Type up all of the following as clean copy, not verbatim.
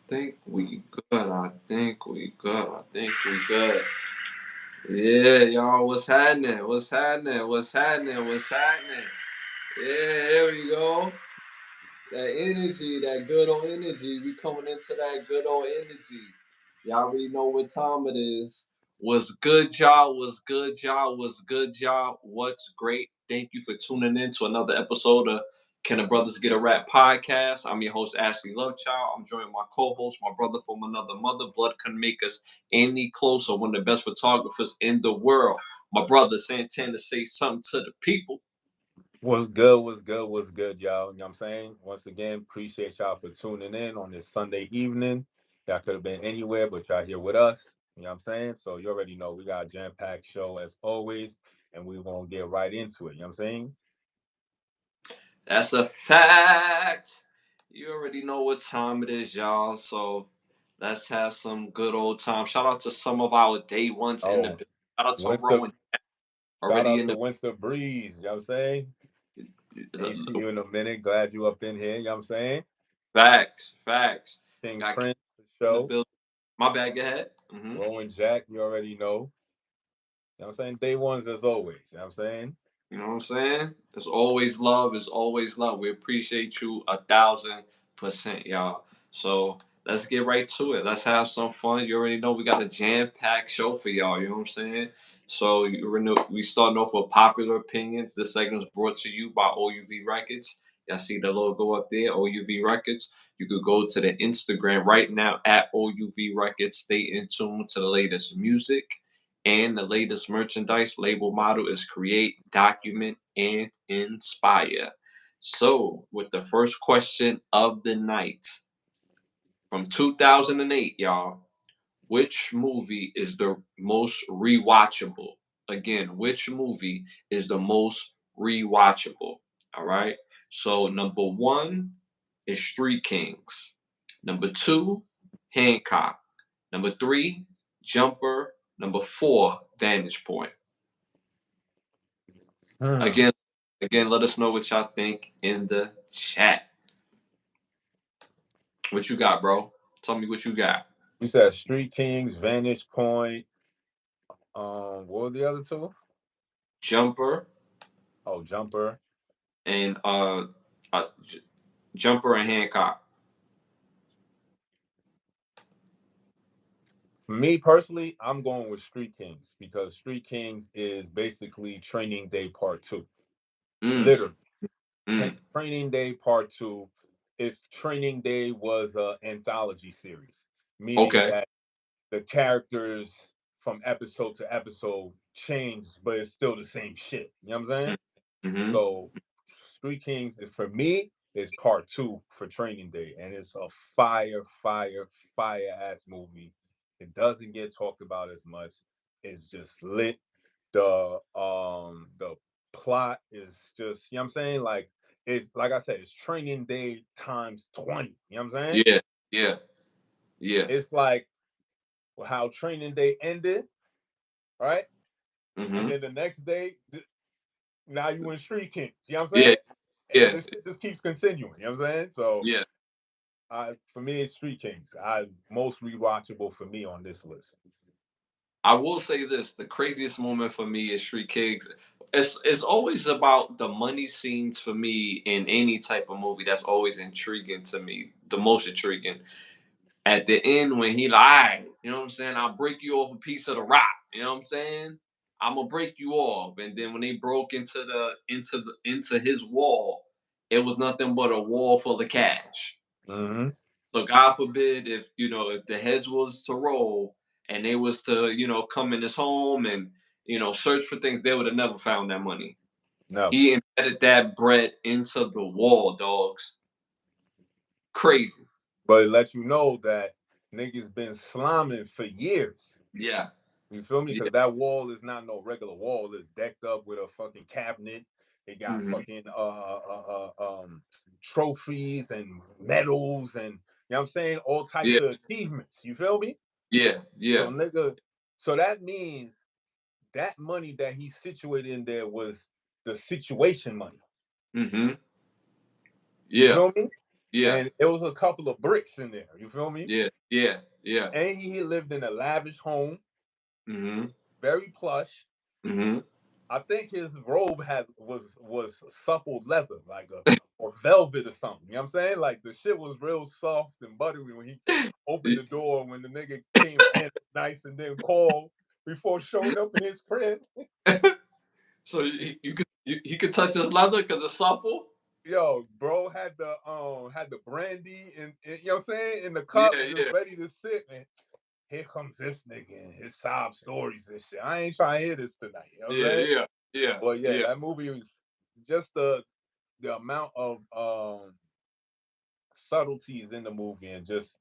think we good. I think we good. I think we good. Yeah, y'all. What's happening? What's happening? What's happening? What's happening? Yeah, here we go. That energy, that good old energy. We coming into that good old energy. Y'all already know what time it is. What's good, y'all? What's good, y'all? What's good, y'all? What's great? Thank you for tuning in to another episode of Can the Brothers Get a Rap podcast. I'm your host, Ashley Lovechild. I'm joined my co-host, my brother from another mother. Blood couldn't make us any closer. One of the best photographers in the world. My brother Santana, say something to the people. What's good? What's good? What's good, y'all? You know what I'm saying? Once again, appreciate y'all for tuning in on this Sunday evening. Y'all could have been anywhere, but y'all here with us. You know what I'm saying? So you already know we got a jam-packed show as always, and we're gonna get right into it. You know what I'm saying? That's a fact. You already know what time it is, y'all. So let's have some good old time. Shout out to some of our day ones in the Oh, building. Shout out to winter, Rowan shout already out in to the Winter Breeze. You know what I'm saying? Ain't see uh, you in a minute. Glad you up in here. You know what I'm saying? facts. Facts. King Got Ken Prince for in the show. building. My bad. Go ahead. Rowan Jack, you already know. You know what I'm saying? Day ones as always. You know what I'm saying? You know what I'm saying? It's always love. It's always love. We appreciate you 1,000%, y'all. So let's get right to it. Let's have some fun. You already know we got a jam-packed show for y'all. You know what I'm saying? So you already know we starting off with popular opinions. This segment is brought to you by OUV Records. Y'all see the logo up there, OUV Records. You could go to the Instagram right now at OUV Records. Stay in tune to the latest music and the latest merchandise. Label motto is create, document, and inspire. So, with the first question of the night from 2008, y'all, which movie is the most rewatchable? Again, which movie is the most rewatchable? All right. So, number one is Street Kings. Number two, Hancock. Number three, Jumper. Number four, Vantage Point. Hmm. Again, again, let us know what y'all think in the chat. What you got, bro? Tell me what you got. You said Street Kings, Vantage Point. What were the other two? Jumper Oh, Jumper. and uh Jumper and Hancock. For me personally, I'm going with Street Kings because Street Kings is basically Training Day Part Two. Mm, Literally, mm. Training Day Part Two. If Training Day was an anthology series, meaning Okay. that the characters from episode to episode change, but it's still the same shit. You know what I'm saying? Mm-hmm. So Street Kings for me is part two for Training Day, and it's a fire ass movie. It doesn't get talked about as much. It's just lit. The plot is just, you know what I'm saying? Like it's like I said, it's Training Day times 20. You know what I'm saying? Yeah, yeah, yeah. It's like how Training Day ended, right? And Mm-hmm. then the next day, now you in Street Kings. You know what I'm Yeah, saying? And yeah, this shit just keeps continuing. You know what I'm saying? So yeah. for me, it's Street Kings. Most rewatchable for me on this list. I will say this: the craziest moment for me is Street Kings. It's always about the money scenes for me in any type of movie. That's always intriguing to me. The most intriguing. At the end when he like, all right, you know what I'm saying? I'll break you off a piece of the rock. You know what I'm saying? I'm gonna break you off. And then when they broke into his wall, it was nothing but a wall full of cash. Mm-hmm. So God forbid if if the heads was to roll and they was to, come in his home and search for things, they would have never found that money. No, He embedded that bread into the wall, dogs. Crazy. but it lets you know that niggas been slamming for years. Yeah. You feel me? Yeah. Because that wall is not no regular wall. It's decked up with a fucking cabinet. It got Hmm. fucking trophies and medals and, you know what I'm saying, all types Yeah. of achievements. You feel me? Yeah. So Yeah. nigga, so that means that money that he situated in there was the situation money. Hmm. You Yeah. feel me? Yeah. and it was a couple of bricks in there. You feel me? Yeah. Yeah. Yeah. And he lived in a lavish home, Mhm. very plush. Mhm. I think his robe was supple leather, like a or velvet or something. You know what I'm saying? Like the shit was real soft and buttery when he opened the door when the nigga came in nice and then called before showing up in his crib. So he could touch his leather because it's supple. Yo, bro had the brandy and you know what I'm saying in the cup, Yeah. just Yeah. ready to sip. And here comes this nigga and his sob stories and shit. I ain't trying to hear this tonight. You know what I'm Yeah. saying? Yeah. Yeah. But yeah, Yeah. that movie was just the amount of subtleties in the movie and just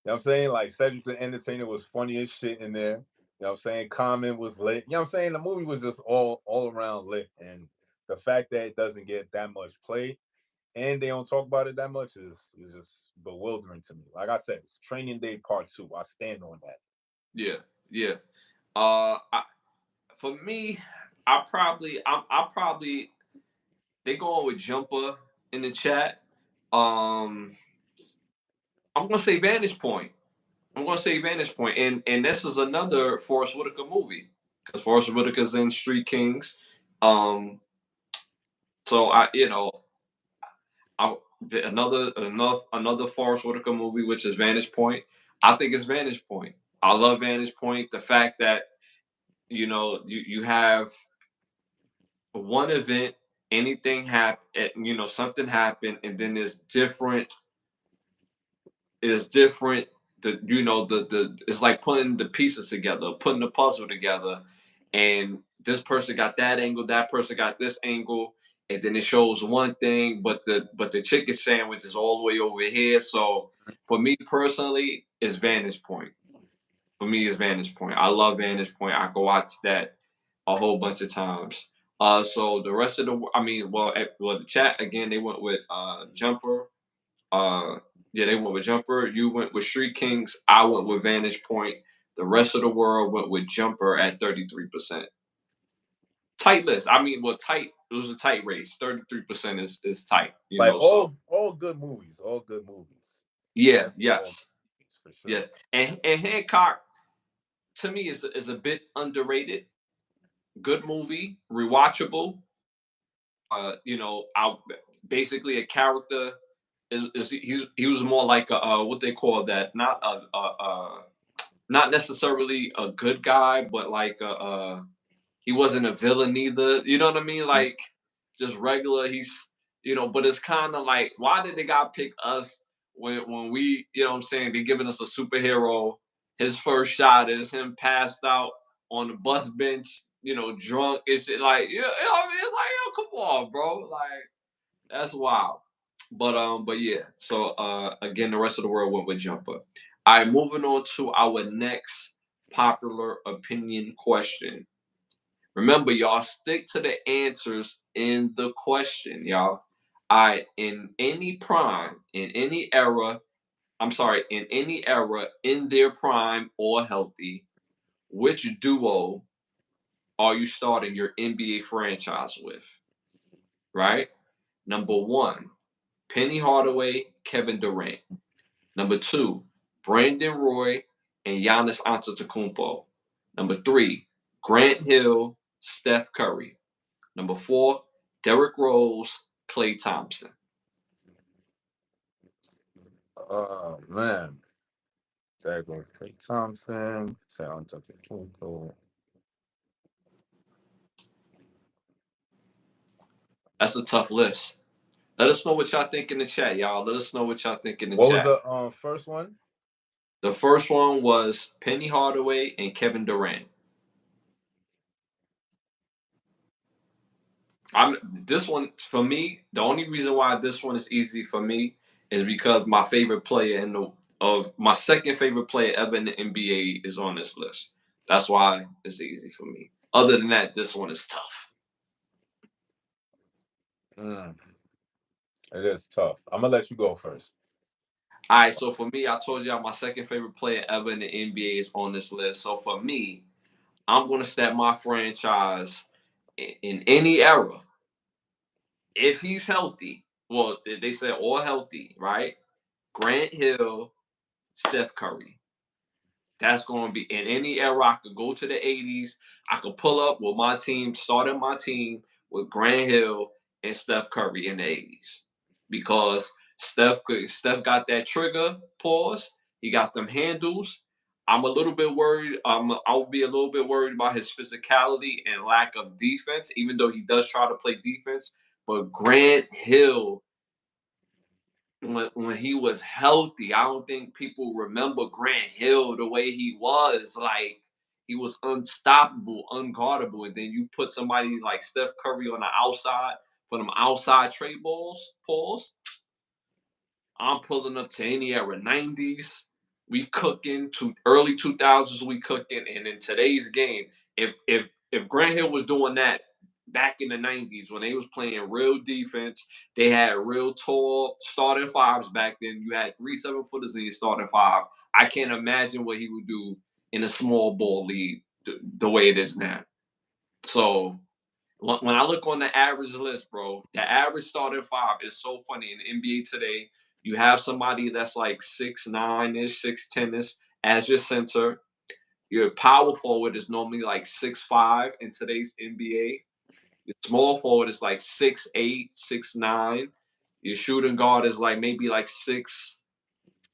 you know what I'm saying? Like Cedric the Entertainer was funny as shit in there. You know what I'm saying? Common was lit. You know what I'm saying? The movie was just all around lit. And the fact that it doesn't get that much play and they don't talk about it that much is just bewildering to me. Like I said, it's Training Day Part 2. I stand on that. Yeah. Yeah. I, for me, I probably they going with Jumper in the chat. Um, I'm gonna say Vantage Point. I'm gonna say Vantage Point, and this is another Forrest Whitaker movie because Forrest Whitaker's in Street Kings. Um, so I another Forrest Whitaker movie, which is Vantage Point. I think it's Vantage Point. I love Vantage Point. The fact that you have one event, anything happen, something happened, and then there's different is different. The it's like putting the pieces together, putting the puzzle together, and this person got that angle, that person got this angle, and then it shows one thing, but the chicken sandwich is all the way over here. So for me personally, it's Vantage Point. For me, it's Vantage Point. I love Vantage Point. I could watch that a whole bunch of times. So the rest of the chat again, they went with Jumper. uh, yeah, they went with Jumper. You went with Street Kings. I went with Vantage Point. The rest of the world went with Jumper at 33%. Tight list. I mean, well, tight. It was a tight race. 33% is tight. Like So all good movies, all good movies. yeah, All yes, good movies, for sure. yes. And Hancock to me is a bit underrated. Good movie, rewatchable. I basically a character is he was more like a what they call that, not a not necessarily a good guy, but like he wasn't a villain either. You know what I mean? Like just regular. But it's kind of like, why did they gotta pick us when we, what I'm saying, they giving us a superhero. His first shot is him passed out on the bus bench, drunk and shit. Like, I mean, it's like, yo, come on, bro. Like, that's wild. But yeah. So again, the rest of the world went with Jumper. All right, moving on to our next popular opinion question. Remember, y'all, stick to the answers in the question, y'all. All right, in any prime, in any era, I'm sorry, in any era, in their prime or healthy, which duo are you starting your NBA franchise with? Right? Number one, Penny Hardaway, Kevin Durant. Number two, Brandon Roy and Giannis Antetokounmpo. Number three, Grant Hill, Steph Curry. Number four, Derrick Rose, Klay Thompson. Oh man. There goes Klay Thompson. Santana. That's a tough list. Let us know what y'all think in the chat, y'all. Let us know what y'all think in the What was chat. the first one? The first one was Penny Hardaway and Kevin Durant. This one for me. The only reason why this one is easy for me is because my favorite player of my second favorite player ever in the NBA is on this list. That's why it's easy for me. Other than that, this one is tough. Mm, it is tough. I'm gonna let you go first. All right, so for me, I told y'all my second favorite player ever in the NBA is on this list. So for me, I'm gonna start my franchise in any era if he's healthy. well, they said all healthy, right? Grant Hill, Steph Curry. That's going to be in any era. I could go to the 80s. I could pull up with my team, starting my team with Grant Hill and Steph Curry in the 80s because Steph got that trigger pause. He got them handles. I'm a little bit worried. I'll be a little bit worried about his physicality and lack of defense, even though he does try to play defense. But Grant Hill, when he was healthy, I don't think people remember Grant Hill the way he was. Like he was unstoppable, unguardable, and then you put somebody like Steph Curry on the outside for them outside trade balls, pause. I'm pulling up to any era, 90s. We cooking to early 2000s. We cooking, and in today's game, if Grant Hill was doing that back in the 90s when they was playing real defense, they had real tall starting fives back then. You had 3 7-footers in your starting five. I can't imagine what he would do in a small ball league the way it is now. So when I look on the average list, bro, the average starting five is so funny in the NBA today. You have somebody that's like 6'9" ish, 6'10" ish as your center. Your power forward is normally like 6'5" in today's NBA. Your small forward is like 6'8", 6'9". Your shooting guard is like maybe like 6'5",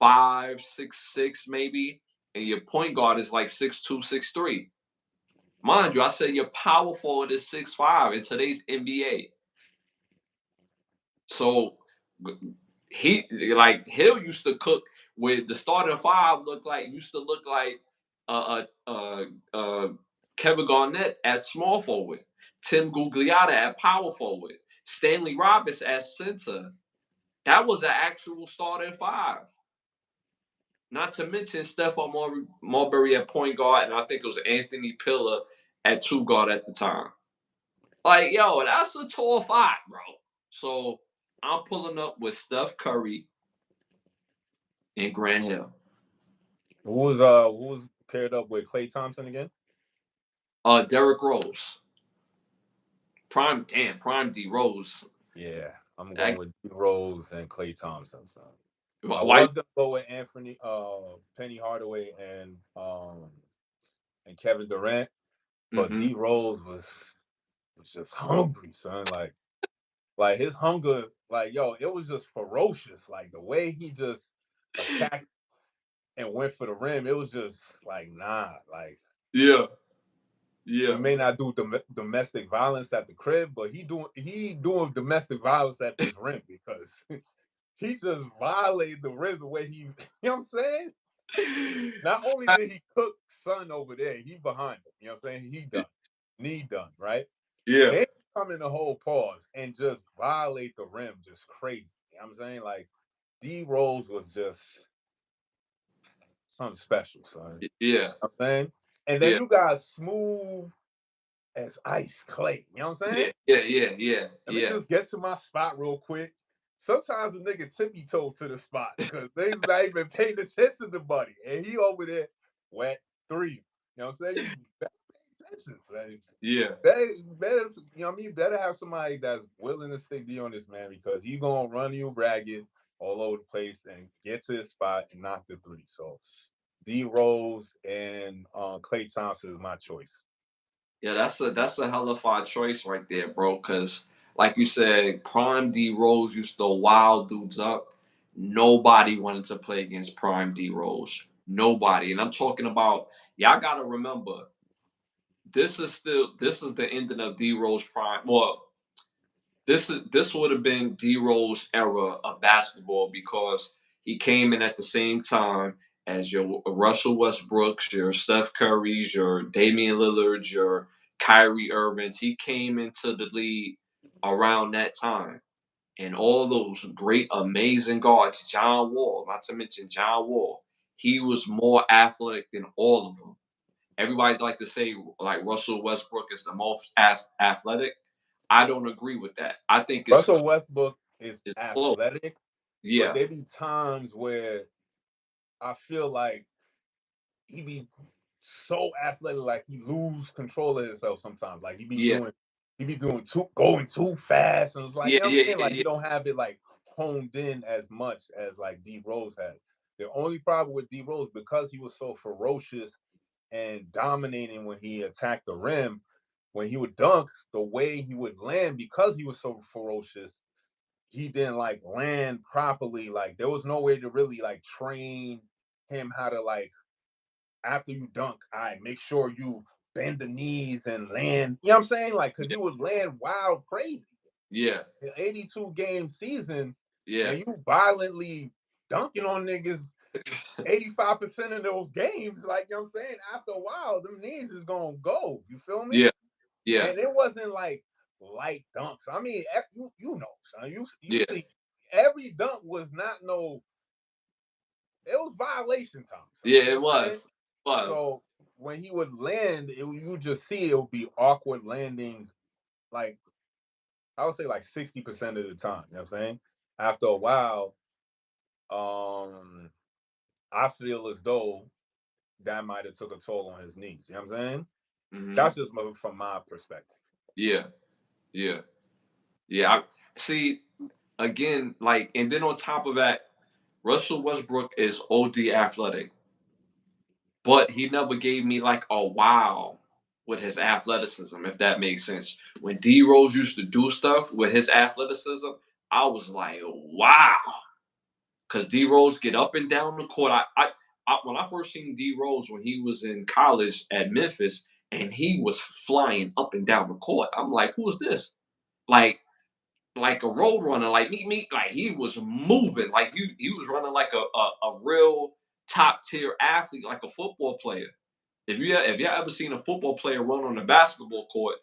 6'6", maybe. And your point guard is like 6'2", 6'3". Mind you, I said your power forward is 6'5" in today's NBA. So he like Hill used to cook with the starting five used to look like Kevin Garnett at small forward, Tim Gugliotta at power forward, Stanley Roberts at center. That was an actual starting five. Not to mention Stephon Marbury at point guard, and I think it was Anthony Pillar at two guard at the time. Like, yo, that's a tall five, bro. So I'm pulling up with Steph Curry and Grant Hill. Who was paired up with Klay Thompson again? Derrick Rose. Prime D Rose. Yeah, I'm going I, with D Rose and Klay Thompson. So I why? was gonna go with Anthony, Penny Hardaway, and Kevin Durant, but Mm-hmm. D Rose was just hungry, son. Like his hunger, like yo, it was just ferocious. Like the way he just attacked and went for the rim, it was just like nah. Like Yeah, he yeah, may not do domestic violence at the crib, but he doing domestic violence at this rim because he just violated the rim the way he. You know what I'm saying? Not only did he cook Son over there, he behind him. You know what I'm saying? He done, knee done, right? yeah, Then come in the whole pause and just violate the rim, just crazy. You know what I'm saying? Like D Rose was just something special, son. yeah, You know what I'm saying? And then yeah, you got smooth as ice clay. You know what I'm saying? yeah, yeah, yeah, yeah, Let me yeah, just get to my spot real quick. Sometimes the nigga tippy toe to the spot because they not even paying attention to Buddy. And he over there wet three. You know what I'm saying? You better pay attention. So yeah, better, you know what I mean? Better have somebody that's willing to stick D on this man because he gonna run you ragged all over the place and get to his spot and knock the three. So D Rose and Klay Thompson is my choice. yeah. That's a hell of a choice right there, bro. Because like you said, Prime D Rose used to wild dudes up. Nobody wanted to play against Prime D Rose. Nobody, and I'm talking about y'all. Got to remember, this is the ending of D Rose prime. Well, this would have been D Rose era of basketball because he came in at the same time as your Russell Westbrooks, your Steph Curry's, your Damian Lillard's, your Kyrie Irving's. He came into the league around that time. And all those great, amazing guards, John Wall, not to mention John Wall, he was more athletic than all of them. Everybody like to say like Russell Westbrook is the most athletic. I don't agree with that. I think Russell Westbrook is it's close. athletic, but Yeah, there be times where I feel like he be so athletic, like he lose control of himself sometimes. Like he be yeah, doing he be going too fast, and it's like, Yeah, you know what I'm yeah, saying? yeah, Like yeah, he don't have it like honed in as much as like D Rose has. The only problem with D Rose, because he was so ferocious and dominating when he attacked the rim, when he would dunk, the way he would land, because he was so ferocious, he didn't like land properly. Like there was no way to really like train him how to like, after you dunk, I right, make sure you bend the knees and land. You know what I'm saying? Like, cause he would land wild crazy. yeah, An 82 game season, yeah, and you violently dunking on niggas 85% of those games, like, you know what I'm saying? After a while, them knees is gonna go. You feel me? yeah, yeah, And it wasn't like light dunks. I mean, you know, son, you yeah, see, every dunk was not no, it was violation time, son. yeah. You know It what I'm saying? was. So when he would land, you just see it would be awkward landings, like I would say like 60% of the time. You know what I'm saying? After a while, um, I feel as though that might have took a toll on his knees. You know what I'm saying? Hmm. That's just from my perspective. Yeah, yeah, yeah. I see. Again, like, and then on top of that, Russell Westbrook is OD athletic, but he never gave me like a wow with his athleticism, if that makes sense. When D Rose used to do stuff with his athleticism, I was like, wow. Because D Rose get up and down the court. When I first seen D Rose when he was in college at Memphis and he was flying up and down the court, I'm like, who is this? Like, like a road runner, like me, like he was moving, like he was running like a real top tier athlete, like a football player. If you ever seen a football player run on the basketball court,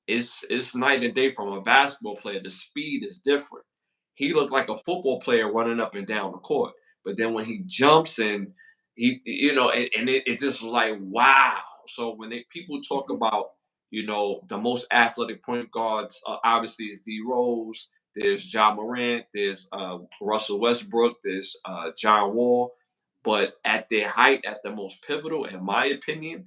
it's night and day from a basketball player. The speed is different. He looked like a football player running up and down the court. But then when he jumps and it just was like wow. So when people talk about the most athletic point guards, obviously is D Rose. There's John Morant. There's Russell Westbrook. There's John Wall. But at their height, at the most pivotal, in my opinion,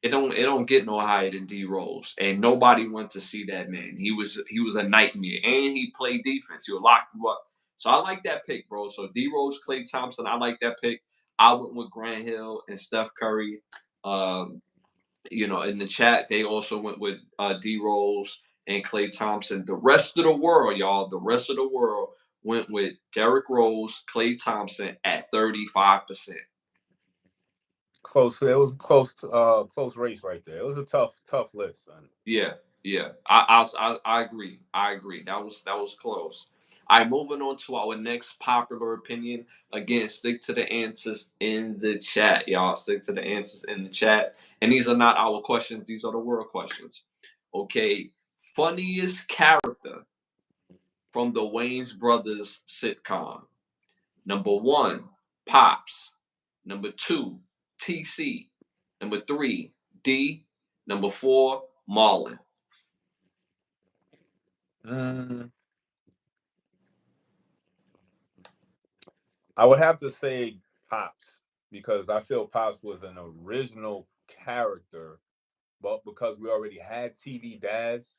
it don't get no higher than D Rose, and nobody went to see that man. He was a nightmare, and he played defense. He'll lock you up. So I like that pick, bro. So D Rose, Klay Thompson, I like that pick. I went with Grant Hill and Steph Curry. Um, in the chat, they also went with D Rose and Klay Thompson. The rest of the world, y'all, the rest of the world went with Derrick Rose, Klay Thompson at 35%. Close. It was close race right there. It was a tough list, son. Yeah, yeah. I agree. I agree. That was close. All right, moving on to our next popular opinion. Again, stick to the answers in the chat, y'all. Stick to the answers in the chat. And these are not our questions, these are the world questions. Okay. Funniest character from the Wayne's Brothers sitcom. Number one, Pops. Number two, TC. Number three, D. Number four, Marlon. Mm, I would have to say Pops, because I feel Pops was an original character, but because we already had TV dads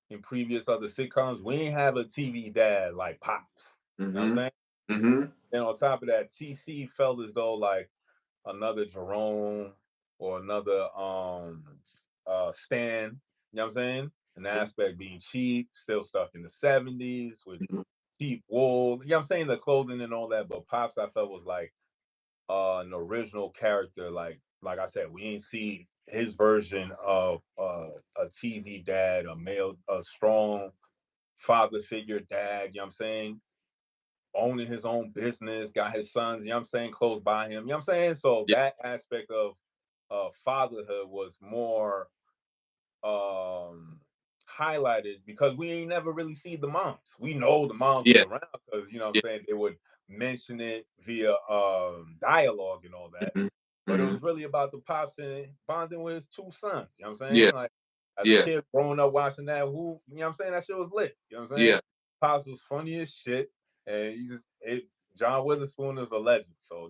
in previous other sitcoms, we ain't have a TV dad like Pops. You know what I'm Mm-hmm. saying? Mm-hmm. Then on top of that, TC felt as though like another Jerome or another Stan, you know what I'm saying? An aspect being cheap, still stuck in the 70s with Mm-hmm. cheap wool. You know what I'm saying? The clothing and all that. But Pops I felt was like an original character. Like I said, we ain't see his version of a TV dad, a strong father figure dad, you know what I'm saying? Owning his own business, got his sons, you know what I'm saying, close by him. You know what I'm saying? So Yeah. that aspect of fatherhood was more um highlighted, because we ain't never really see the moms. We know the moms was Yeah. around because, you know what I'm Yeah. saying, they would mention it via dialogue and all that. Mm-hmm. But it Mm-hmm. was really about the pops and bonding with his two sons. You know what I'm Yeah. saying? Like as a Yeah. kid growing up watching that, you know what I'm saying? That shit was lit. You know what I'm saying? Yeah. Pops was funny as shit. And you just it John Witherspoon is a legend. So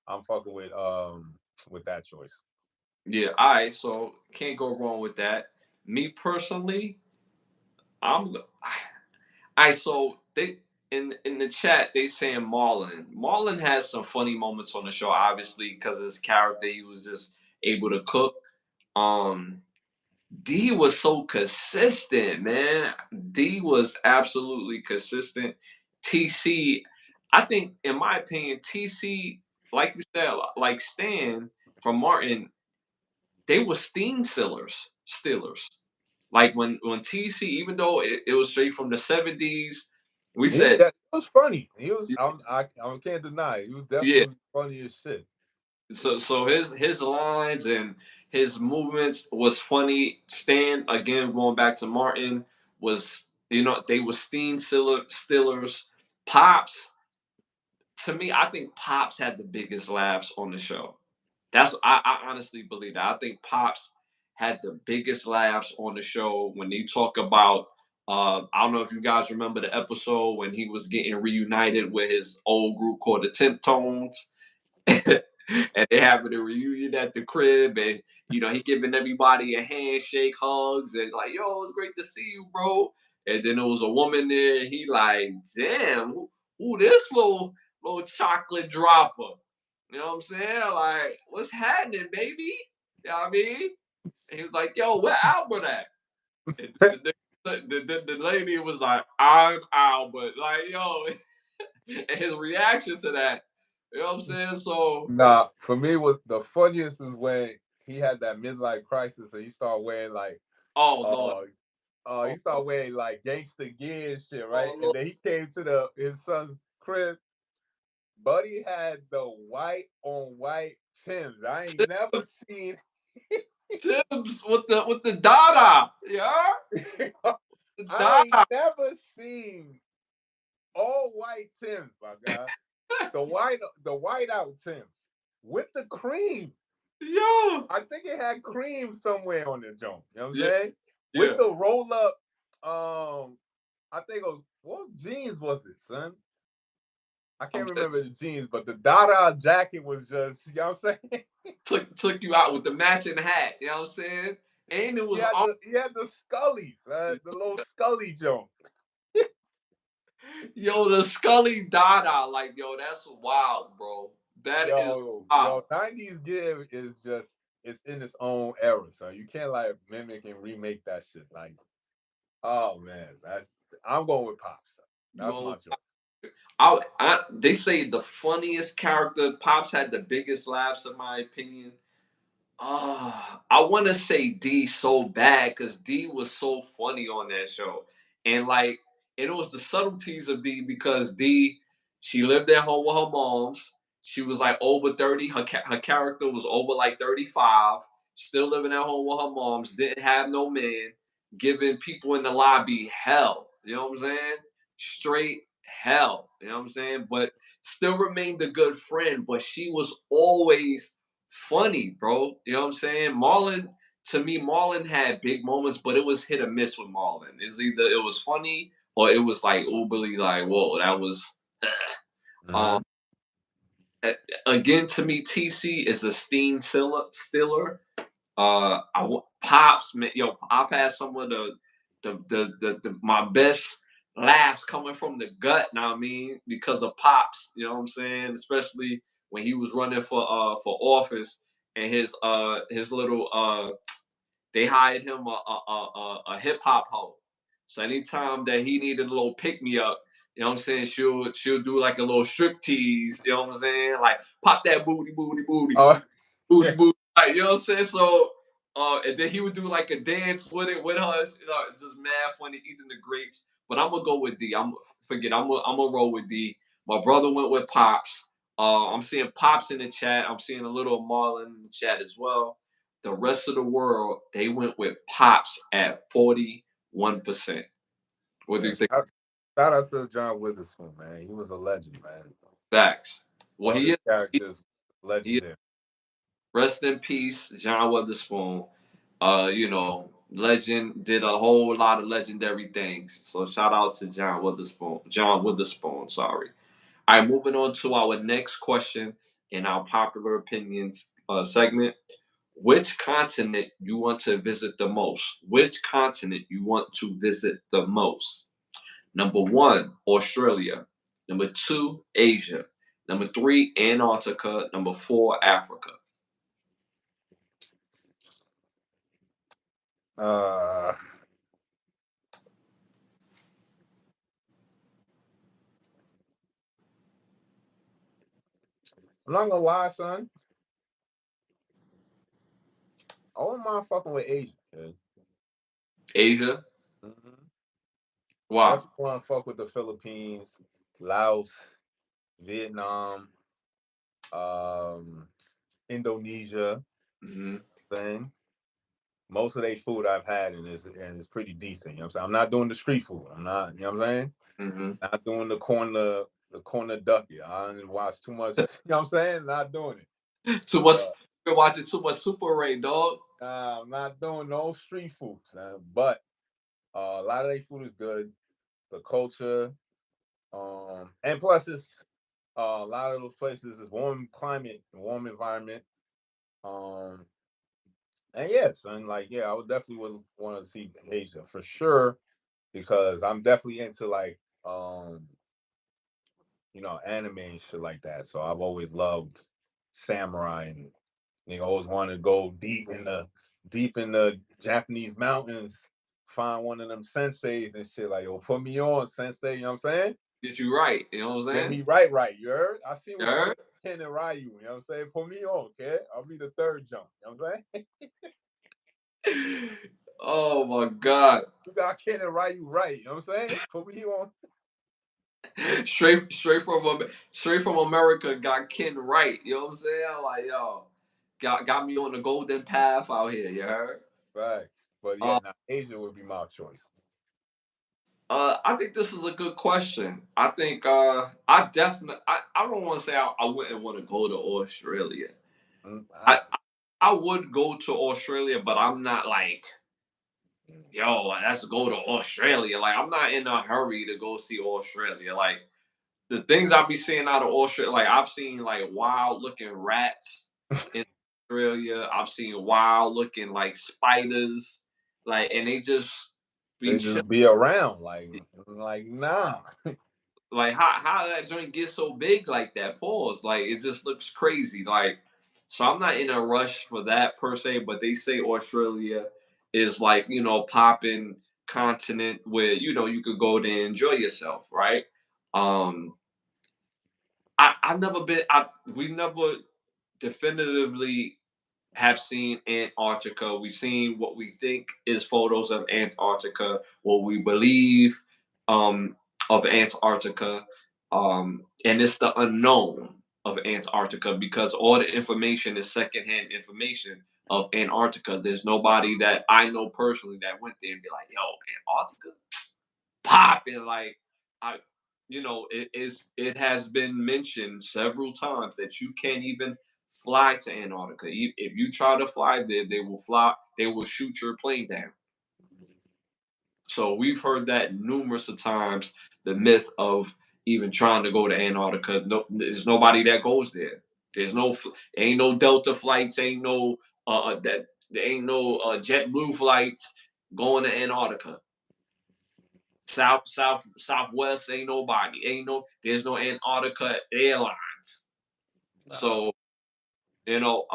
I'm fucking with that choice. Yeah. All right. So can't go wrong with that. Me personally, I'm. I so they in the chat they saying Marlon. Marlon has some funny moments on the show, obviously because of his character. He was just able to cook. Um, D was so consistent, man. D was absolutely consistent. TC, I think, in my opinion, TC, like you said, like Stan from Martin, they were steam stillers. Stillers. Like when TC, even though it was straight from the 70s, we said, That was funny. He was. I can't deny it. He was yeah. definitely funny as shit. So his lines and his movements was funny. Stan, again, going back to Martin, was, they were steam stillers. Pops, to me, I think Pops had the biggest laughs on the show. I honestly believe that. I think Pops had the biggest laughs on the show when they talk about. I don't know if you guys remember the episode when he was getting reunited with his old group called the Temp Tones, and they having a reunion at the crib, and he giving everybody a handshake, hugs, and like, yo, it's great to see you, bro. And then there was a woman there. He like, damn, who this little chocolate dropper? You know what I'm saying? Like, what's happening, baby? You know what I mean? And he was like, yo, where Albert at? And the lady was like, I'm Albert. Like, yo, and his reaction to that, you know what I'm saying? So, Nah, for me, was the funniest is when he had that midlife crisis and he started wearing like oh, Lord. uh he Oh, started wearing like gangster gear and shit, right? oh, And Lord. then he came to his son's crib. Buddy had the white on white Timbs. I ain't never seen. Tibbs with the Dada. Yeah? The I ain't Dada. never seen all white Timbs, my guy. The white out Timbs with the cream. Yo. I think it had cream somewhere on the joint. You know what I'm Yeah, saying? With yeah. the roll up, I think it was what jeans was it, son? I I'm can't saying, remember the jeans, but the Dada jacket was just, you know what I'm saying? took you out with the matching hat. You know what I'm saying? And it he was had on. the he had the Scullies, the little Scully joint. Yo, the Scully Dada. Like, yo, that's wild, bro. That is Yo, wild. 90s give is just it's in its own era, so you can't like mimic and remake that shit. Like, oh man, I'm going with Pops. Son. You That's know, my choice. they say the funniest character. Pops had the biggest laughs, in my opinion. I want to say D so bad because D was so funny on that show, and like, and it was the subtleties of D because D, she lived at home with her moms. She was like over 30. Her character was over like 35. Still living at home with her moms. Didn't have no man. Giving people in the lobby hell. You know what I'm saying? Straight hell. You know what I'm saying? But still remained a good friend. But she was always funny, bro. You know what I'm saying? Marlon, to me, Marlon had big moments, but it was hit or miss with Marlon. It's either it was funny or it was like overly like, whoa, that was. Um, Mhm. again, to me, TC is a steam stiller. Pops, man, yo, I've had some of my best laughs coming from the gut. Now I mean, because of Pops, you know what I'm saying? Especially when he was running for office and his little they hired him a hip hop hoe. So anytime that he needed a little pick me up, you know what I'm saying? She'll do like a little strip tease. You know what I'm saying? Like pop that booty, booty, booty, Oh, booty, booty. Like, you know what I'm saying? So, and then he would do like a dance with it with her. Just mad funny eating the grapes. But I'm gonna go with D. I'm gonna roll with D. My brother went with Pops. I'm seeing Pops in the chat. I'm seeing a little Marlon in the chat as well. The rest of the world, they went with Pops at 41%. What do you yes. think? Shout out to John Witherspoon, man. He was a legend, man. Facts. Well, All he his is. characters, He is. legendary. Rest in peace, John Witherspoon. Legend did a whole lot of legendary things. So shout out to John Witherspoon. John Witherspoon, sorry. All right, moving on to our next question in our popular opinions segment. Which continent you want to visit the most? Which continent you want to visit the most? Number one, Australia. Number two, Asia. Number three, Antarctica. Number four, Africa. Uh, I'm not gonna lie, son. I wouldn't mind fucking with Asia, man. Asia? Mhm. Wow. Definitely want to fuck with the Philippines, Laos, Vietnam, um, Indonesia. Hmm. Thing. Most of their food I've had and it's pretty decent. You know what I'm saying? I'm not doing the street food. I'm not. You know what I'm saying? Hmm. Not doing the corner ducky. I didn't watch too much. You know what I'm saying? Not doing it. Too much. But Been watching too much Super Ray, dog. I'm not doing no street food. But a lot of their food is good. The culture, and plus it's a lot of those places is warm climate, warm environment. Um, and yeah, son, like yeah, I would definitely would want to see Asia for sure because I'm definitely into like anime and shit like that. So I've always loved samurai and always wanted to go deep in the Japanese mountains, find one of them senseis and shit like, yo, put me on, sensei, you know what I'm saying? Get you right. You know what I'm Get saying? me right, you heard? I seen You what you did heard? Ken and Ryu, you know what I'm saying? Put me on, kid. I'll be the third jump, you know what I'm saying? Oh my God. You got Ken and Ryu right, you know what I'm saying? Put me on. Straight from America got Ken right. You know what I'm saying? Like, yo, got me on the golden path out here, you heard? Facts. But yeah, Uh, now Asia would be my choice. I think this is a good question. I think I don't want to say I wouldn't want to go to Australia. Mm, I, I I would go to Australia, but I'm not like, mm. yo, let's go to Australia. Like, I'm not in a hurry to go see Australia. Like, the things I be seeing out of Australia, like I've seen like wild looking rats in Australia. I've seen wild looking like spiders, like, and they just be They chill. just be around, like nah. Like, how did that joint get so big like that? Pause. Like, it just looks crazy. Like, so I'm not in a rush for that per se, but they say Australia is like, popping continent where, you could go there and enjoy yourself, right? Um, I've never been. We never definitively have seen Antarctica. We've seen what we think is photos of Antarctica, what we believe um, of Antarctica, and it's the unknown of Antarctica because all the information is secondhand information of Antarctica. There's nobody that I know personally that went there and be like, "Yo, Antarctica." Popping like I it has been mentioned several times that you can't even fly to Antarctica. If you try to fly there, they will shoot your plane down. So we've heard that numerous of times, the myth of even trying to go to Antarctica. No, there's nobody that goes there. There's ain't no Delta flights, ain't no that there ain't no JetBlue flights going to Antarctica. Southwest ain't nobody. There's no Antarctica Airlines. Nah. So, you know,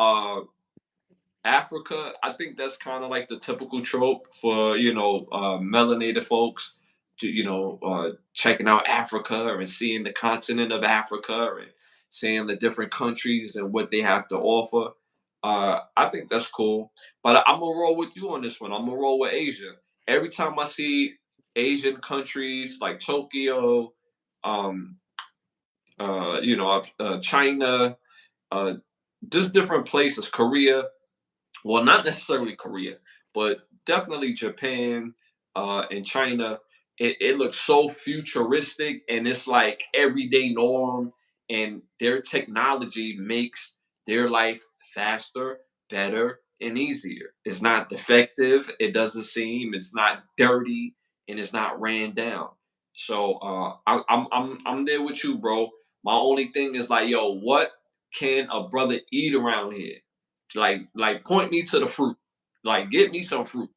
Africa, I think that's kind of like the typical trope for, melanated folks to, checking out Africa and seeing the continent of Africa and seeing the different countries and what they have to offer. I think that's cool. But I'm going to roll with you on this one. I'm going to roll with Asia. Every time I see Asian countries like Tokyo, um, China, uh, just different places, Korea, well, not necessarily Korea, but definitely Japan and China. It looks so futuristic and it's like everyday norm, and their technology makes their life faster, better, and easier. It's not defective. It doesn't seem. It's not dirty, and it's not ran down. So I'm there with you, bro. My only thing is like, yo, what can a brother eat around here Like point me to the fruit. Like get me some fruit.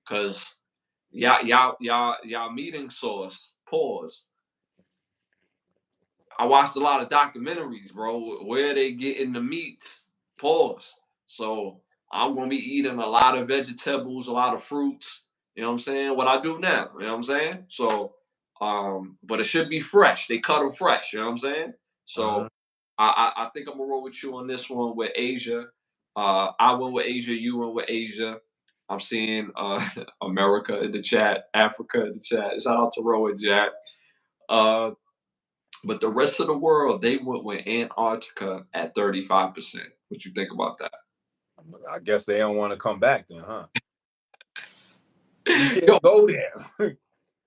Cause y'all meeting source, pause. I watched a lot of documentaries, bro, where they getting the meats. Pause. So I'm gonna be eating a lot of vegetables, a lot of fruits. You know what I'm saying? What I do now. You know what I'm saying? So, but it should be fresh. They cut them fresh. You know what I'm saying? So, Uh-huh. I think I'm gonna roll with you on this one with Asia. I went with Asia. You went with Asia. I'm seeing America in the chat, Africa in the chat. Shout out to Rowan Jack. Uh, but the rest of the world, they went with Antarctica at 35%. What you think about that? I guess they don't want to come back then, huh? You Yo, can't go there.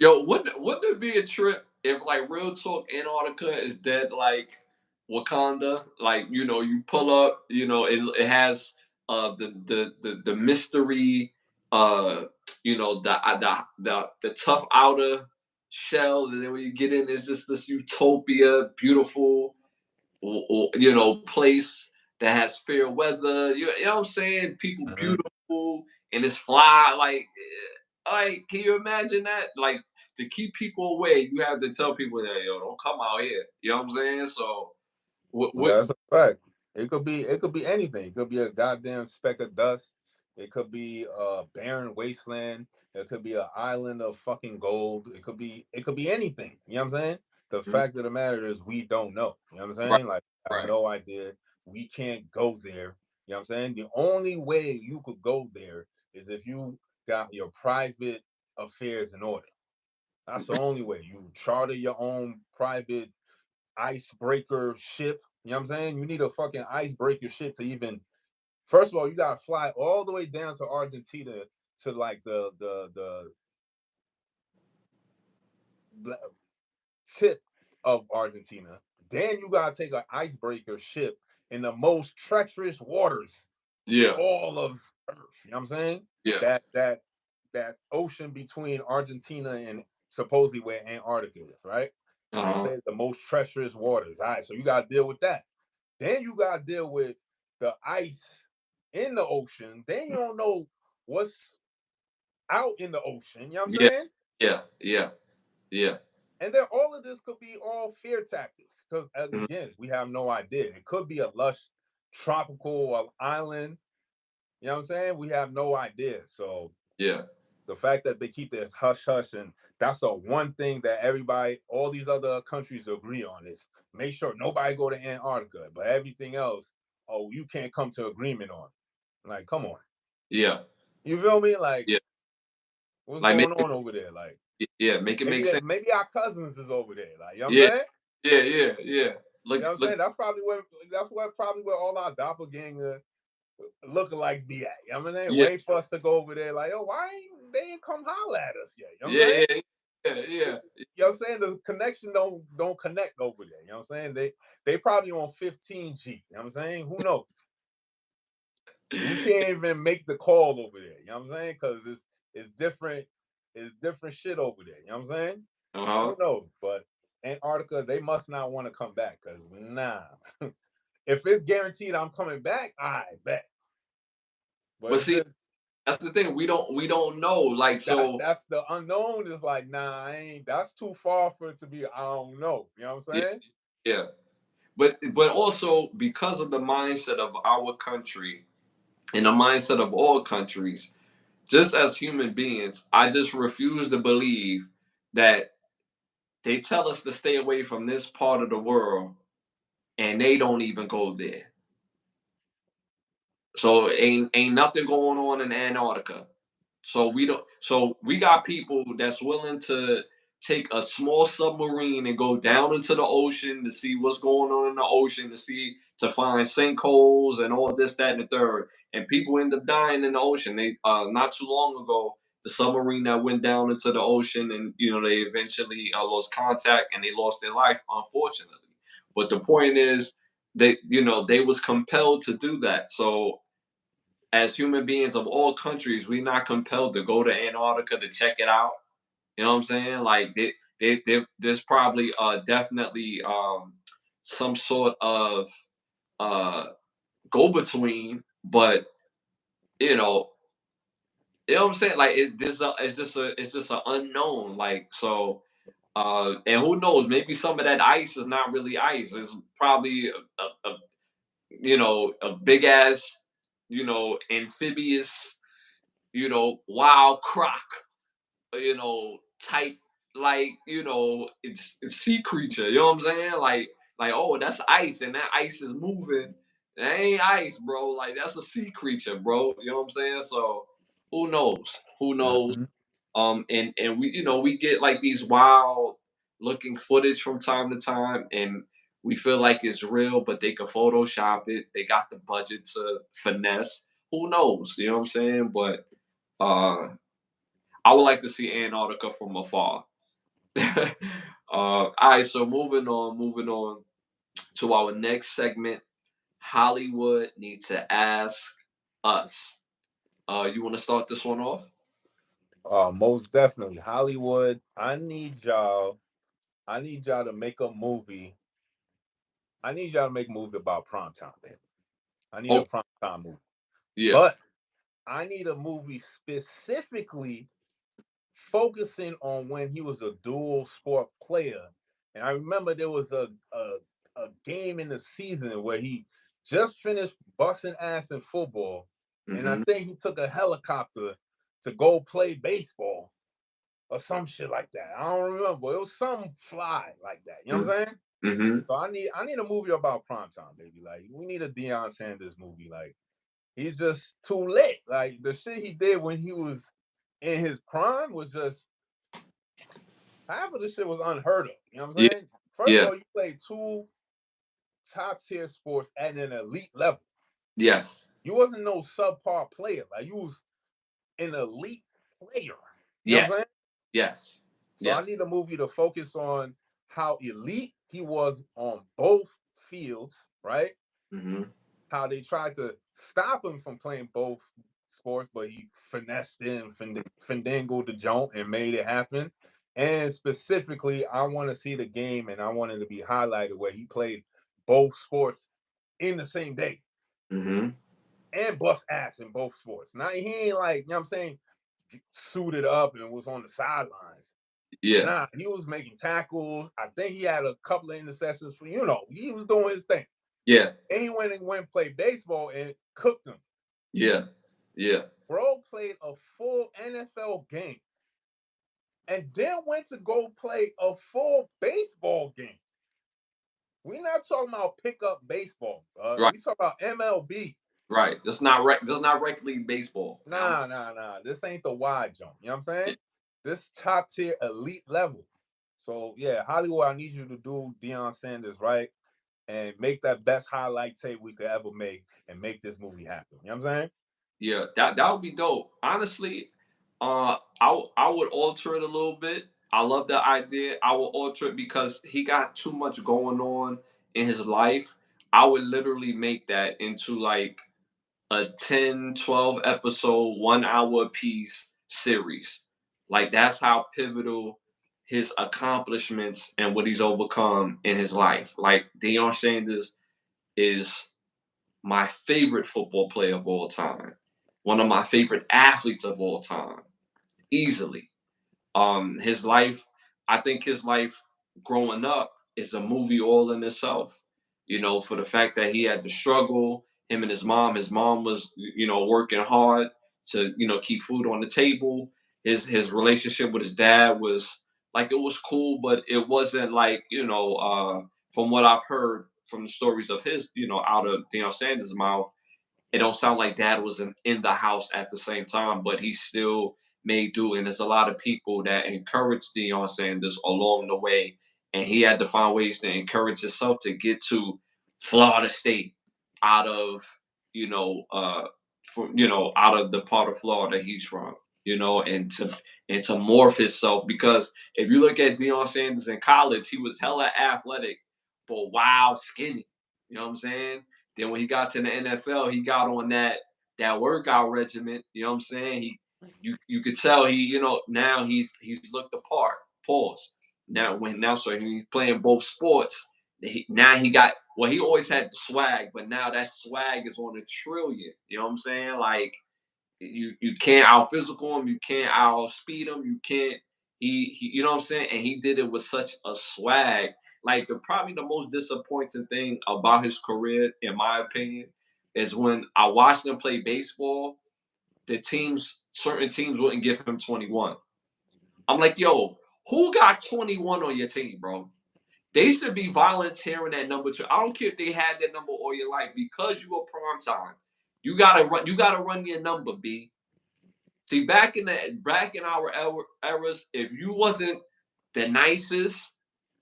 yo, wouldn't it be a trip if like real talk Antarctica is dead like Wakanda? Like, you pull up, it has the mystery, uh, the tough outer shell, and then when you get in, it's just this utopia, beautiful place that has fair weather. You know what I'm saying? People Uh-huh. beautiful and it's fly. Like, can you imagine that? Like to keep people away, you have to tell people that don't come out here. You know what I'm saying? So what That's a fact. It could be anything. It could be a goddamn speck of dust. It could be a barren wasteland. It could be an island of fucking gold. It could be anything. You know what I'm saying? The Mhm. fact of the matter is we don't know. You know what I'm Right, saying? Like I have right. no idea. We can't go there. You know what I'm saying? The only way you could go there is if you got your private affairs in order. That's the only way. You charter your own private icebreaker ship. You know what I'm saying? You need a fucking icebreaker ship to even. First of all, you gotta fly all the way down to Argentina to like the tip of Argentina. Then you gotta take an icebreaker ship in the most treacherous waters in Yeah, all of Earth. You know what I'm saying? yeah. That ocean between Argentina and supposedly where Antarctica is, right? They Uh-huh. say the most treacherous waters. All right, so you gotta deal with that. Then you gotta deal with the ice in the ocean. Then you don't know what's out in the ocean. You know what I'm Yeah, saying? yeah, yeah, yeah. And then all of this could be all fear tactics because, Mhm. again, we have no idea. It could be a lush tropical island. You know what I'm saying? We have no idea. So Yeah, the fact that they keep this hush hush, and that's the one thing that everybody, all these other countries agree on is make sure nobody go to Antarctica, but everything else, oh, you can't come to agreement on. Like, come on, yeah, you feel me? Like, yeah. what's Like going on over there? Like, yeah, make it make sense. maybe our cousins is over there. Like, you know what Yeah, I'm saying? yeah, yeah, yeah. You know what I'm Look. saying? That's what probably where all our doppelganger lookalikes be at. You know what I'm saying? Yeah, Wait for us to go over there. Like, oh, why ain't they ain't come holler at us yet? You know what I'm yeah, saying? yeah, yeah, yeah, You know what I'm saying? The connection don't connect over there. You know what I'm saying? They probably on 15G. You know what I'm saying? Who knows? We can't even make the call over there. You know what I'm saying? Because it's different shit over there. You know what I'm saying? Uh-huh. Who knows? But Antarctica, they must not want to come back because nah. If it's guaranteed I'm coming back, I bet. But But if see, it's that's the thing. We don't know. Like so. that's the unknown is like, nah, I ain't that's too far for it to be, I don't know. You know what I'm Yeah, saying? yeah. But also because of the mindset of our country and the mindset of all countries, just as human beings, I just refuse to believe that they tell us to stay away from this part of the world and they don't even go there. So ain't nothing going on in Antarctica. So we don't. So we got people that's willing to take a small submarine and go down into the ocean to see what's going on in the ocean, to find sinkholes and all this, that, and the third. And people end up dying in the ocean. They not too long ago, the submarine that went down into the ocean, and they eventually lost contact and they lost their life, unfortunately. But the point is, they was compelled to do that. So as human beings of all countries, we're not compelled to go to Antarctica to check it out. You know what I'm saying? Like there's probably definitely some sort of uh go between. but you know, you know what I'm saying? Like it's just an unknown. Like so, and who knows? Maybe some of that ice is not really ice. It's probably a a big ass, amphibious, wild croc, type, like, it's sea creature. You know what I'm saying? Like, oh, that's ice, and that ice is moving. That ain't ice, bro. Like, that's a sea creature, bro. You know what I'm saying? So, who knows? Who knows? Mm-hmm. And we, we get like these wild looking footage from time to time, and we feel like it's real, but they could Photoshop it. They got the budget to finesse. Who knows? You know what I'm saying? But uh I would like to see Antarctica from afar. All right, so moving on to our next segment. Hollywood need to ask us. You want to start this one off? Most definitely. Hollywood, I need y'all to make a movie. I need y'all to make a movie about prom time, man. I need a Oh, prom time movie. yeah. But I need a movie specifically focusing on when he was a dual sport player. And I remember there was a game in the season where he just finished busting ass in football. And I Mm-hmm. think he took a helicopter to go play baseball or some shit like that. I don't remember. It was some fly like that. You know what I'm saying? Mm-hmm. So I need a movie about prime time, baby. Like we need a Deion Sanders movie. Like he's just too lit. Like the shit he did when he was in his prime was just half of the shit was unheard of. You know what I'm Yeah. saying? First of Yeah. all, you played two top tier sports at an elite level. Yes. You wasn't no subpar player. Like you was an elite player. You know what I'm Yes. saying? Yes. So I Yes. need a movie to focus on how elite he was on both fields, right? Mm-hmm. How they tried to stop him from playing both sports, but he finessed it and fandangled the joint and made it happen. And specifically, I want to see the game and I want it to be highlighted where he played both sports in the same day Mm-hmm. and bust ass in both sports. Now he ain't like, you know what I'm saying, suited up and was on the sidelines. Yeah. Nah, he was making tackles. I think he had a couple of interceptions for, he was doing his thing. Yeah. And he went and played baseball and cooked them. Yeah. Yeah. Bro played a full NFL game and then went to go play a full baseball game. We're not talking about pickup baseball. Right. We talk about MLB. Right. That's not rec league baseball. You know what I'm Nah. This ain't the wide jump. You know what I'm saying? saying? This top tier elite level. So yeah, Hollywood, I need you to do Deion Sanders right and make that best highlight tape we could ever make and make this movie happen. You know what I'm saying? Yeah, that would be dope. Honestly, I would alter it a little bit. I love the idea. I will alter it because he got too much going on in his life. I would literally make that into like a 10, 12 episode, 1 hour piece series. Like that's how pivotal his accomplishments and what he's overcome in his life. Like Deion Sanders is my favorite football player of all time, one of my favorite athletes of all time, easily. His life, I think his life growing up is a movie all in itself. For the fact that he had to struggle, him and his mom. His mom was, working hard to, keep food on the table. His relationship with his dad was like it was cool, but it wasn't like, from what I've heard from the stories of his, out of Deion Sanders' mouth, it don't sound like dad was in the house at the same time, but he still made do. And there's a lot of people that encouraged Deion Sanders along the way, and he had to find ways to encourage himself to get to Florida State out of out of the part of Florida he's from. And to morph himself, because if you look at Deion Sanders in college, he was hella athletic, but wild skinny. You know what I'm saying? Then when he got to the NFL, he got on that workout regimen. You know what I'm saying? You could tell now he's looked apart. Pause. Now so he's playing both sports. Now he got, well, he always had the swag, but now that swag is on a trillion. You know what I'm saying? Like you can't out physical him, you can't outspeed him, you can't. He you know what I'm saying? And he did it with such a swag. Like probably the most disappointing thing about his career, in my opinion, is when I watched him play baseball. Certain teams wouldn't give him 21. I'm like, yo, who got 21 on your team, bro? They should be volunteering that number two. I don't care if they had that number all your life, because you are prime time. You gotta run. You gotta run your number, B. See, back in our eras, if you wasn't the nicest,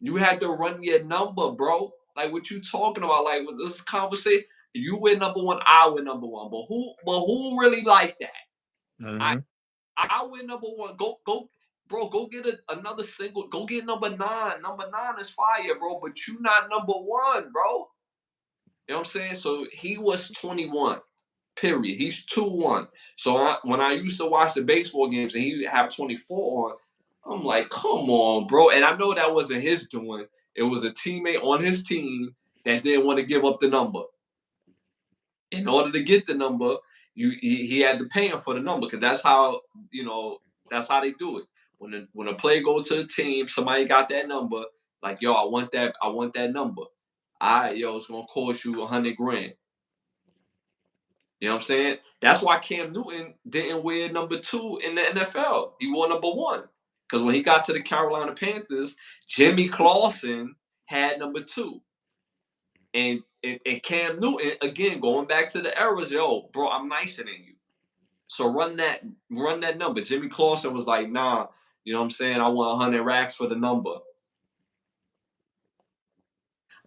you had to run your number, bro. Like what you talking about? Like with this conversation, you win number one, I win number one. But who really like that? I Mm-hmm. I win number one. Go, bro. Go get another single. Go get number nine. Number nine is fire, bro. But you not number one, bro. You know what I'm saying? So he was 21. Period. He's 2-1. So when I used to watch the baseball games and he would have 24 on, I'm like, come on, bro. And I know that wasn't his doing. It was a teammate on his team that didn't want to give up the number. In order to get the number, he had to pay him for the number, because that's how, you know, that's how they do it. When a player go to the team, somebody got that number, like, yo, I want that number. All right, yo, it's gonna cost you 100 grand. You know what I'm saying? That's why Cam Newton didn't wear number two in the NFL. He wore number one. Because when he got to the Carolina Panthers, Jimmy Clausen had number two. And Cam Newton, again, going back to the eras, yo, bro, I'm nicer than you. So run that number. Jimmy Clausen was like, nah, you know what I'm saying? I want 100 racks for the number.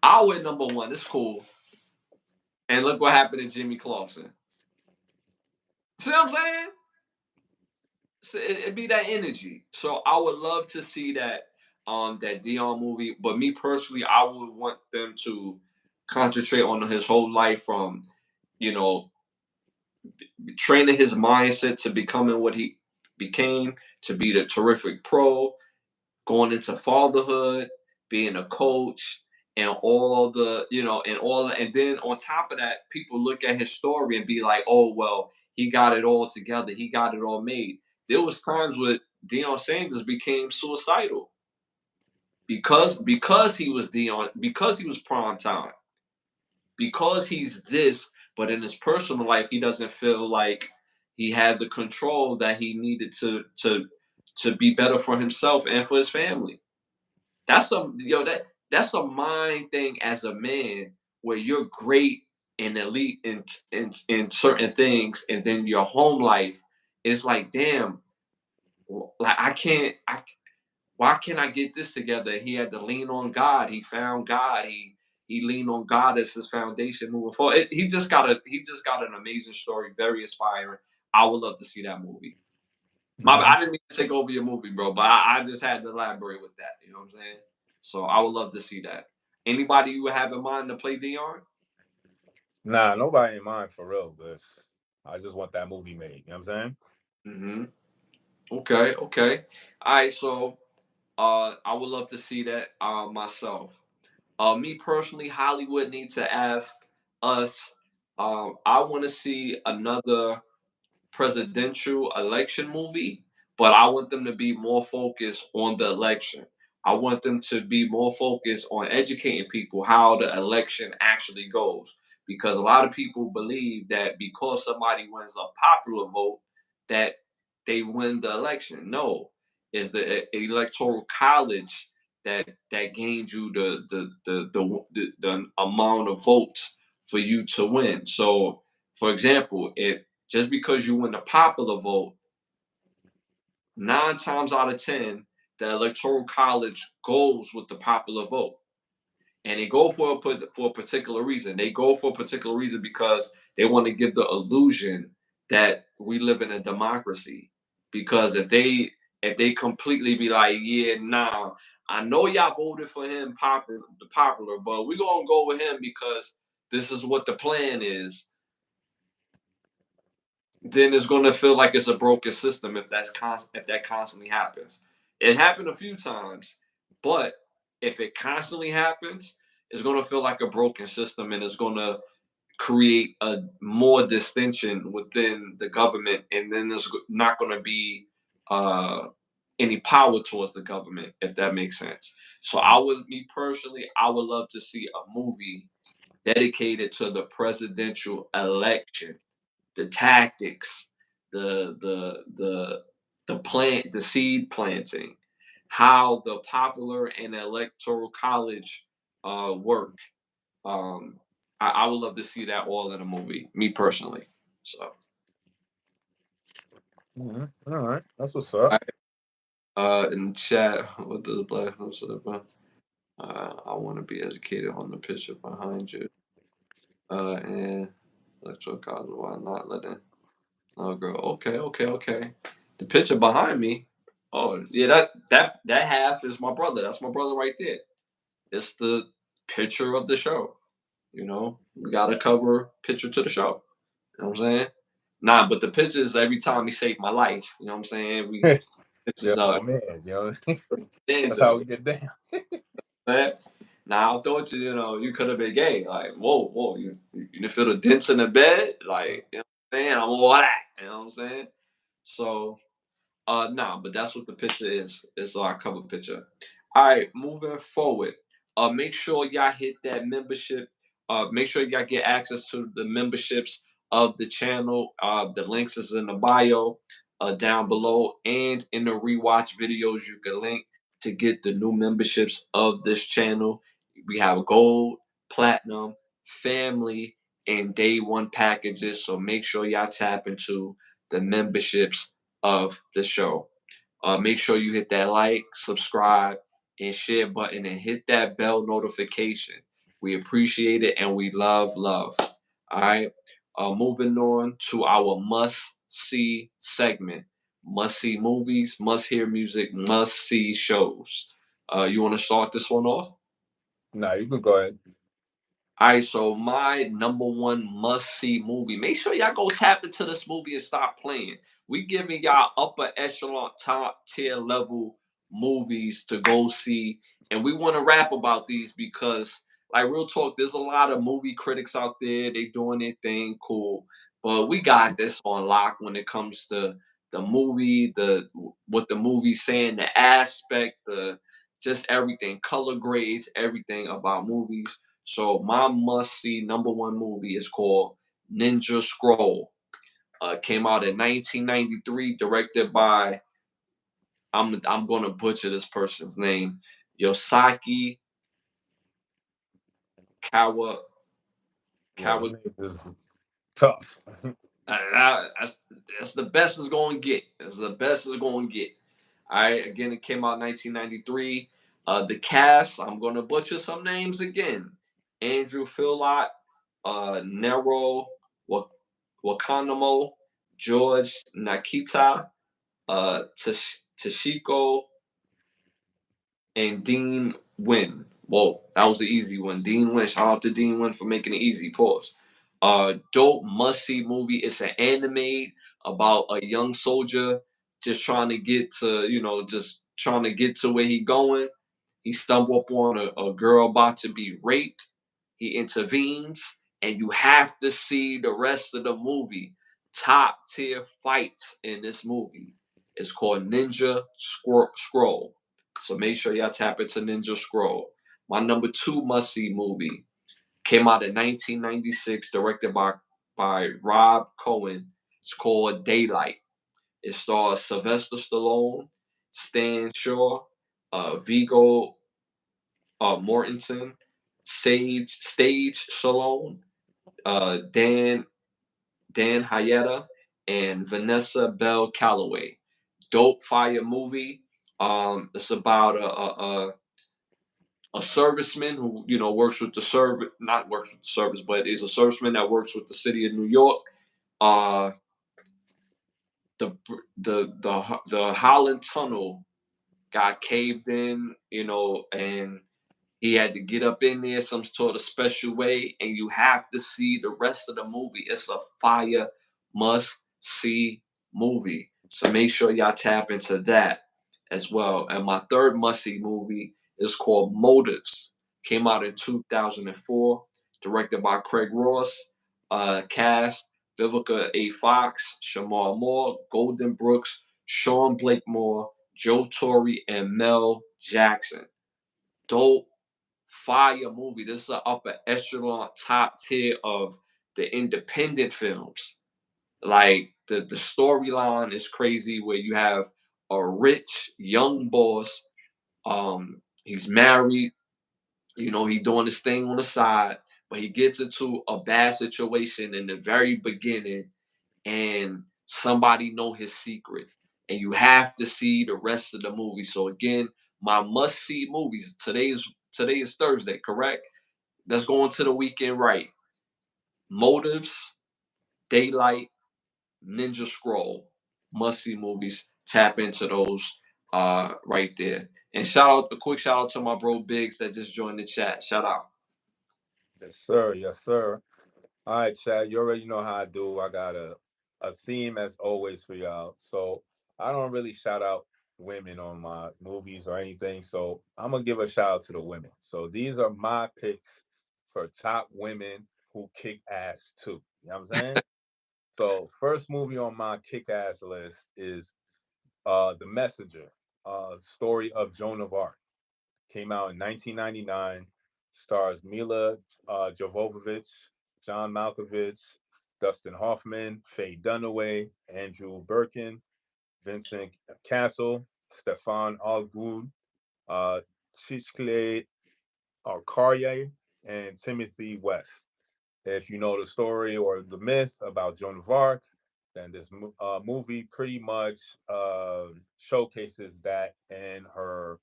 I'll wear number one. It's cool. And look what happened to Jimmy Clausen. See what I'm saying? So it'd be that energy. So I would love to see that Dion movie. But me personally, I would want them to concentrate on his whole life, from, you know, training his mindset to becoming what he became, to be the terrific pro, going into fatherhood, being a coach, and all the, and then on top of that, people look at his story and be like, oh well, he got it all together, he got it all made. There was times where Deion Sanders became suicidal because he was Deion, because he was prime time, because he's this, but in his personal life, he doesn't feel like he had the control that he needed to be better for himself and for his family. That's a mind thing as a man, where you're great and elite in certain things, and then your home life is like, damn, like why can't I get this together? He had to lean on God. He found God. He leaned on God as his foundation moving forward. He just got an amazing story, very inspiring. I would love to see that movie. Mm-hmm. I didn't mean to take over your movie, bro, but I just had to elaborate with that. You know what I'm saying? So I would love to see that. Anybody you would have in mind to play Dion? Nah, nobody in mind for real, but I just want that movie made. You know what I'm saying? Mm-hmm. Okay, okay. All right, so I would love to see that myself. Me personally, Hollywood needs to ask us. I want to see another presidential election movie, but I want them to be more focused on the election. I want them to be more focused on educating people how the election actually goes. Because a lot of people believe that because somebody wins a popular vote, that they win the election. No, it's the electoral college that gains you the amount of votes for you to win. So, for example, if just because you win the popular vote, 9 times out of 10, the electoral college goes with the popular vote. And they go for a particular reason. They go for a particular reason because they want to give the illusion that we live in a democracy. Because if they completely be like, yeah, nah, I know y'all voted for him popular, but we're gonna go with him because this is what the plan is, then it's going to feel like it's a broken system if that constantly happens. It happened a few times, but if it constantly happens, it's gonna feel like a broken system, and it's gonna create a more distinction within the government, and then there's not going to be uh, any power towards the government, if that makes sense. So me personally, I would love to see a movie dedicated to the presidential election, the tactics, the seed planting, how the popular and electoral college work. I would love to see that all in a movie, me personally. So, All right, that's what's up. in chat, what does Black House say about? I want to be educated on the picture behind you. And electoral college, why not letting? Oh, girl. Okay, okay, okay. The picture behind me. Oh, yeah, that half is my brother. That's my brother right there. It's the picture of the show. We got to cover picture to the show. You know what I'm saying? Nah, but the pictures every time he saved my life. You know what I'm saying? We pictures That's my of man, yo. That's dances. how we get down. Man. Now I thought you could have been gay. Like, whoa, whoa, you didn't feel the dents in the bed? Like, you know what I'm saying? I'm all that. You know what I'm saying? So nah, but that's what the picture is. It's our cover picture. All right, moving forward. Make sure y'all hit that membership. Make sure y'all get access to the memberships of the channel. The links is in the bio, down below, and in the rewatch videos. You can link to get the new memberships of this channel. We have gold, platinum, family, and day one packages. So make sure y'all tap into the memberships of the show. Make sure you hit that like, subscribe, and share button and hit that bell notification. We appreciate it and we love, love. All right. Moving on to our must see segment. Must see movies, must hear music, must see shows. You want to start this one off? Nah, you can go ahead. All right, so my number one must see movie. Make sure y'all go tap into this movie and stop playing. We giving y'all upper echelon, top tier level movies to go see, and we want to rap about these because, like real talk, there's a lot of movie critics out there. They doing their thing, cool, but we got this on lock when it comes to the movie, the what the movie's saying, the aspect, the just everything, color grades, everything about movies. So my must-see number one movie is called Ninja Scroll. Came out in 1993, directed by I'm gonna butcher this person's name, Yosaki Kawa Yeah, Kawa. it's tough. That's the best it's gonna get. That's the best it's gonna get. All right. Again, it came out 1993. The cast, I'm gonna butcher some names again. Andrew Phillott, Nero Wakanamo, George Nakita, Tashiko, and Dean Wynn. Whoa, that was the easy one. Dean Wynn. Shout out to Dean Wynn for making it easy. Pause. Dope must see movie. It's an anime about a young soldier just trying to get to, just trying to get to where he going. He stumbled upon a girl about to be raped. He intervenes, and you have to see the rest of the movie. Top tier fights in this movie. It's called Ninja Scroll. So make sure y'all tap into Ninja Scroll. My number two must see movie came out in 1996, directed by Rob Cohen. It's called Daylight. It stars Sylvester Stallone, Stan Shaw, Vigo Mortensen, Stage Stallone, Dan Hyetta, and Vanessa Bell Calloway. Dope fire movie. It's about a serviceman who works with the service, not works with the service, but is a serviceman that works with the city of New York. Uh, the Holland Tunnel got caved in, and he had to get up in there some sort of special way, and you have to see the rest of the movie. It's a fire must see movie. So make sure y'all tap into that as well. And my third must see movie is called Motives. Came out in 2004. Directed by Craig Ross. Cast Vivica A. Fox, Shamar Moore, Golden Brooks, Sean Blakemore, Joe Torre, and Mel Jackson. Dope, fire movie. This is an upper echelon, top tier of the independent films. Like the storyline is crazy, where you have a rich young boss. He's married. You know, he doing this thing on the side, but he gets into a bad situation in the very beginning, and somebody know his secret, and you have to see the rest of the movie. So again, my must see movies. Today is Thursday, correct? Let's go into the weekend right. Motives, Daylight, Ninja Scroll, must see movies. Tap into those right there. And a quick shout out to my bro Biggs that just joined the chat. Shout out. Yes, sir. Yes, sir. All right, Chad. You already know how I do. I got a theme as always for y'all. So I don't really shout out women on my movies or anything. So I'm gonna give a shout out to the women. So these are my picks for top women who kick ass too. You know what I'm saying? So first movie on my kick ass list is The Messenger, story of Joan of Arc. Came out in 1999. Stars Mila Jovovich, John Malkovich, Dustin Hoffman, Faye Dunaway, Andrew Birkin, Vincent Castle, Stefan Algood, uh, Chichkle Carrier, and Timothy West. If you know the story or the myth about Joan of Arc, then this movie pretty much showcases that and her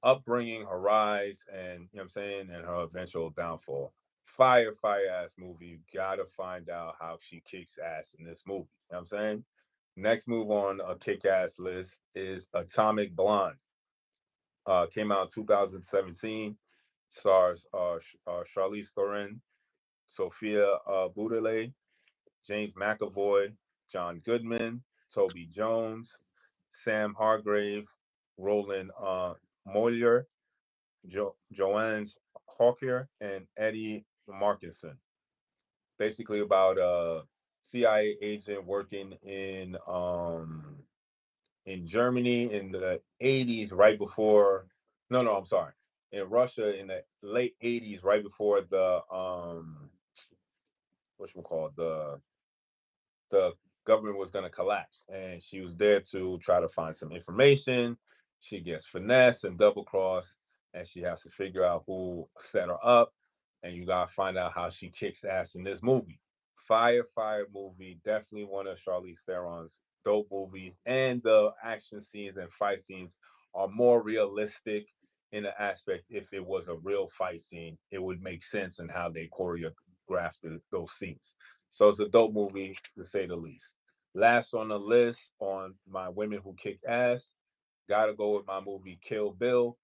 upbringing, her rise, and you know what I'm saying, and her eventual downfall. Fire ass movie. You gotta find out how she kicks ass in this movie. You know what I'm saying? Next move on a kick ass list is Atomic Blonde. Came out in 2017. Stars Charlize Theron, Sophia Boutelle, James McAvoy, John Goodman, Toby Jones, Sam Hargrave, Roland Moyer, Joanne Hawker, and Eddie Markinson. Basically about a CIA agent working in Germany in the 80s, right before. No, I'm sorry. In Russia in the late 80s, right before the what you call the government was going to collapse, and she was there to try to find some information. She gets finesse and double cross, and she has to figure out who set her up, and you gotta find out how she kicks ass in this movie. Fire movie. Definitely one of Charlize Theron's dope movies, and the action scenes and fight scenes are more realistic in the aspect. If it was a real fight scene, it would make sense in how they choreographed those scenes. So it's a dope movie to say the least. Last on the list on my women who kick ass, gotta go with my movie Kill Bill.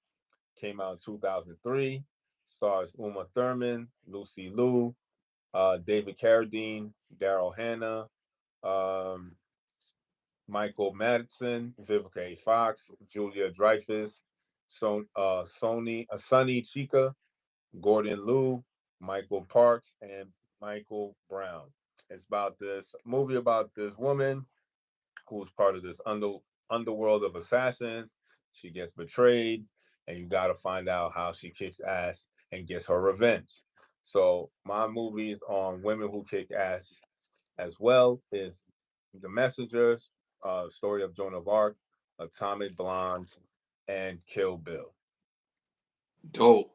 Came out in 2003. Stars Uma Thurman, Lucy Liu, David Carradine, Daryl Hannah, um, Michael Madsen, Vivica A. Fox, Julia Dreyfus, Sonny Chica, Gordon Liu, Michael Parks, and Michael Brown. It's about this movie about this woman who's part of this underworld of assassins. She gets betrayed, and you got to find out how she kicks ass and gets her revenge. So my movies on women who kick ass as well is The Messengers, Story of Joan of Arc, Atomic Blonde, and Kill Bill. Dope.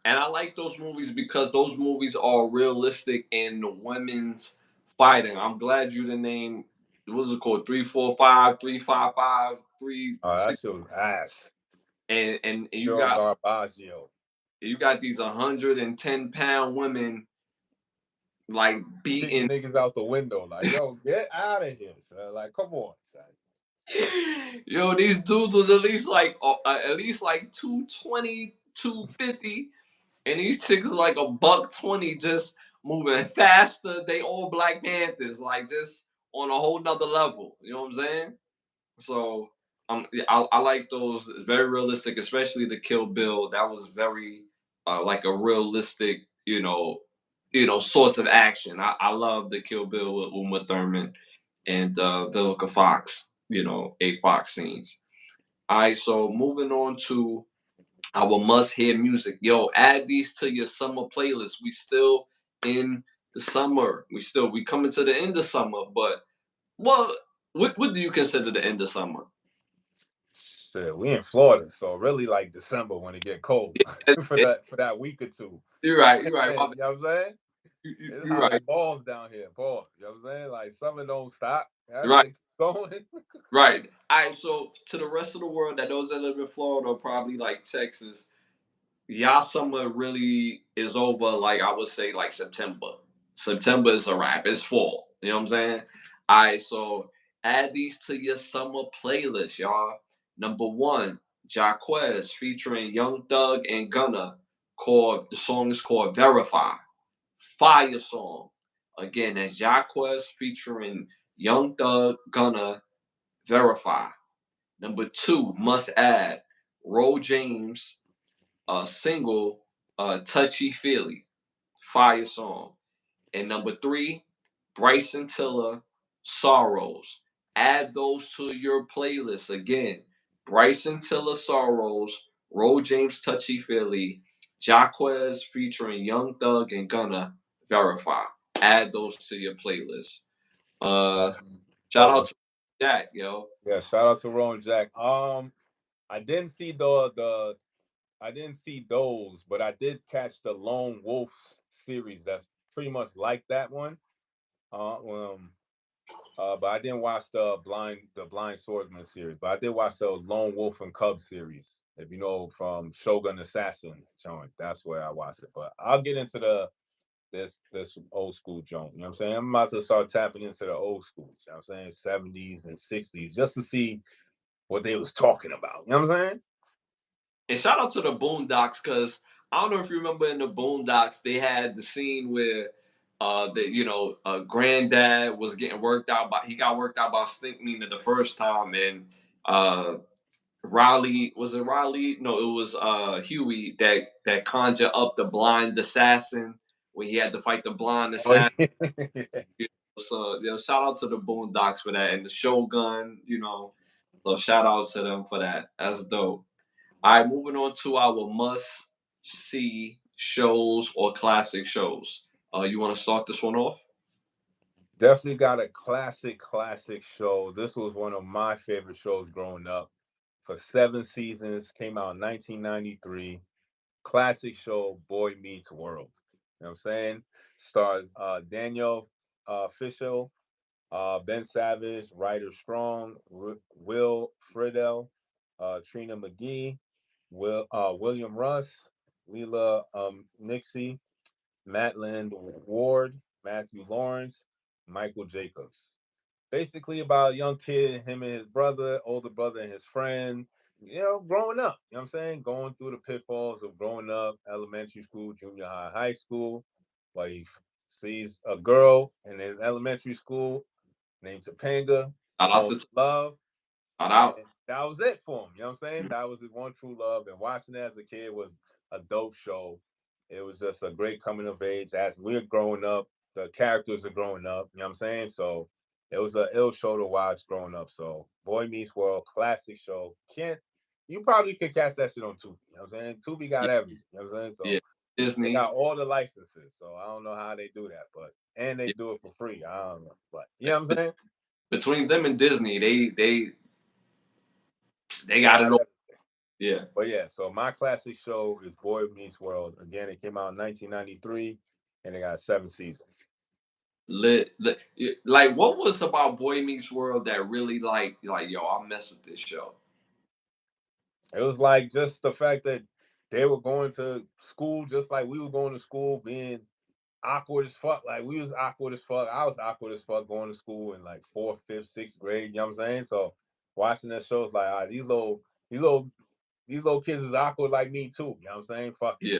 And I like those movies because those movies are realistic in the women's fighting. I'm glad you didn't name, what is it called, 345, 355, three That six, shit was ass. and Joe Garbaggio. you got these 110-pound women like Kicking beating. niggas out the window. Like, yo, get out of here, son. Like, come on, son. Yo, these dudes was at least like 220, 250. And these chicks are like a buck 20, just moving faster. They all Black Panthers, like just on a whole nother level. You know what I'm saying? So I like those very realistic, especially the Kill Bill. That was very like a realistic, sorts of action. I love the Kill Bill with Uma Thurman and Vivica Fox. A Fox scenes. All right, so moving on to our must-hear music. Yo, add these to your summer playlist. We still in the summer. We coming to the end of summer, but what what do you consider the end of summer? Shit, we in Florida, so really like December when it get cold Yeah, for that week or two. you're right. You're right. You know what I'm saying? It's You're hot as right. balls down here, Paul. You know what I'm saying? Like summer don't stop. That Right. shit keep going. Right. All right. So to the rest of the world, that those that live in Florida, or probably like Texas, y'all summer really is over. Like I would say, like September. September is a wrap. It's fall. You know what I'm saying? All right. So add these to your summer playlist, y'all. Number one, Jaquez featuring Young Thug and Gunna. The song is called Verify. Fire song. Again, that's Jaquez featuring Young Thug, Gunna, Verify. Number two, must add, Ro James, single, Touchy Feely. Fire song. And number three, Bryson Tiller, Sorrows. Add those to your playlist. Again, Bryson Tiller, Sorrows, Ro James, Touchy Feely, Jaquez featuring Young Thug and Gunna, Verify. Add those to your playlist. Uh, Shout out Oh to Jack, yo. yeah, shout out to Ron Jack. I didn't see the I didn't see those, but I did catch the Lone Wolf series. That's pretty much like that one. Um, but I didn't watch the Blind Swordsman series. But I did watch the Lone Wolf and Cub series. If you know from Shogun Assassin joint, that's where I watched it. But I'll get into this old school joint. You know what I'm saying? I'm about to start tapping into the old school. You know what I'm saying? 70s and 60s, just to see what they was talking about. You know what I'm saying? And shout out to the Boondocks, because I don't know if you remember in the Boondocks, they had the scene where granddad was getting worked out by he got worked out by Stink Nina the first time, and uh Riley, was it Riley? No, it was Huey that conjured up the blind assassin when he had to fight the blind Oh assassin. yeah. So shout out to the Boondocks for that, and the Shogun. So shout out to them for that. That's dope. All right, moving on to our must see shows or classic shows. You want to start this one off? Definitely got a classic show. This was one of my favorite shows growing up. For 7 seasons, came out in 1993. Classic show, Boy Meets World. You know what I'm saying? Stars Daniel Fishel, Ben Savage, Ryder Strong, Will Friedle, Trina McGee, William Russ, Leela Nixie, Maitland Ward, Matthew Lawrence, Michael Jacobs. Basically about a young kid, him and his brother, older brother and his friend, growing up. You know what I'm saying? Going through the pitfalls of growing up, elementary school, junior high, high school. But he sees a girl in his elementary school named Topanga, Shout out falls to in love, shout and out. that was it for him. You know what I'm saying? That was his one true love. And watching it as a kid was a dope show. It was just a great coming of age. As we're growing up, the characters are growing up. You know what I'm saying? So it was a ill show to watch growing up. So Boy Meets World, classic show. Can't You probably could catch that shit on Tubi. You know what I'm saying? Tubi got Yeah, everything. You know what I'm saying? yeah. So they Disney. got all the licenses. So I don't know how they do that, but and they Yeah. do it for free. I don't know. But you know what I'm saying? Between them and Disney, they They got it got all. everything. Yeah. But yeah, so my classic show is Boy Meets World. Again, it came out in 1993 and it got 7 seasons. Like, what was about Boy Meets World that really like yo, I mess with this show. It was like just the fact that they were going to school just like we were going to school, being awkward as fuck. Like we was awkward as fuck. I was awkward as fuck going to school in like fourth, fifth, sixth grade. You know what I'm saying? So watching that show is like, these little these little kids is awkward like me too. You know what I'm saying? Fuck it. Yeah,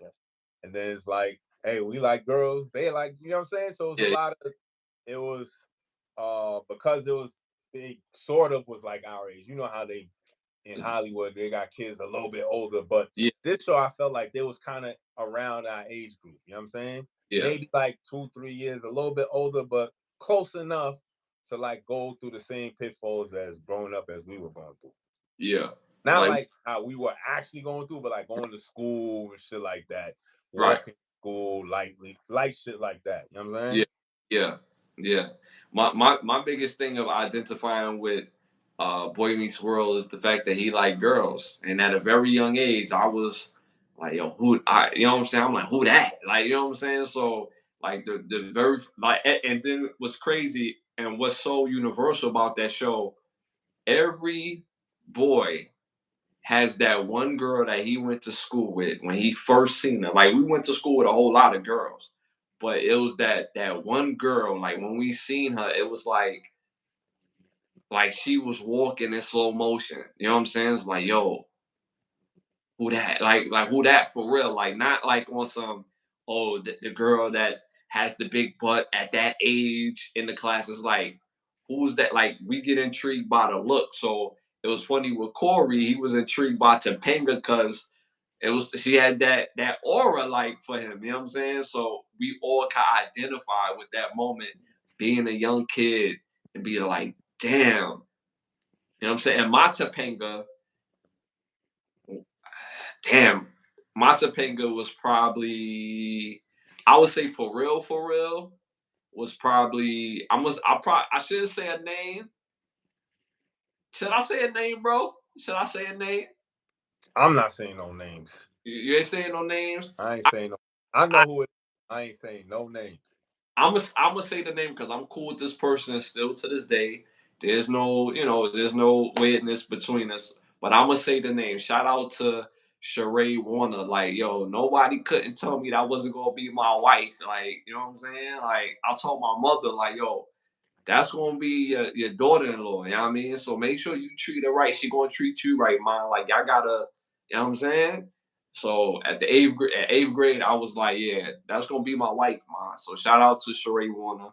And then it's like, hey, we like girls. They like, you know what I'm saying? So it was a yeah, lot of it was because it was they sort of was like our age. You know how they in Hollywood, they got kids a little bit older, but Yeah, this show I felt like they was kind of around our age group. You know what I'm saying? yeah, Maybe like 2, 3 years, a little bit older, but close enough to like go through the same pitfalls as growing up as we were going through. yeah. Not Like like how we were actually going through, but like going to school and shit like that, right. walking to school lightly, light shit like that. You know what I'm Yeah, saying? yeah, yeah. My biggest thing of identifying with Boy Meets World is the fact that he liked girls, and at a very young age, I was like, yo, who? You know what I'm saying? I'm like, who that? Like, you know what I'm saying? So, like, the very like, and then what's crazy and what's so universal about that show, every boy has that one girl that he went to school with when he first seen her. Like we went to school with a whole lot of girls, but it was that one girl. Like when we seen her, it was like she was walking in slow motion. You know what I'm saying? It's like, yo, who that? Like who that for real? Like not like on some the girl that has the big butt at that age in the class. Is like who's that? Like we get intrigued by the look. So it was funny with Corey. He was intrigued by Topanga because it was she had that aura like for him. You know what I'm saying? So we all can identify with that moment, being a young kid and be like, damn. You know what I'm saying? And my Topanga, damn, Matapinga was probably, I would say for real, was probably I shouldn't say a name. Should I say a name, bro? Should I say a name? I'm not saying no names. You ain't saying no names. I ain't saying no. I I, know who it is. I ain't saying no names. I'm gonna say the name because I'm cool with this person still to this day. There's no, there's no weirdness between us. But I'm gonna say the name. Shout out to Sheree Warner. Like, yo, nobody couldn't tell me that wasn't gonna be my wife. Like, you know what I'm saying? Like, I told my mother, like, yo, that's gonna be your daughter-in-law. You know what I mean? So make sure you treat her right. She gonna treat you right, man. Like, y'all gotta, you know what I'm saying? So at eighth grade, I was like, yeah, that's gonna be my wife, man. So shout out to Sheree Warner.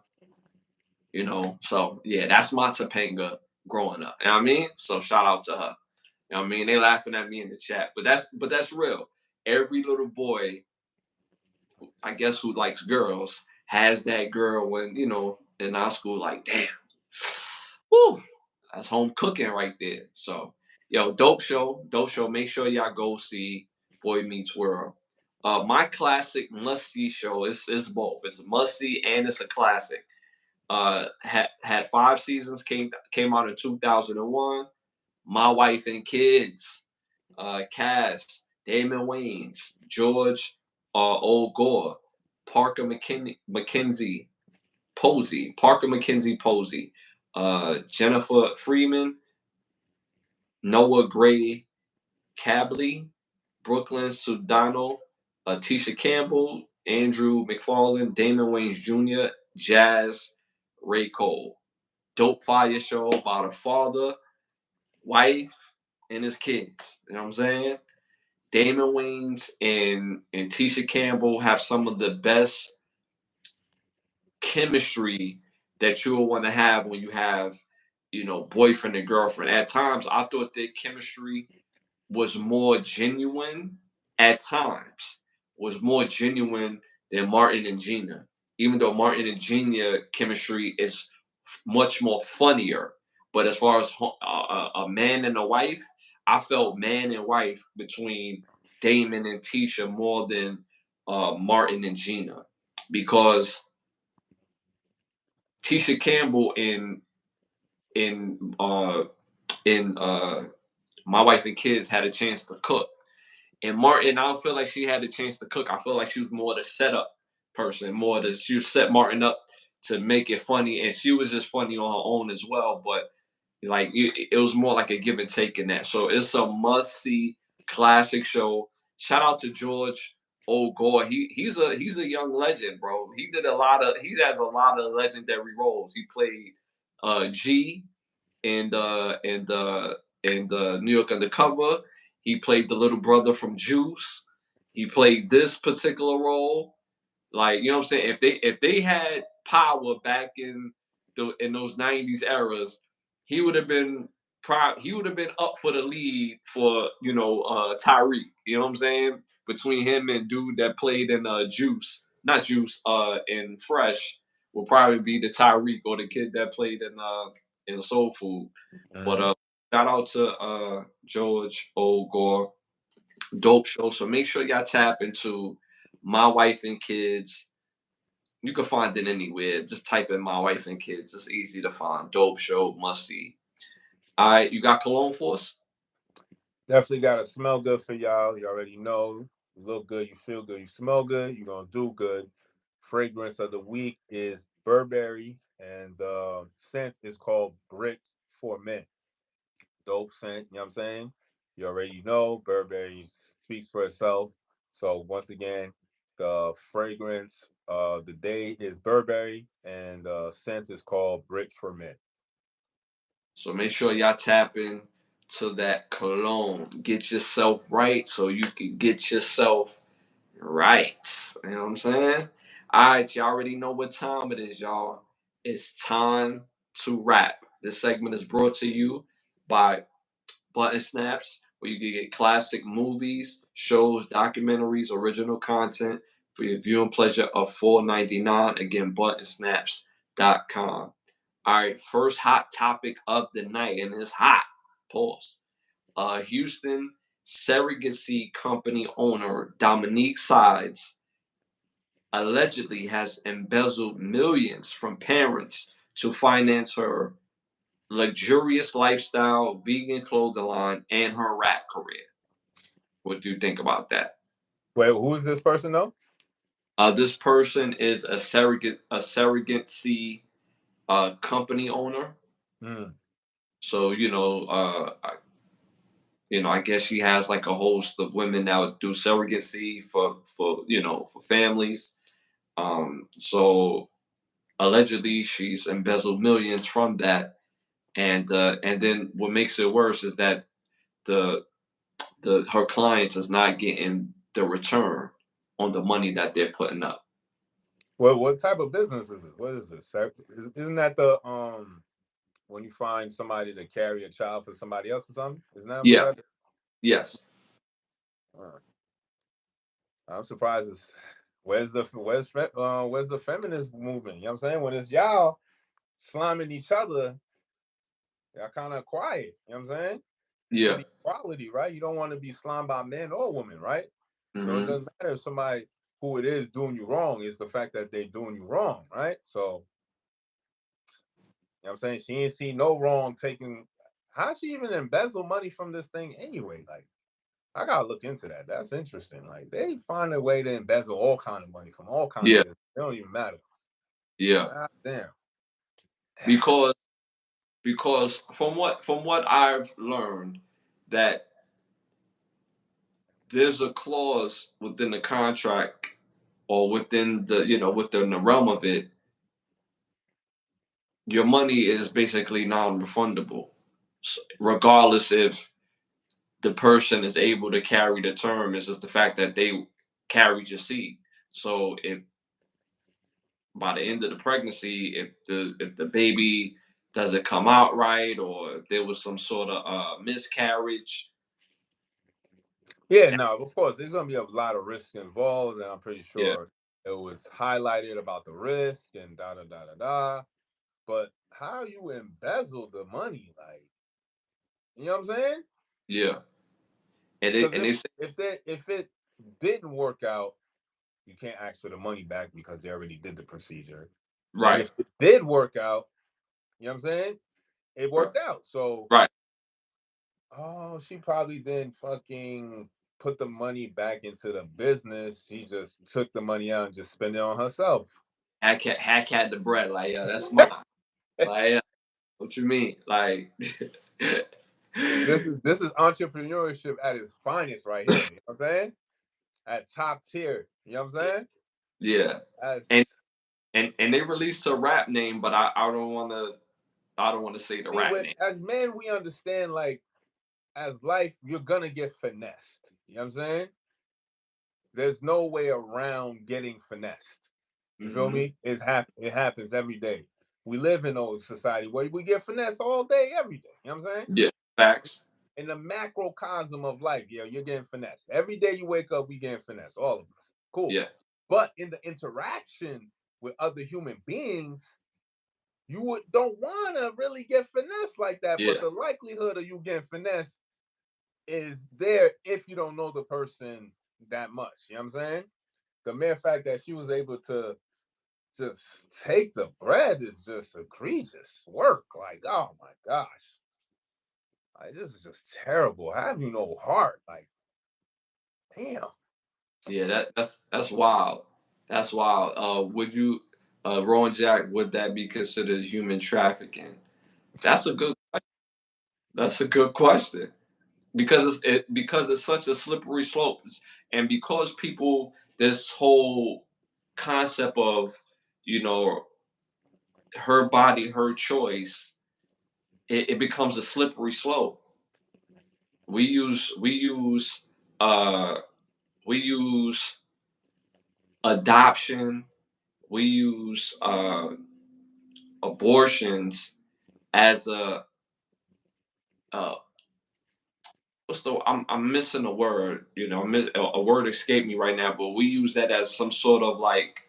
So yeah, that's my Topanga growing up. You know what I mean? So shout out to her. You know what I mean? They laughing at me in the chat, but that's real. Every little boy, I guess, who likes girls has that girl when in our school. Like, damn, whoo, that's home cooking right there. So, yo, dope show. Make sure y'all go see Boy Meets World. My classic must see show is both. It's a must see and it's a classic. Had 5 seasons. Came out in 2001. My Wife and Kids. Cast Damon Wayans, George Old Gore, McKenzie Posey, Parker McKenzie Posey, Jennifer Freeman, Noah Gray Cabley, Brooklyn Sudano, Tisha Campbell, Andrew McFarlane, Damon Wayans Jr., Jazz Ray Cole. Dope fire show about a father, wife, and his kids. You know what I'm saying? Damon Wayans and Tisha Campbell have some of the best chemistry that you'll want to have when you have, boyfriend and girlfriend. At times, I thought their chemistry was more genuine. At times, was more genuine than Martin and Gina. Even though Martin and Gina chemistry is much more funnier, but as far as a man and a wife, I felt man and wife between Damon and Tisha more than Martin and Gina, because Tisha Campbell in My Wife and Kids had a chance to cook. And Martin, I don't feel like she had the chance to cook. I feel like she was more the setup person, she would set Martin up to make it funny, and she was just funny on her own as well. But like it was more like a give and take in that. So it's a must see classic show. Shout out to George Gore. He's a young legend, bro. He has a lot of legendary roles. He played G and New York Undercover. He played the little brother from Juice. He played this particular role. Like, you know what I'm saying? If they had power back in those '90s eras, he would have been he would have been up for the lead for Tyreek. You know what I'm saying? Between him and dude that played in Juice, not Juice, in Fresh, will probably be the Tyreek or the kid that played in Soul Food. But Mhm. shout out to George O. Gore, dope show. So make sure y'all tap into My Wife and Kids. You can find it anywhere. Just type in My Wife and Kids. It's easy to find. Dope show, must see. All right, you got cologne for us? Definitely got to smell good for y'all. You already know. You look good, you feel good, you smell good, you're going to do good. Fragrance of the week is Burberry, and scent is called Brits for Men. Dope scent, you know what I'm saying? You already know Burberry speaks for itself. So, once again, the fragrance the day is Burberry, and scent is called Brits for Men. So make sure y'all tap in to that cologne. Get yourself right so you can get yourself right. You know what I'm saying? All right, you already know what time it is, y'all. It's time to rap. This segment is brought to you by Button Snaps, where you can get classic movies, shows, documentaries, original content for your viewing pleasure of $4.99. Again, buttonsnaps.com. All right, first hot topic of the night, and it's hot. Pause. Houston surrogacy company owner Dominique Sides allegedly has embezzled millions from parents to finance her luxurious lifestyle, vegan clothing line, and her rap career. What do you think about that? Wait, who is this person though? This person is a surrogacy company owner. Mm. So I guess she has like a host of women that would do surrogacy for families. So allegedly, she's embezzled millions from that, and then what makes it worse is that the her clients is not getting the return on the money that they're putting up. Well, what type of business is it? What is this? Isn't that the when you find somebody to carry a child for somebody else or something? Isn't that what Yeah. that? Yes. Uh, I'm surprised. Where's the feminist movement? You know what I'm saying? When it's y'all slamming each other, y'all kind of quiet. You know what I'm saying? It should Yeah. be equality, right? You don't want to be slammed by men or women, right? So it Hmm. doesn't matter if somebody who it is doing you wrong. It's the fact that they're doing you wrong, right? So you know what I'm saying? She ain't seen no wrong taking. How she even embezzle money from this thing anyway? Like, I gotta look into that. That's interesting. Like, they find a way to embezzle all kind of money from all kind of Yeah. business. It don't even matter. Yeah. God damn. Because from what I've learned that there's a clause within the contract or within within the realm of it, your money is basically non-refundable, regardless if the person is able to carry the term. It's just the fact that they carried your seed. So if by the end of the pregnancy, if the baby doesn't come out right, or if there was some sort of miscarriage, Yeah, no, of course, there's gonna be a lot of risk involved, and I'm pretty yeah, sure it was highlighted about the risk and da da da da da. But how you embezzle the money, like, you know what I'm saying? yeah, and it Because and they say if it didn't work out, you can't ask for the money back because they already did the procedure. And right, if it did work out, you know what I'm saying? It right, worked out. So, right. oh, she probably didn't fucking put the money back into the business. She just took the money out and just spent it on herself. Hack had the bread, like, yeah, that's mine. Like, yeah, what you mean? Like, This is entrepreneurship at its finest right here. You know what I'm saying? At top tier. You know what I'm saying? yeah, and As and they released a rap name, but I don't want to say the see, rap with name. as men, we understand like as life, you're gonna get finessed. You know what I'm saying? There's no way around getting finessed. You feel Hmm. me? It happens every day. we live in a society where we get finesse all day, every day. You know what I'm saying? Yeah. Facts. In the macrocosm of life, yeah, you're getting finesse. Every day you wake up, we getting finesse, all of us. Cool. Yeah. But in the interaction with other human beings, you don't want to really get finesse like that. But Yeah. the likelihood of you getting finesse is there if you don't know the person that much. You know what I'm saying? The mere fact that she was able to just take the bread is just egregious work. Like, oh my gosh. Like, this is just terrible. I have you no heart. Like, damn. Yeah. That's wild. That's wild. Would you, Ron Jack? Would that be considered human trafficking? That's a good. That's a good question because because it's such a slippery slope, and because people this whole concept of you know her body, her choice, it becomes a slippery slope. We use uh we use adoption, we use abortions as uh what's the I'm missing a word, a word escaped me right now, but we use that as some sort of like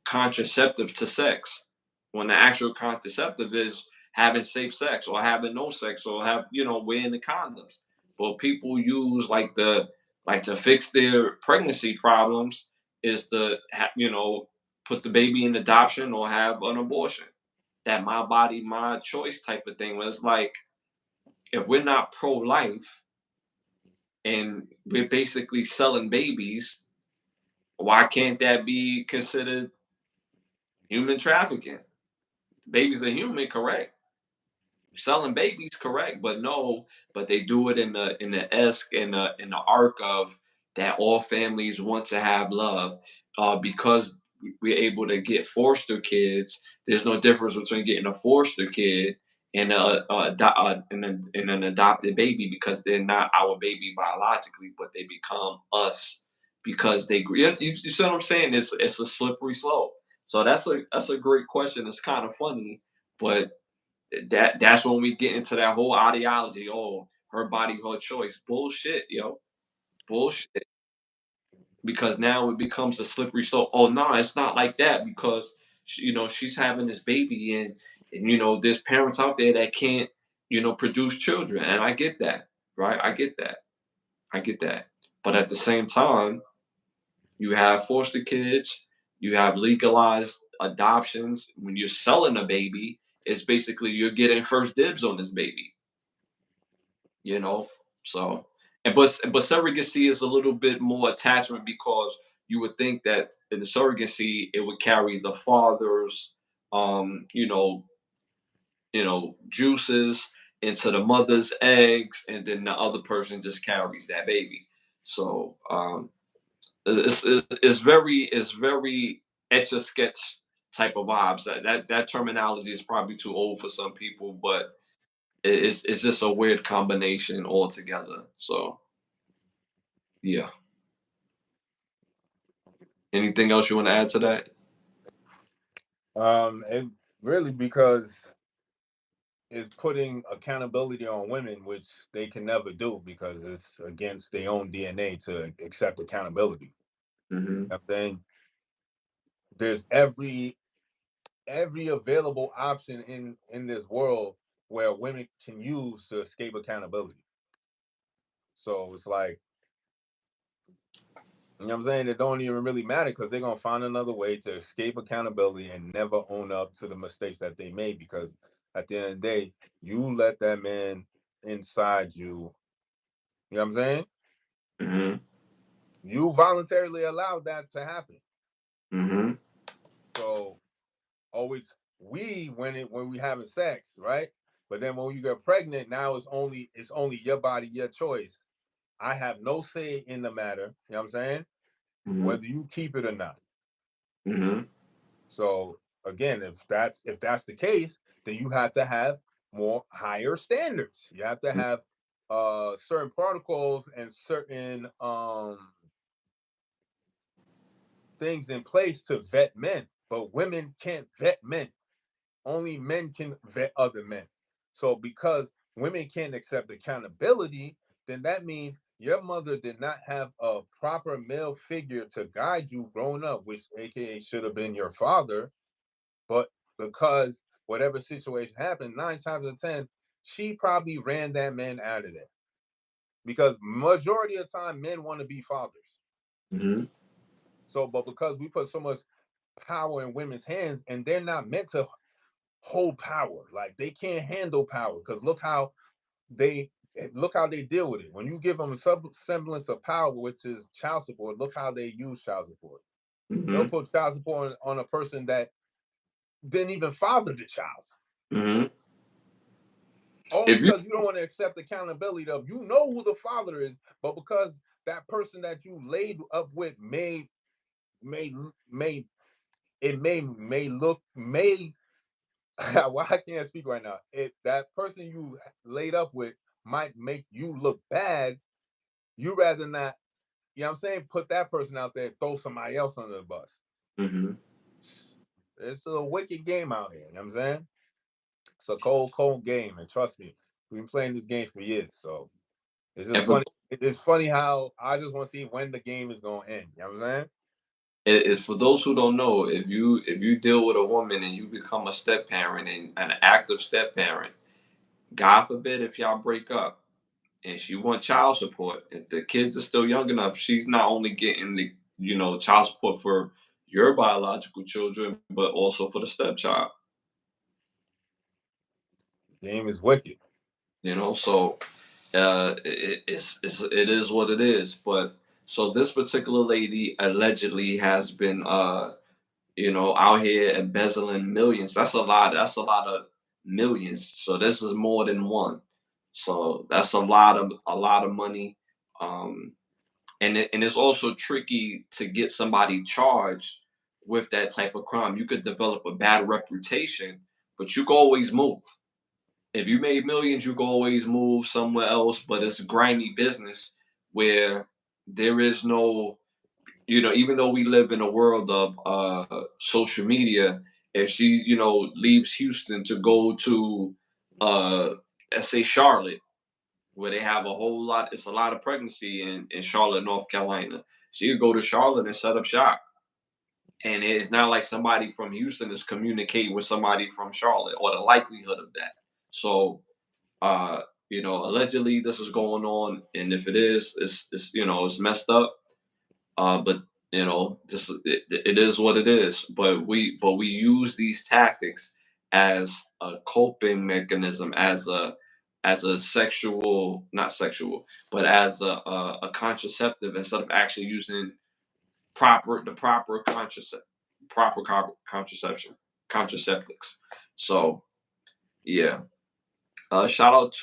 contraceptive to sex when the actual contraceptive is having safe sex or having no sex or wearing the condoms. But people use like to fix their pregnancy problems is to put the baby in adoption or have an abortion. That my body, my choice type of thing. Where it's like if we're not pro life and we're basically selling babies, why can't that be considered human trafficking? Babies are human, correct? Selling babies, correct? But no, but they do it in the esque in the arc of that all families want to have love, because we're able to get foster kids. There's no difference between getting a foster kid and and an adopted baby because they're not our baby biologically, but they become us because you see what I'm saying? It's a slippery slope. So that's a great question. It's kind of funny, but that's when we get into that whole ideology. Oh, her body, her choice. Bullshit, yo. Bullshit. Because now it becomes a slippery slope. Oh no, it's not like that because she's having this baby and there's parents out there that can't produce children, and I get that, right? I get that. I get that. But at the same time, you have foster kids, you have legalized adoptions. When you're selling a baby, it's basically you're getting first dibs on this baby. you know. So, but surrogacy is a little bit more attachment because you would think that in the surrogacy it would carry the father's, um, you know, juices into the mother's eggs, and then the other person just carries that baby. So it's very etch a sketch type of vibes. That terminology is probably too old for some people, but it's just a weird combination altogether. So yeah. Anything else you want to add to that? And really because it's putting accountability on women, which they can never do because it's against their own DNA to accept accountability. Mm-hmm. I'm saying there's every available option in this world where women can use to escape accountability. So it's like, you know what I'm saying? It don't even really matter because they're gonna find another way to escape accountability and never own up to the mistakes that they made. Because at the end of the day, you let that man inside you. You know what I'm saying? Mm-hmm. You voluntarily allowed that to happen. Mm-hmm. So always when we having sex, right? But then when you get pregnant, now it's only your body, your choice. I have no say in the matter. You know what I'm saying? Mm-hmm. Whether you keep it or not. Mm-hmm. So again, if that's the case, then you have to have more higher standards. You have to have certain protocols and certain things in place to vet men. But women can't vet men. only men can vet other men. So because women can't accept accountability, then that means your mother did not have a proper male figure to guide you growing up, which aka should have been your father. But because whatever situation happened, 9 times out of 10, she probably ran that man out of there. Because majority of the time, men want to be fathers. Mm-hmm. So, but because we put so much power in women's hands, and they're not meant to hold power, like they can't handle power. Because they look how they deal with it. When you give them a semblance of power, which is child support, look how they use child support. They'll Mm-hmm. put child support on a person that didn't even father the child. Mm-hmm. All If you because you don't want to accept accountability of, you know who the father is, but because that person that you laid up with may may it may look may well, I can't speak right now. If that person you laid up with might make you look bad, you rather not, you know what I'm saying, put that person out there, throw somebody else under the bus. mm-hmm. It's a wicked game out here, you know what I'm saying? It's a cold game, and trust me, we've been playing this game for years, so it's just and for funny. It's funny how I just want to see when the game is going to end. You know what I'm saying? it's for those who don't know, if you deal with a woman and you become a step parent and an active step parent, God forbid if y'all break up and she want child support, if the kids are still young enough, she's not only getting the child support for your biological children, but also for the stepchild. The game is wicked. So it is what it is. But so this particular lady allegedly has been out here embezzling millions. That's a lot. That's a lot of millions. So this is more than one. So that's a lot of money. Um, and it's also tricky to get somebody charged with that type of crime. You could develop a bad reputation, but you can always move. If you made millions, you can always move somewhere else. But it's grimy business where there is no, even though we live in a world of social media, if she, leaves Houston to go to, uh, let's say Charlotte, where they have a whole lot, it's a lot of pregnancy in Charlotte, North Carolina. She could go to Charlotte and set up shop. And it's not like somebody from Houston is communicating with somebody from Charlotte, or the likelihood of that. So, uh, allegedly this is going on, and if it is, it's messed up. But it is what it is. But we use these tactics as a coping mechanism, as a sexual, not sexual, but as a contraceptive, instead of actually using proper contraception contraceptics. So yeah. Shout out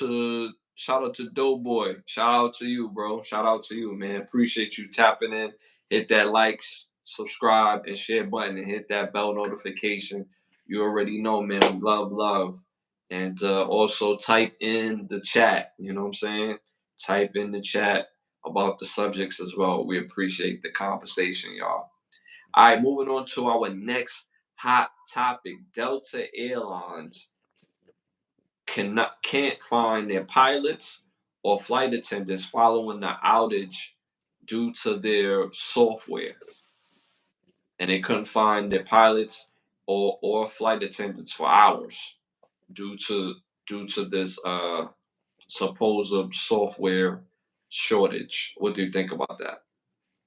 to Doughboy. Shout out to you, bro. Shout out to you, man. Appreciate you tapping in. Hit that like, subscribe, and share button, and hit that bell notification. You already know, man. We love. And also type in the chat. You know what I'm saying? Type in the chat about the subjects as well. We appreciate the conversation, y'all. All right, moving on to our next hot topic. Delta Airlines can't find their pilots or flight attendants following the outage due to their software, and they couldn't find their pilots or flight attendants for hours due to this supposed software shortage. What do you think about that?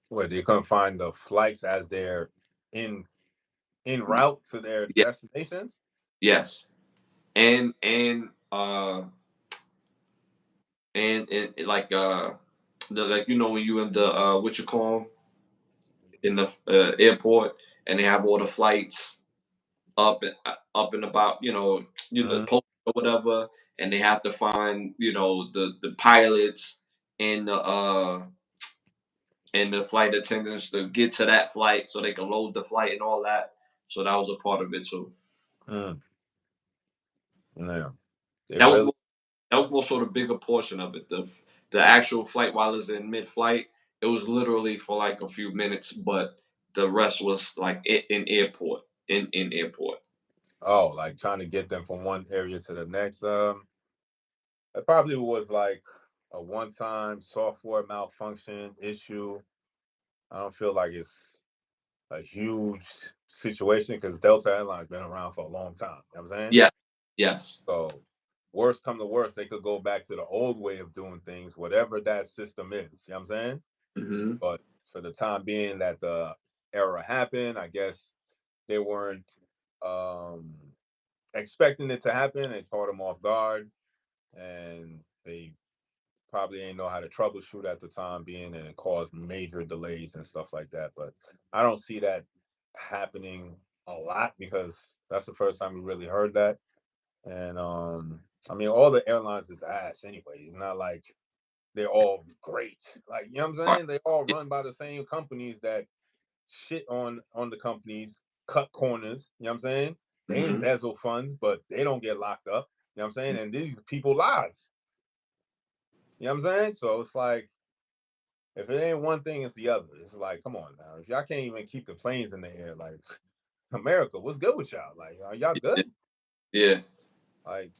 Where they couldn't find the flights as they're in en route to their Yeah, destinations. yes, and like like when you in the what you call 'em? In the airport, and they have all the flights up and about, Mhm. post or whatever, and they have to find the pilots and the flight attendants to get to that flight so they can load the flight and all that. So that was a part of it too. Mm. Yeah, they That was really. more, that was more so the bigger portion of it. The actual flight, while it's in mid flight, it was literally for like a few minutes, but the rest was like in airport. Oh, like trying to get them from one area to the next. It probably was like a one-time software malfunction issue. I don't feel like it's a huge situation because Delta Airlines been around for a long time. You know what I'm saying? Yeah. Yes. So worst come to worst, they could go back to the old way of doing things, whatever that system is. You know what I'm saying? Hmm. But for the time being that the error happened, I guess they weren't um expecting it to happen. It caught them off guard, and they probably ain't know how to troubleshoot at the time being, and it caused major delays and stuff like that. But I don't see that happening a lot because that's the first time we really heard that. And I mean, all the airlines is ass anyway. It's not like they're all great. Like, you know what I'm Right. saying? They all run by the same companies that shit on the companies, cut corners, you know what I'm saying? They Hmm. embezzle funds, but they don't get locked up. You know what I'm saying? And these people lives. You know what I'm saying? So it's like if it ain't one thing, it's the other. It's like, come on now. If y'all can't even keep the planes in the air, like America, what's good with y'all? Like, are y'all Yeah. good? Yeah. Like,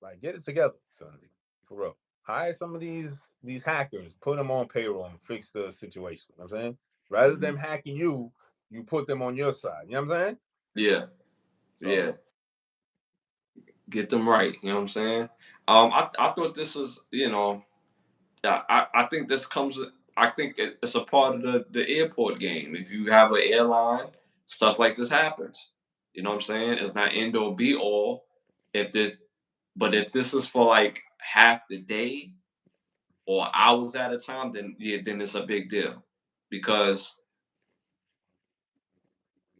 like get it together, son. For real. Hire some of these hackers, put them on payroll and fix the situation. You know what I'm saying? Rather Hmm. than hacking you, you put them on your side. You know what I'm saying? Yeah. Yeah. So Get them right. You know what I'm saying? I thought this was, I think this comes. I think it's a part of the airport game. If you have an airline, stuff like this happens. You know what I'm saying? It's not end or be all. If this, but if this is for like half the day or hours at a time, then yeah, then it's a big deal because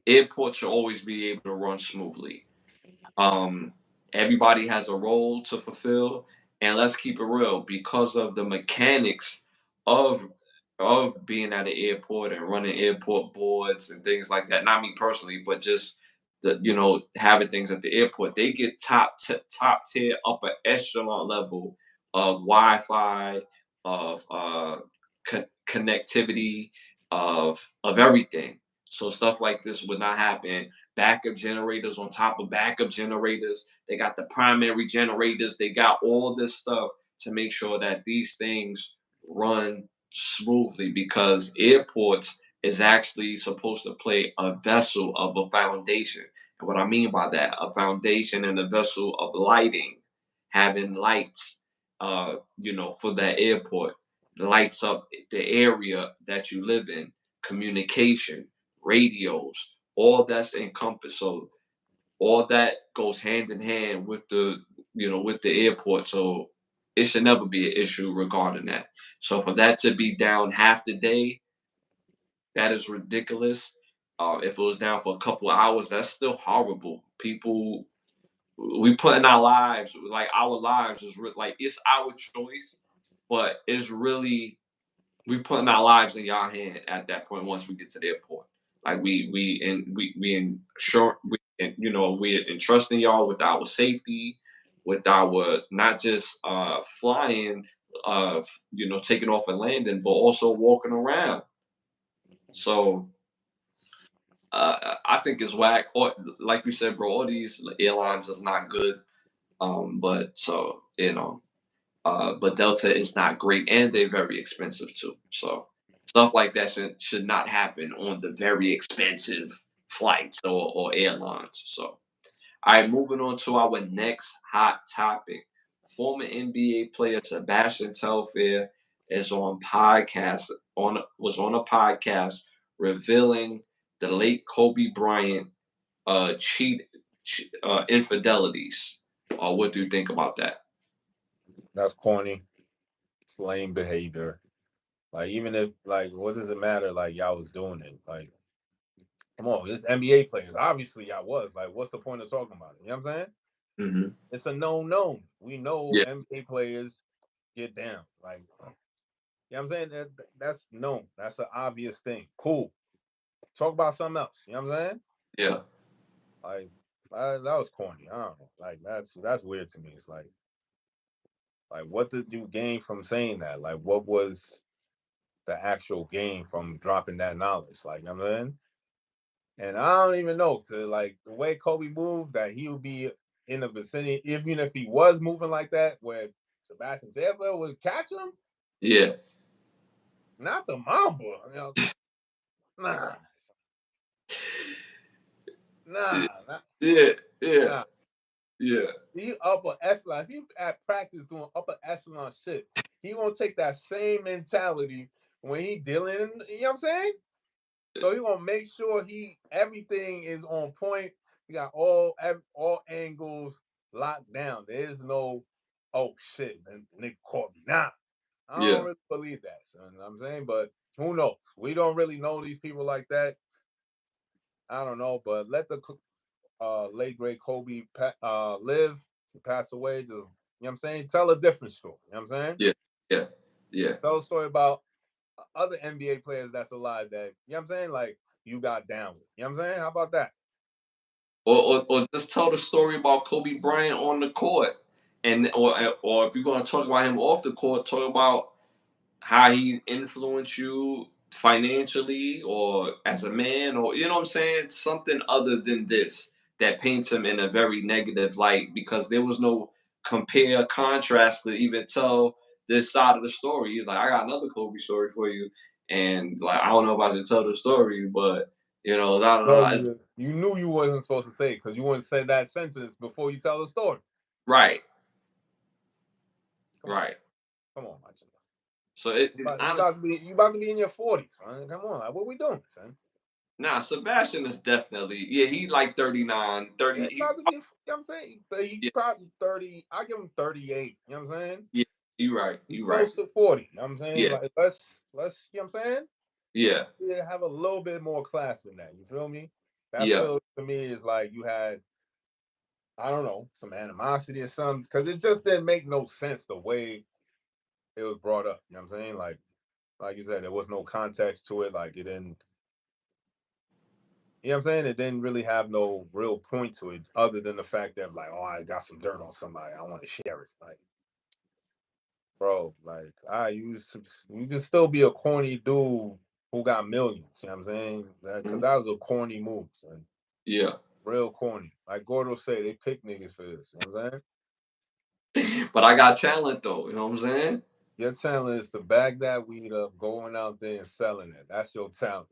airports should always be able to run smoothly. Um, Everybody has a role to fulfill, and let's keep it real. Because of the mechanics of being at an airport and running airport boards and things like that. Not me personally, but just the having things at the airport. They get top tier upper echelon level of Wi-Fi, of connectivity, of everything. So stuff like this would not happen. Backup generators on top of backup generators. They got the primary generators. They got all this stuff to make sure that these things run smoothly because airports is actually supposed to play a vessel of a foundation. And what I mean by that, a foundation and a vessel of lighting, having lights, for that airport, lights up the area that you live in, communication, radios, all that's encompassed. So all that goes hand in hand with the airport. So it should never be an issue regarding that. So for that to be down half the day, that is ridiculous. If it was down for a couple of hours, that's still horrible. People, we put in our lives, like our lives is like it's our choice, but it's really we putting our lives in y'all hand at that point once we get to the airport. Like we ensure we entrusting y'all with our safety, with our not just flying, taking off and landing, but also walking around. So I think it's whack. Or like you said, bro, all these airlines is not good. But so but Delta is not great and they're very expensive too. So stuff like that should not happen on the very expensive flights or airlines. So all right, moving on to our next hot topic. Former NBA player Sebastian Telfair is on podcast on was on a podcast revealing the late Kobe Bryant infidelities. What do you think about that? that's corny. It's lame behavior. Like even if like what does it matter? Like y'all was doing it. Like come on, it's NBA players. Obviously y'all was. Like what's the point of talking about it? You know what I'm saying? Hmm. It's a known. We know Yeah. NBA players get down. Like you know what I'm saying? That's known. That's an obvious thing. Cool. Talk about something else. You know what I'm saying? Yeah. Like that was corny. I don't know. Like that's weird to me. It's like what did you gain from saying that? Like what was the actual gain from dropping that knowledge? Like you know what I'm saying? And I don't even know to like the way Kobe moved that he would be in the vicinity, even if he was moving like that, where Sebastian Telfair would catch him. Yeah. Not the Mamba, you know. Nah, nah, Yeah. Yeah. nah. Yeah. He upper echelon. If he at practice doing upper echelon shit, he gonna take that same mentality when he dealing. You know what I'm saying? So he gonna make sure everything is on point. He got all angles locked down. There is no, oh shit, Nick caught me. Nah, I don't Yeah. really believe that. So, you know what I'm saying, but who knows? We don't really know these people like that. I don't know, but let the late great Kobe live. He passed away. Just, you know what I'm saying? Tell a different story. You know what I'm saying? Yeah. Yeah. Yeah. Tell a story about other NBA players that's alive that, you know what I'm saying? Like you got down with. You know what I'm saying? How about that? Or just tell the story about Kobe Bryant on the court, and or if you're gonna talk about him off the court, talk about how he influenced you financially or as a man, or you know what I'm saying, something other than this that paints him in a very negative light, because there was no compare contrast to even tell this side of the story. He's like, I got another Kobe story for you, and like I don't know if I should tell the story, but you know, da, da, No, da. It's, you knew you wasn't supposed to say it because you wouldn't say that sentence before you tell the story. right, Come on, right. come on, my G. So it honestly, You about to be in your 40s, man. Come on, like, what we doing, son? nah, Sebastian is definitely, yeah, he like 39, Yeah, 30. he about to be. You know what I'm saying? He Yeah, probably 30. I give him 38. You know what I'm saying? yeah, you right, He you right. close to 40. You know what I'm saying? Yeah, Like let's. You know what I'm saying? yeah, Yeah, have a little bit more class than that. You feel me? That yeah. feels to me is like you had, I don't know, some animosity or something because it just didn't make no sense the way it was brought up. You know what I'm saying? Like you said, there was no context to it. Like it didn't, you know what I'm saying? It didn't really have no real point to it other than the fact that like, oh, I got some dirt on somebody. I want to share it. Like, bro, like you can still be a corny dude who got millions. You know what I'm saying? Because Mhm. that was a corny move, son. Yeah. Real corny. Like Gordo say, they pick niggas for this. You know what I'm saying? But I got talent though, you know what I'm saying? Your talent is to bag that weed up, going out there and selling it. That's your talent.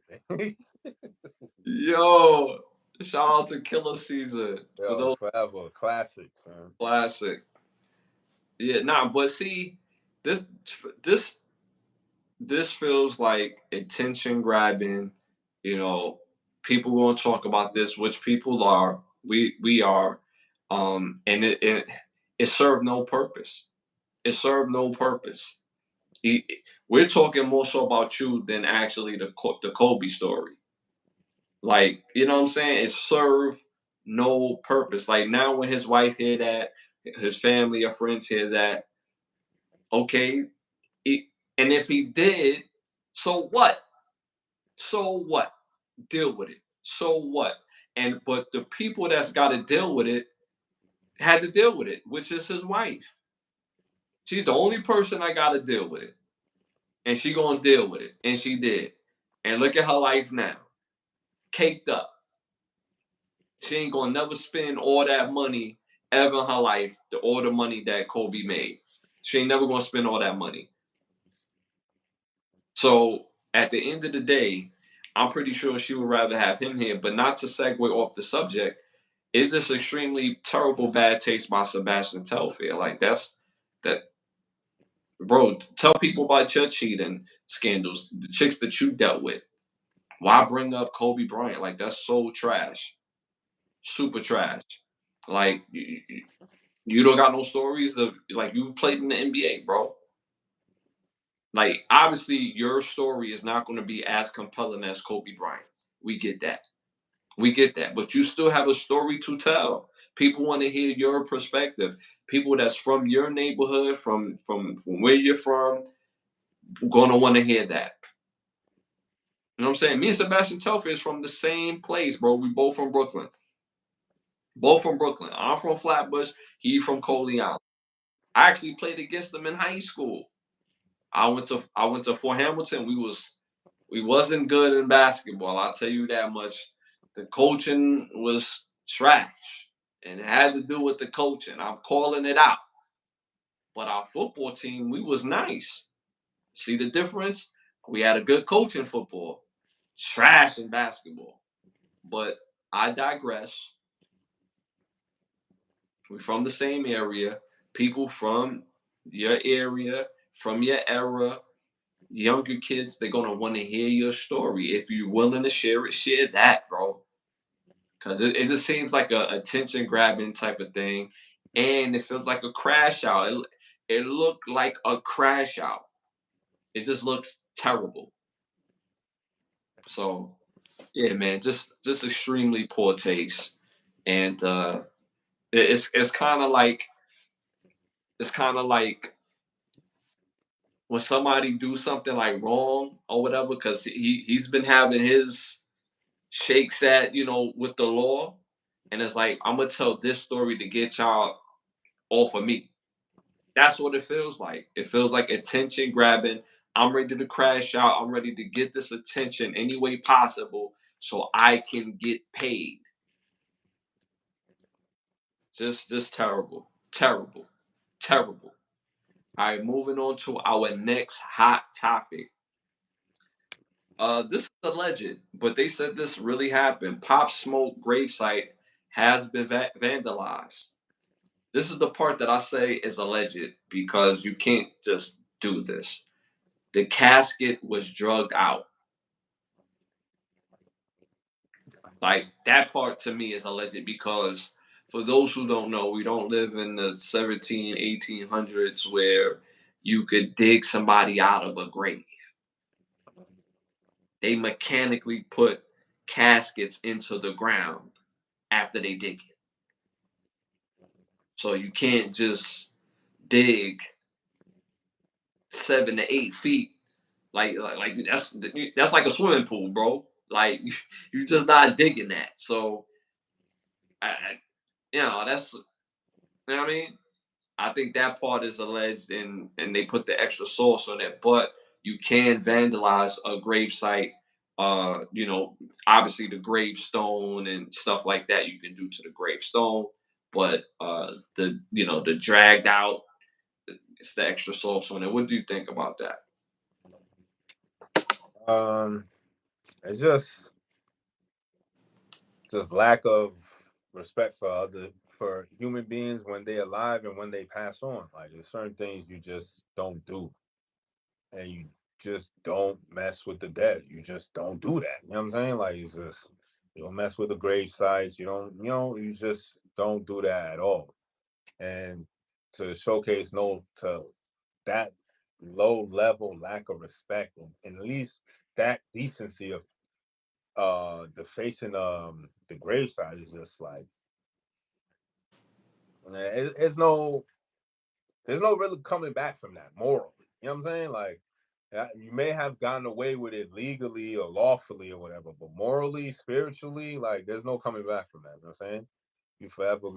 Yo, shout out to Killer Season for Yo, those forever. Classic, man. classic. Yeah, nah, but see, this this this feels like attention grabbing. You know, people gonna talk about this, which people are. We are, and it served no purpose. It served no purpose. He, we're talking more so about you than actually the Kobe story. Like, you know what I'm saying? It served no purpose. Like now, when his wife hear that, his family or friends hear that, okay, he, and if he did, so what? So what? Deal with it. So what? And but the people that's got to deal with it had to deal with it, which is his wife. She's the only person I got to deal with it, and she gonna deal with it, and she did. And look at her life now, caked up. She ain't gonna never spend all that money ever in her life, all the money that Kobe made. She ain't never gonna spend all that money. So at the end of the day, I'm pretty sure she would rather have him here. But not to segue off the subject, it's just extremely terrible bad taste by Sebastian Telfair. Like that, bro. Tell people about your cheating scandals, the chicks that you dealt with. Why bring up Kobe Bryant? Like that's so trash, super trash. Like you don't got no stories of like you played in the NBA, bro. Like obviously your story is not going to be as compelling as Kobe Bryant. We get that. We get that. But you still have a story to tell. People want to hear your perspective. People that's from your neighborhood, from where you're from, gonna want to hear that. You know what I'm saying? Me and Sebastian Telfair is from the same place, bro. We both from Brooklyn. Both from Brooklyn. I'm from Flatbush. He from Coley Island. I actually played against him in high school. I went to Fort Hamilton. We wasn't good in basketball. I'll tell you that much. The coaching was trash, and it had to do with the coaching. I'm calling it out. But our football team, we was nice. See the difference? We had a good coach in football, trash in basketball. But I digress. We're from the same area. People from your area, from your era, younger kids, they're gonna want to hear your story. If you're willing to share it, share that, bro. Because it just seems like a attention grabbing type of thing, and it feels like a crash out. It looked like a crash out. It just looks terrible. So yeah, man, just extremely poor taste, and it's kind of like when somebody do something like wrong or whatever, because he's been having his shakes at with the law, and it's like I'm gonna tell this story to get y'all off of me. That's what it feels like. It feels like attention grabbing. I'm ready to crash out. I'm ready to get this attention any way possible so I can get paid. Just terrible. Terrible. Terrible. All right, moving on to our next hot topic. This is alleged, but they said this really happened. Pop Smoke gravesite has been vandalized. This is the part that I say is alleged because you can't just do this. The casket was drugged out. Like that part to me is alleged because for those who don't know, we don't live in the 17, 1800s where you could dig somebody out of a grave. They mechanically put caskets into the ground after they dig it. So you can't just dig 7 to 8 feet like that's like a swimming pool, bro. Like you're just not digging that. So that's what I mean. I think that part is alleged, and they put the extra sauce on it. But you can vandalize a gravesite. Obviously the gravestone and stuff like that you can do to the gravestone. But the dragged out, it's the extra sauce on it. What do you think about that? Um, it's just lack of respect for for human beings when they're alive and when they pass on. Like there's certain things you just don't do, and you just don't mess with the dead. You just don't do that. You know what I'm saying? Like you don't mess with the grave sites. You just don't do that at all. And to showcase no to that low level lack of respect and at least that decency of defacing the graveside is just like it's no there's no really coming back from that morally. You know what I'm saying? Like you may have gotten away with it legally or lawfully or whatever, but morally, spiritually, like there's no coming back from that. You know what I'm saying?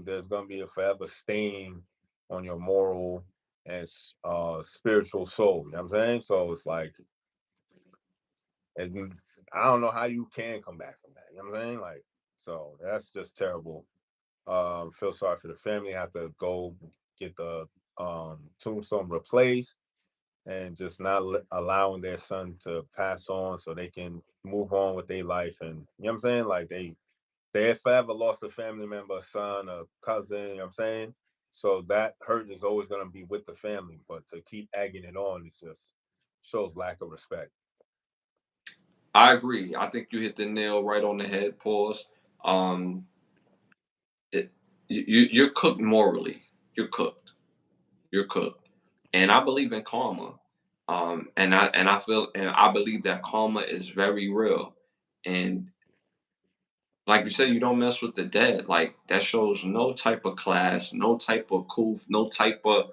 There's gonna be a forever stain on your moral and spiritual soul. You know what I'm saying? So it's like and I don't know how you can come back from that. You know what I'm saying? Like so that's just terrible. Feel sorry for the family. Have to go get the tombstone replaced and just not allowing their son to pass on so they can move on with their life. And you know what I'm saying? Like they forever lost a family member, a son, a cousin. You know what I'm saying? So that hurt is always going to be with the family. But to keep egging it on, it just shows lack of respect. I agree. I think you hit the nail right on the head. Pause. Um, it, you're cooked morally. You're cooked. You're cooked. And I believe in karma. And I believe that karma is very real. And like you said, you don't mess with the dead. Like that shows no type of class, no type of cool, no type of.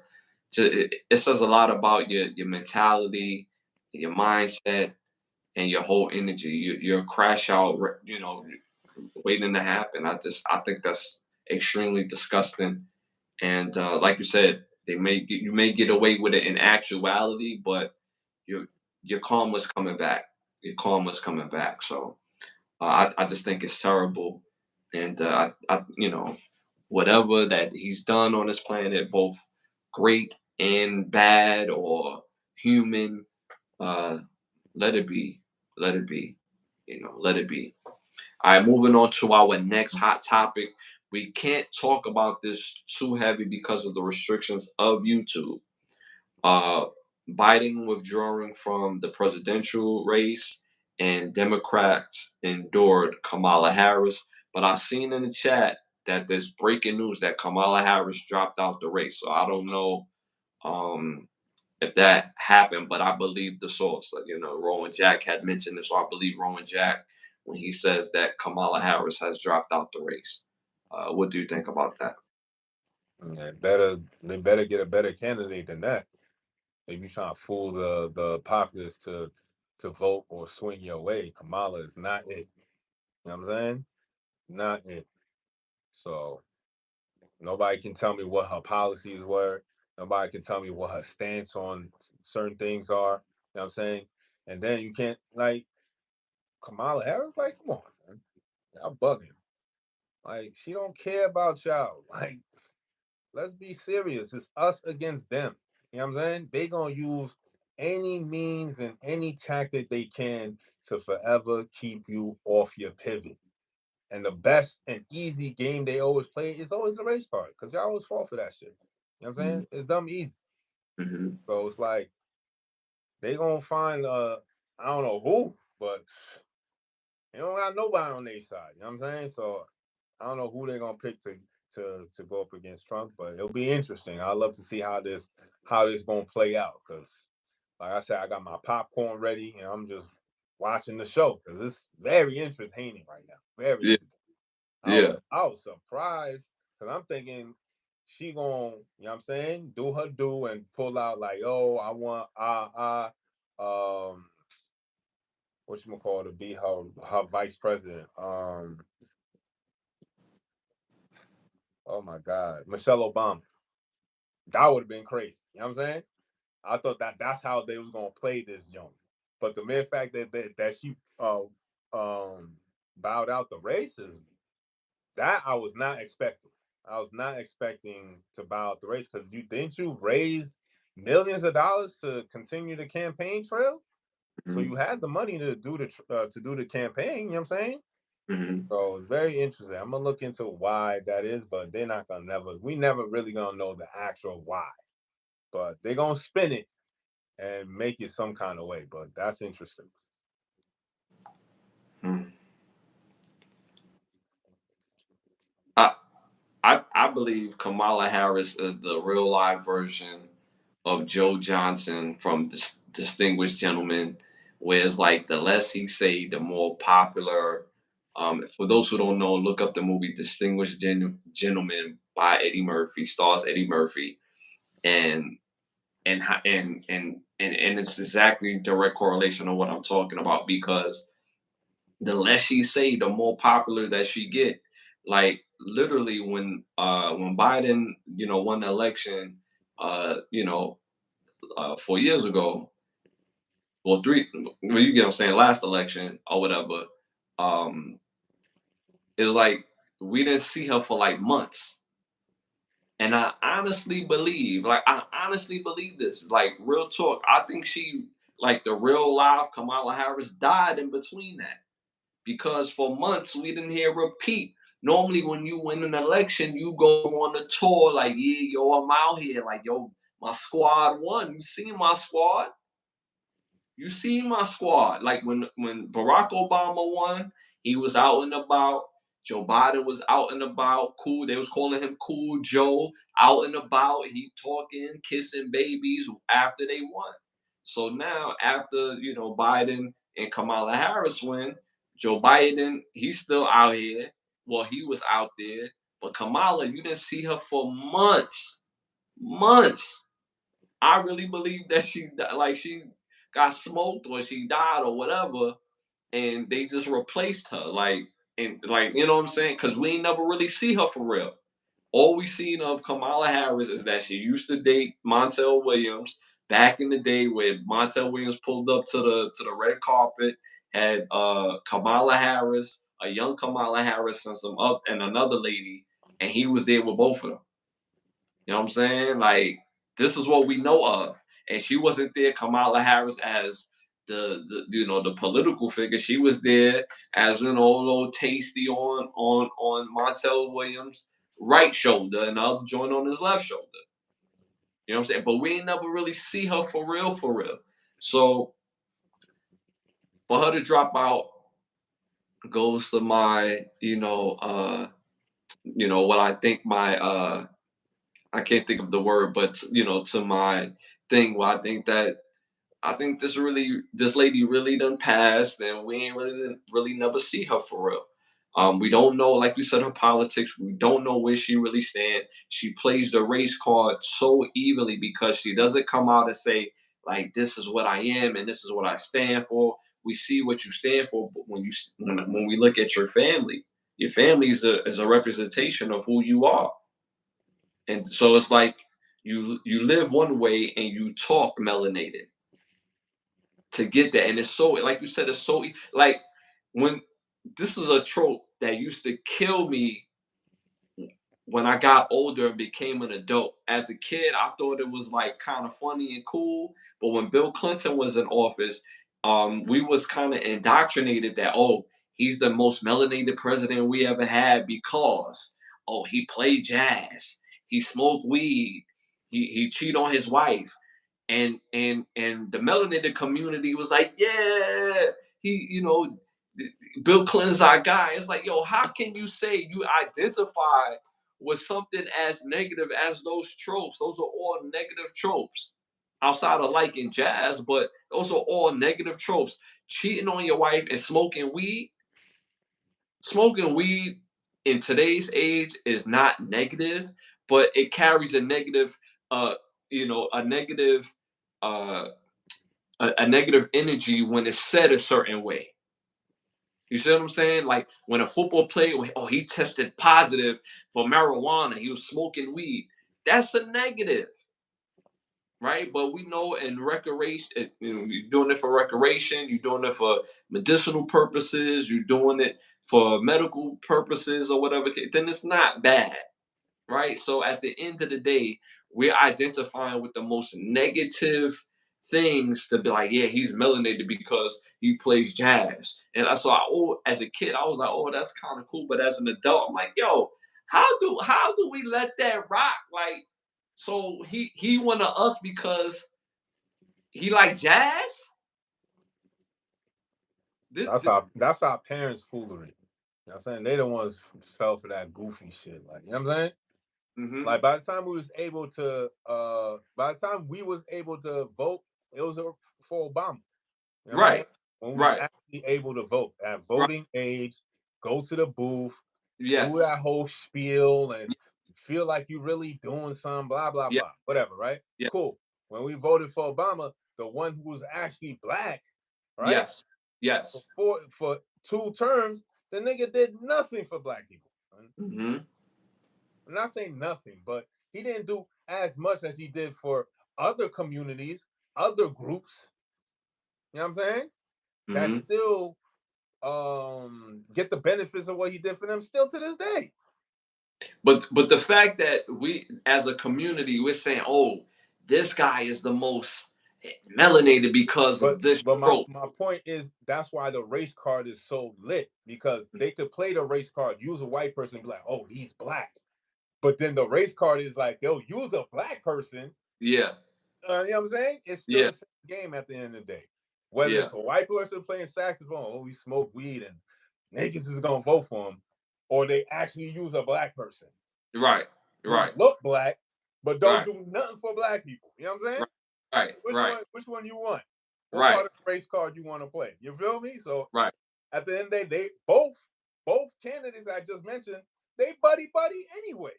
It says a lot about your mentality, your mindset, and your whole energy. You're a crash out, waiting to happen. I think that's extremely disgusting. And like you said, you may get away with it in actuality, but your your karma's coming back. Your karma's coming back. So I just think it's terrible, and whatever that he's done on this planet, both great and bad or human, uh, let it be, let it be, let it be. All right, moving on to our next hot topic. We can't talk about this too heavy because of the restrictions of YouTube. uh, Biden withdrawing from the presidential race, and Democrats endured Kamala Harris. But I've seen in the chat that there's breaking news that Kamala Harris dropped out the race. So I don't know um, if that happened, but I believe the source. Like, Rowan Jack had mentioned this, so I believe Rowan Jack when he says that Kamala Harris has dropped out the race. What do you think about that? They better get a better candidate than that. If you trying to fool the populace to vote or swing your way, Kamala is not it. You know what I'm saying? Not it. So nobody can tell me what her policies were. Nobody can tell me what her stance on certain things are. You know what I'm saying? And then you can't like Kamala Harris, like, come on, man. Y'all bugging. Like, she don't care about y'all. Like, let's be serious. It's us against them. You know what I'm saying? They gonna use any means and any tactic they can to forever keep you off your pivot. And the best and easy game they always play is always the race card, because y'all always fall for that shit. You know what I'm saying? It's dumb easy. Mm-hmm. So it's like they gonna find I don't know who, but they don't got nobody on their side. You know what I'm saying? So I don't know who they're gonna pick to go up against Trump, but it'll be interesting. I'd love to see how this gonna play out. Cause like I said, I got my popcorn ready and I'm just watching the show because it's very entertaining right now. Very Yeah, entertaining. I yeah. was I was surprised because I'm thinking she gonna, you know what I'm saying, do her do and pull out like, oh, I want what you call to be her vice president. Oh my God, Michelle Obama. That would have been crazy. You know what I'm saying? I thought that's how they was gonna play this joint. But the mere fact that she bowed out the races, that I was not expecting. I was not expecting to bow out the race because you raise millions of dollars to continue the campaign trail, so Mm-hmm. you had the money to do the campaign. You know what I'm saying? Mm-hmm. So it's very interesting. I'm gonna look into why that is, but they're not gonna we never really gonna know the actual why. But they're gonna spin it and make it some kind of way. But that's interesting. Hmm. I believe Kamala Harris is the real live version of Joe Johnson from Distinguished Gentleman, where it's like the less he say, the more popular. For those who don't know, look up the movie Gentleman by Eddie Murphy. Stars Eddie Murphy, and and it's exactly direct correlation of what I'm talking about because the less she say, the more popular that she get. Like literally, when Biden, won the election, 4 years ago, well, three, well, you get what I'm saying, last election or whatever. Um, it's like we didn't see her for like months, and I honestly believe this, like real talk. I think she, like the real live Kamala Harris, died in between that because for months we didn't hear repeat. Normally, when you win an election, you go on a tour like, yeah, yo, I'm out here, like, yo, my squad won. You seen my squad? You seen my squad. Like when Barack Obama won, he was out and about. Joe Biden was out and about. Cool. They was calling him Cool Joe. Out and about. He talking, kissing babies after they won. So now after Biden and Kamala Harris win, Joe Biden, he's still out here. Well, he was out there. But Kamala, you didn't see her for months. Months. I really believe that she got smoked or she died or whatever, and they just replaced her. And you know what I'm saying? Because we ain't never really see her for real. All we seen of Kamala Harris is that she used to date Montel Williams back in the day when Montel Williams pulled up to the red carpet, had Kamala Harris, a young Kamala Harris, and some up and another lady, and he was there with both of them. You know what I'm saying? Like, this is what we know of. And she wasn't there, Kamala Harris, as the political figure. She was there as a little tasty on Montel Williams' right shoulder and the other joint on his left shoulder. You know what I'm saying? But we ain't never really see her for real, for real. So for her to drop out goes to my, what I think my I can't think of the word, but to my thing where I think this lady really done passed, and we ain't really never see her for real. We don't know, like you said, her politics. We don't know where she really stand. She plays the race card so evilly because she doesn't come out and say like, "This is what I am and this is what I stand for." We see what you stand for, but when we look at your family is a representation of who you are, and so it's like you live one way and you talk melanated to get that. And it's so, like you said, it's so like when this is a trope that used to kill me when I got older and became an adult. As a kid, I thought it was like kind of funny and cool. But when Bill Clinton was in office, we was kind of indoctrinated that, oh, he's the most melanated president we ever had because, oh, he played jazz, he smoked weed, he cheated on his wife, and the melanated community was like, yeah, he, Bill Clinton's our guy. It's like, yo, how can you say you identify with something as negative as those tropes? Those are all negative tropes. Outside of liking jazz, but those are all negative tropes. Cheating on your wife and smoking weed in today's age is not negative, but it carries a negative, uh, a negative, uh, a negative energy when it's said a certain way. You see what I'm saying? Like when a football player, oh, he tested positive for marijuana, he was smoking weed. That's a negative, right? But we know in recreation, you're doing it for recreation, you're doing it for medicinal purposes, you're doing it for medical purposes or whatever. Then it's not bad, right? So at the end of the day, we're identifying with the most negative things to be like, yeah, he's melanated because he plays jazz. And so as a kid, I was like, oh, that's kind of cool. But as an adult, I'm like, yo, how do we let that rock? Like, so he one of us because he like jazz. That's This our parents' foolery. You know what I'm saying? They the ones fell for that goofy shit. Like, you know what I'm saying? hmm Like by the time we was able to vote, it was for Obama. You know what I'm saying? right, When we was right, actually able to vote at right. voting age, go to the booth, do Yes, that whole spiel and feel like you really doing something, blah, blah, yeah, blah. Whatever, right? yeah, Cool. When we voted for Obama, the one who was actually black, right? yes, yes. For 2 terms, the nigga did nothing for black people. hmm I'm not saying nothing, but he didn't do as much as he did for other communities, other groups. You know what I'm saying? That hmm still get the benefits of what he did for them still to this day. But the fact that we as a community we're saying, oh, this guy is the most melanated because But of this but my trope. my point is that's why the race card is so lit because they could play the race card, use a white person, and be like, oh, he's black. But then the race card is like they'll use a black person. Yeah, You know what I'm saying? It's still yeah, the same game at the end of the day. Whether yeah. it's a white person playing saxophone, oh, he smoked weed and niggas is gonna vote for him, or they actually use a black person Right, who right, look black but don't right, do nothing for black people. You know what I'm saying? right, right, Which right, one? Which one you want? What right, part of the race card you want to play? You feel me? So right. at the end of the day, they both candidates I just mentioned, they buddy anyway.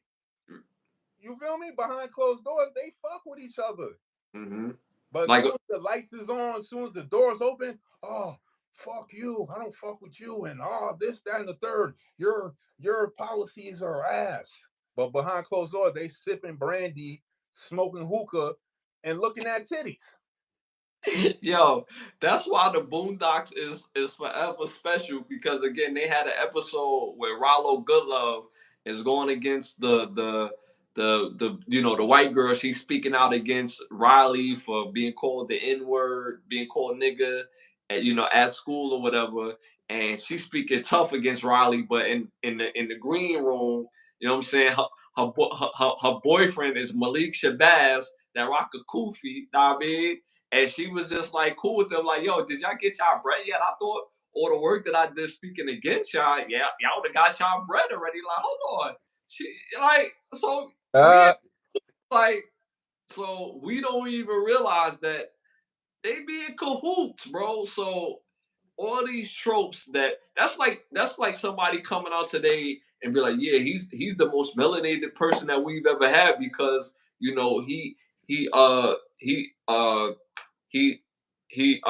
You feel me? Behind closed doors, they fuck with each other. hmm But as Like, soon as the lights is on, as soon as the doors open, oh, fuck you. I don't fuck with you. And this, that, and the third. Your policies are ass. But behind closed doors, they sipping brandy, smoking hookah, and looking at titties. Yo, that's why the Boondocks is forever special, because again they had an episode where Rollo Goodlove is going against the the white girl. She's speaking out against Riley for being called the N word, being called nigga, at, at school or whatever. And she's speaking tough against Riley, but in the green room, you know what I'm saying? Her boyfriend is Malik Shabazz that rock a kufi. Know what I mean? And she was just like cool with them, like, yo, did y'all get y'all bread yet? I thought all the work that I did speaking against y'all, yeah, y'all would have got y'all bread already. Like, hold on. She like so we Uh, like so we don't even realize that they be in cahoots, bro. So all these tropes that's like somebody coming out today and be like, yeah, he's the most melanated person that we've ever had, because he he he he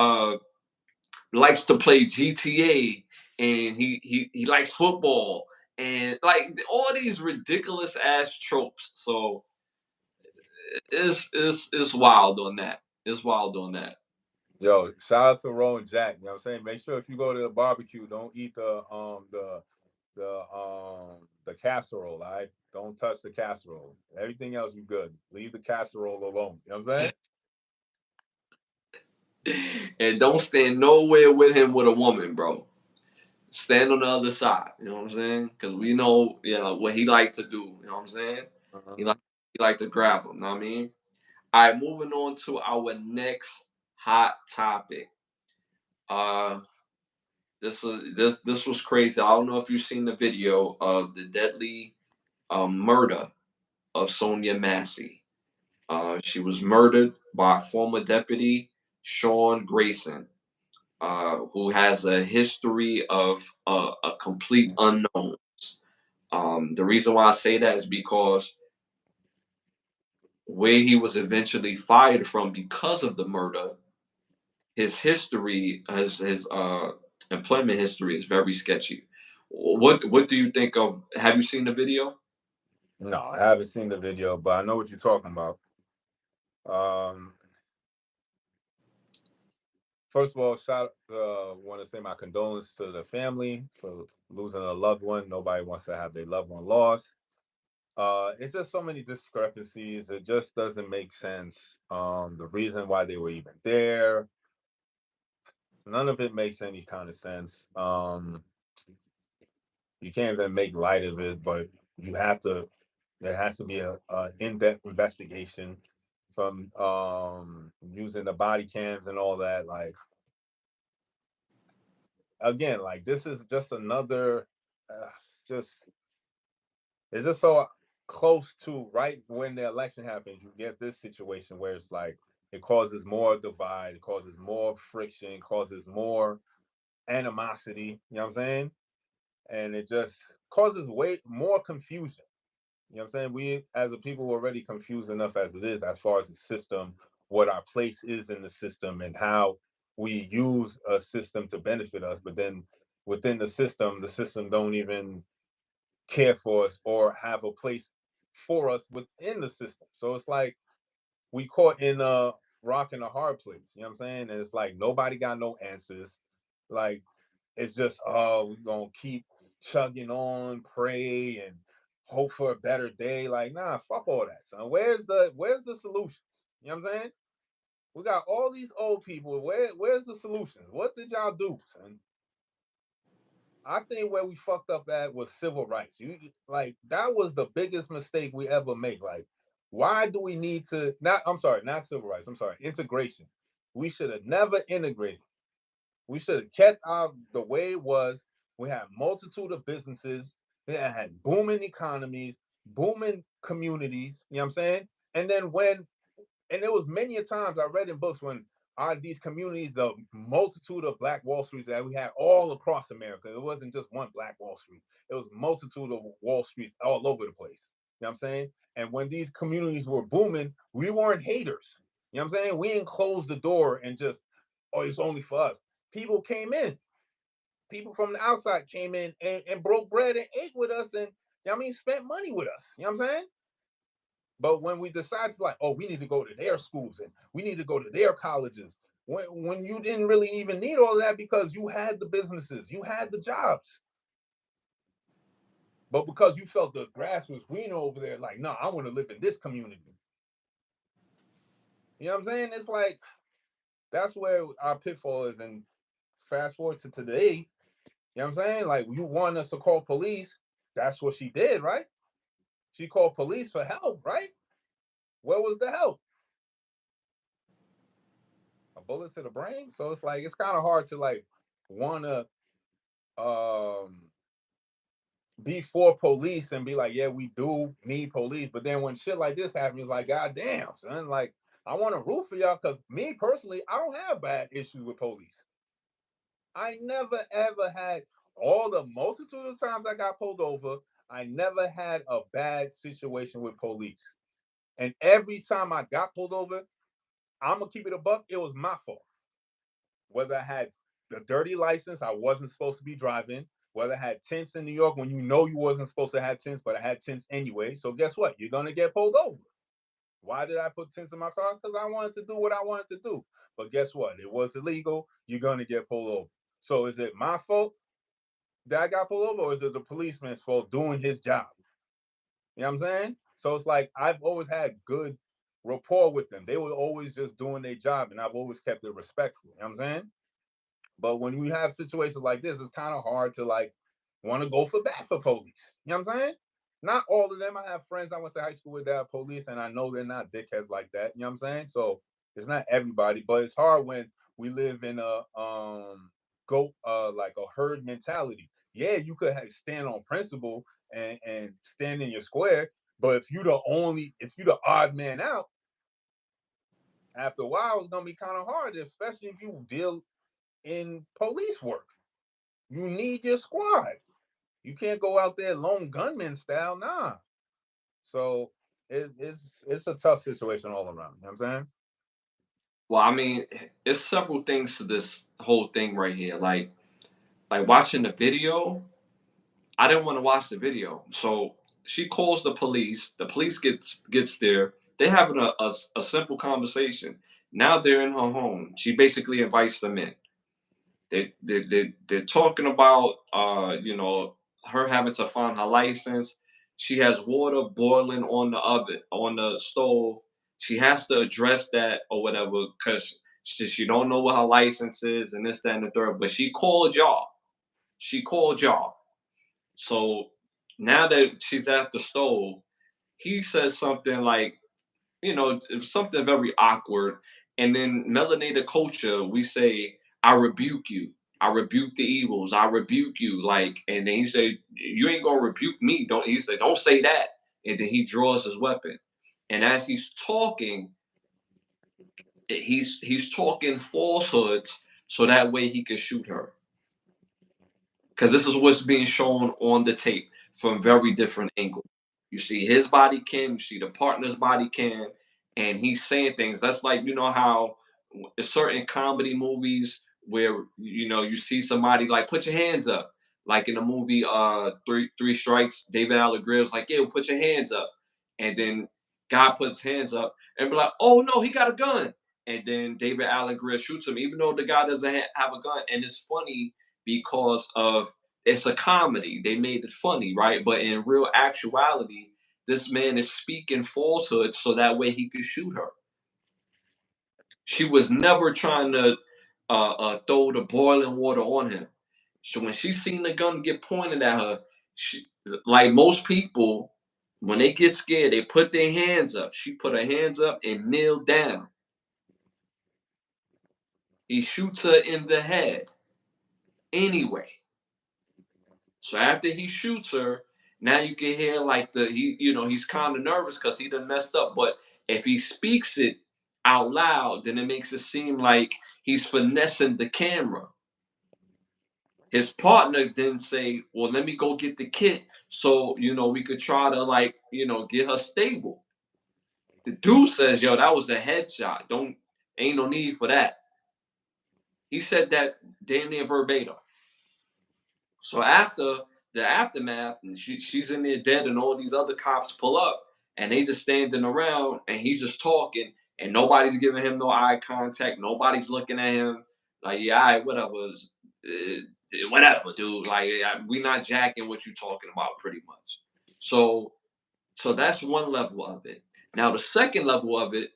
likes to play GTA, and he likes football, and like all these ridiculous ass tropes. So it's wild on that. It's wild on that. Yo, shout out to Ron Jack. You know what I'm saying? Make sure if you go to the barbecue, don't eat the casserole. All right, don't touch the casserole. Everything else you good. Leave the casserole alone. You know what I'm saying? And don't stand nowhere with him with a woman, bro. Stand on the other side. You know what I'm saying? Because we know, what he like to do. You know what I'm saying? He Uh-huh. like he like to grab him. You know what I mean? All right, moving on to our next hot topic. Uh, this was crazy. I don't know if you've seen the video of the deadly murder of Sonia Massey. She was murdered by former deputy Sean Grayson, who has a history of a complete unknown. The reason why I say that is because where he was eventually fired from because of the murder, his history, his employment history is very sketchy. What do you think of? Have you seen the video? No, I haven't seen the video, but I know what you're talking about. Um, First of all, want to say my condolences to the family for losing a loved one. Nobody wants to have their loved one lost. It's just so many discrepancies. It just doesn't make sense. The reason why they were even there, none of it makes any kind of sense. You can't even make light of it, but you have to. There has to be a in-depth investigation from using the body cams and all that. Like again, like this is just another. Just it's just so close to right when the election happens, you get this situation where it's like it causes more divide, it causes more friction, causes more animosity. You know what I'm saying? And it just causes way more confusion. You know what I'm saying? We as a people are already confused enough as it is, as far as the system, what our place is in the system, and how we use a system to benefit us. But then within the system don't even care for us or have a place for us within the system. So it's like we caught in a rock and a hard place. You know what I'm saying? And it's like nobody got no answers. Like it's just we're gonna keep chugging on, pray and hope for a better day. Like, nah, fuck all that, son. Where's the solutions? You know what I'm saying? We got all these old people. Where's the solutions? What did y'all do, son? I think where we fucked up at was civil rights. Like that was the biggest mistake we ever make. Like, why do we need to not I'm sorry, not civil rights, I'm sorry, integration. We should have never integrated. We should have kept the way it was. We had multitude of businesses, we had booming economies, booming communities, you know what I'm saying? And then and there was many a times I read in books when these communities, the multitude of Black Wall Streets that we had all across America. It wasn't just one Black Wall Street. It was multitude of Wall Streets all over the place. You know what I'm saying? And when these communities were booming, we weren't haters. You know what I'm saying? We didn't close the door and just, oh, it's only for us. People came in. People from the outside came in and broke bread and ate with us and, you know what I mean, spent money with us. You know what I'm saying? But when we decided, like, oh, we need to go to their schools and we need to go to their colleges, when you didn't really even need all of that because you had the businesses, you had the jobs. But because you felt the grass was greener over there, like, no, I want to live in this community. You know what I'm saying? It's like that's where our pitfall is. And fast forward to today, you know what I'm saying? Like, you want us to call police. That's what she did, right? She called police for help, right? Where was the help? A bullet to the brain. So it's like it's kind of hard to like wanna um be for police and be like, yeah, we do need police. But then when shit like this happens, it's like, God damn, son, like I want to root for y'all because me personally, I don't have bad issues with police. I never ever had all the multitude of times I got pulled over. I never had a bad situation with police. And every time I got pulled over, I'm gonna keep it a buck. It was my fault. Whether I had the dirty license, I wasn't supposed to be driving. Whether I had tints in New York when you know you wasn't supposed to have tints, but I had tints anyway. So guess what? You're gonna get pulled over. Why did I put tints in my car? Because I wanted to do what I wanted to do. But guess what? It was illegal. You're gonna get pulled over. So is it my fault that I got pulled over, or is it the policeman's fault doing his job? You know what I'm saying? So it's like I've always had good rapport with them. They were always just doing their job, and I've always kept it respectful. You know what I'm saying? But when we have situations like this, it's kind of hard to like want to go for bat for police. You know what I'm saying? Not all of them. I have friends I went to high school with that are police, and I know they're not dickheads like that. You know what I'm saying? So it's not everybody, but it's hard when we live in a go like a herd mentality. Yeah, you could stand on principle and stand in your square, but if you the odd man out, after a while it's gonna be kind of hard, especially if you deal in police work. You need your squad. You can't go out there lone gunman style, nah. So it's a tough situation all around. You know what I'm saying? Well, I mean, it's several things to this whole thing right here. Like watching the video, I didn't want to watch the video. So she calls the police. The police gets there. They're having a simple conversation. Now they're in her home. She basically invites them in. They're talking about her having to find her license. She has water boiling on the oven on the stove. She has to address that or whatever because she don't know what her license is and this, that, and the third. But she called y'all. She called y'all. So now that she's at the stove, he says something like, something very awkward. And then melanated culture, we say, I rebuke you. I rebuke the evils. I rebuke you. Like, and then he said, you ain't gonna rebuke me. Don't he said, don't say that. And then he draws his weapon. And as he's talking, he's talking falsehoods so that way he can shoot her. Because this is what's being shown on the tape from very different angles. You see his body cam, you see the partner's body cam, and he's saying things. That's like how certain comedy movies where you see somebody like put your hands up, like in the movie Three Strikes. David Allen Grill's like, yeah, put your hands up, and then guy puts his hands up and be like, oh no, he got a gun, and then David Allen Grill shoots him, even though the guy doesn't have a gun, and it's funny because of it's a comedy. They made it funny, right? But in real actuality, this man is speaking falsehoods so that way he could shoot her. She was never trying to throw the boiling water on him. So when she seen the gun get pointed at her, she, like most people, when they get scared, they put their hands up. She put her hands up and kneeled down. He shoots her in the head anyway. So after he shoots her, now you can hear like he's kind of nervous because he done messed up. But if he speaks it out loud, then it makes it seem like he's finessing the camera. His partner then say, "Well, let me go get the kit so we could try to get her stable." The dude says, "Yo, that was a headshot. Ain't no need for that." He said that damn near verbatim. So after the aftermath, and she's in there dead, and all these other cops pull up. and they just standing around and he's just talking and nobody's giving him no eye contact, nobody's looking at him like, yeah, all right, whatever, whatever, dude. Like, we not jacking what you talking about, pretty much. So, so that's one level of it. Now, the second level of it,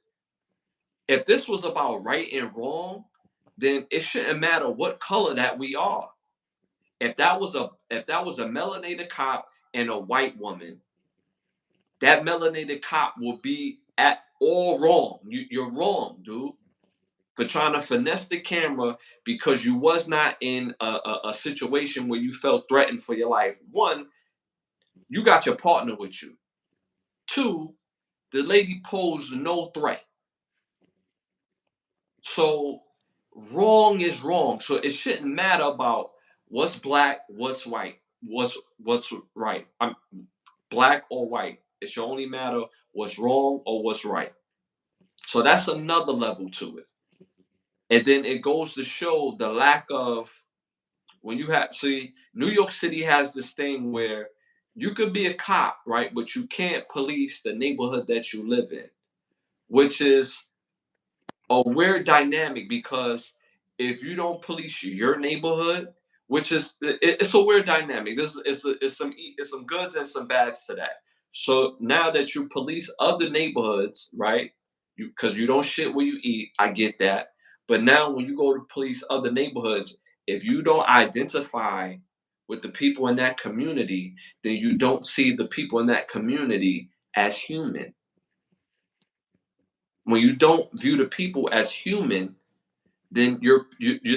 if this was about right and wrong, then it shouldn't matter what color that we are. If that was a melanated cop and a white woman, that melanated cop will be at all wrong. You're wrong, dude, for trying to finesse the camera because you was not in a situation where you felt threatened for your life. One, you got your partner with you. Two, the lady posed no threat. So wrong is wrong. So it shouldn't matter about what's black, what's white, what's right. I'm black or white. It should only matter what's wrong or what's right. So that's another level to it. And then it goes to show the lack of when you have see New York City has this thing where you could be a cop, right? But you can't police the neighborhood that you live in, which is a weird dynamic because if you don't police your neighborhood, which is it's a weird dynamic. This is it's some goods and some bads to that. So now that you police other neighborhoods, right? You because you don't shit where you eat, I get that. But now when you go to police other neighborhoods, if you don't identify with the people in that community, then you don't see the people in that community as human. When you don't view the people as human, then you're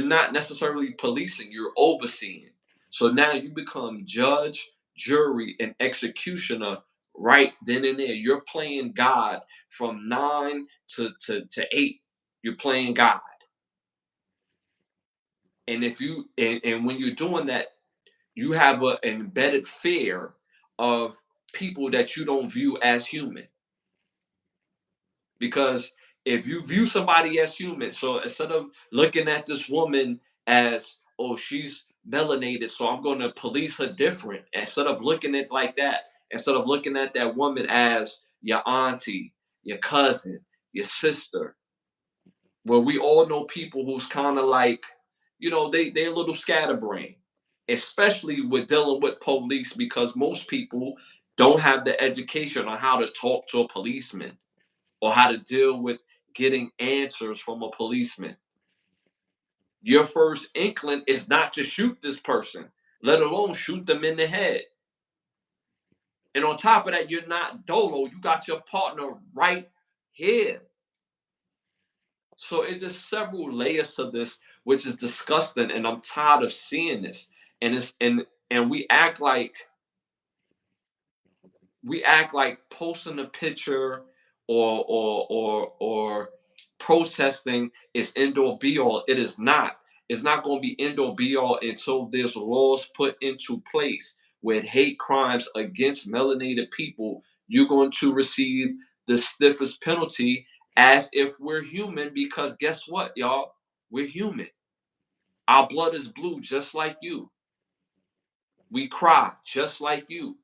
not necessarily policing, you're overseeing. So now you become judge, jury, and executioner right then and there. You're playing God from 9 to 8. You're playing God. And if you and when you're doing that, you have an embedded fear of people that you don't view as human. Because if you view somebody as human, so instead of looking at this woman as, oh, she's melanated, so I'm going to police her different, instead of looking at it like that, instead of looking at that woman as your auntie, your cousin, your sister, where we all know people who's kind of like, they're a little scatterbrained, especially with dealing with police, because most people don't have the education on how to talk to a policeman or how to deal with getting answers from a policeman. Your first inkling is not to shoot this person, let alone shoot them in the head. And on top of that, you're not dolo. You got your partner right here. So it's just several layers to this, which is disgusting, and I'm tired of seeing this. And it's and we act like posting a picture or protesting is end all be all. It is not. It's not going to be end all be all until there's laws put into place with hate crimes against melanated people. You're going to receive the stiffest penalty as if we're human, because guess what, y'all? We're human. Our blood is blue just like you. We cry just like you.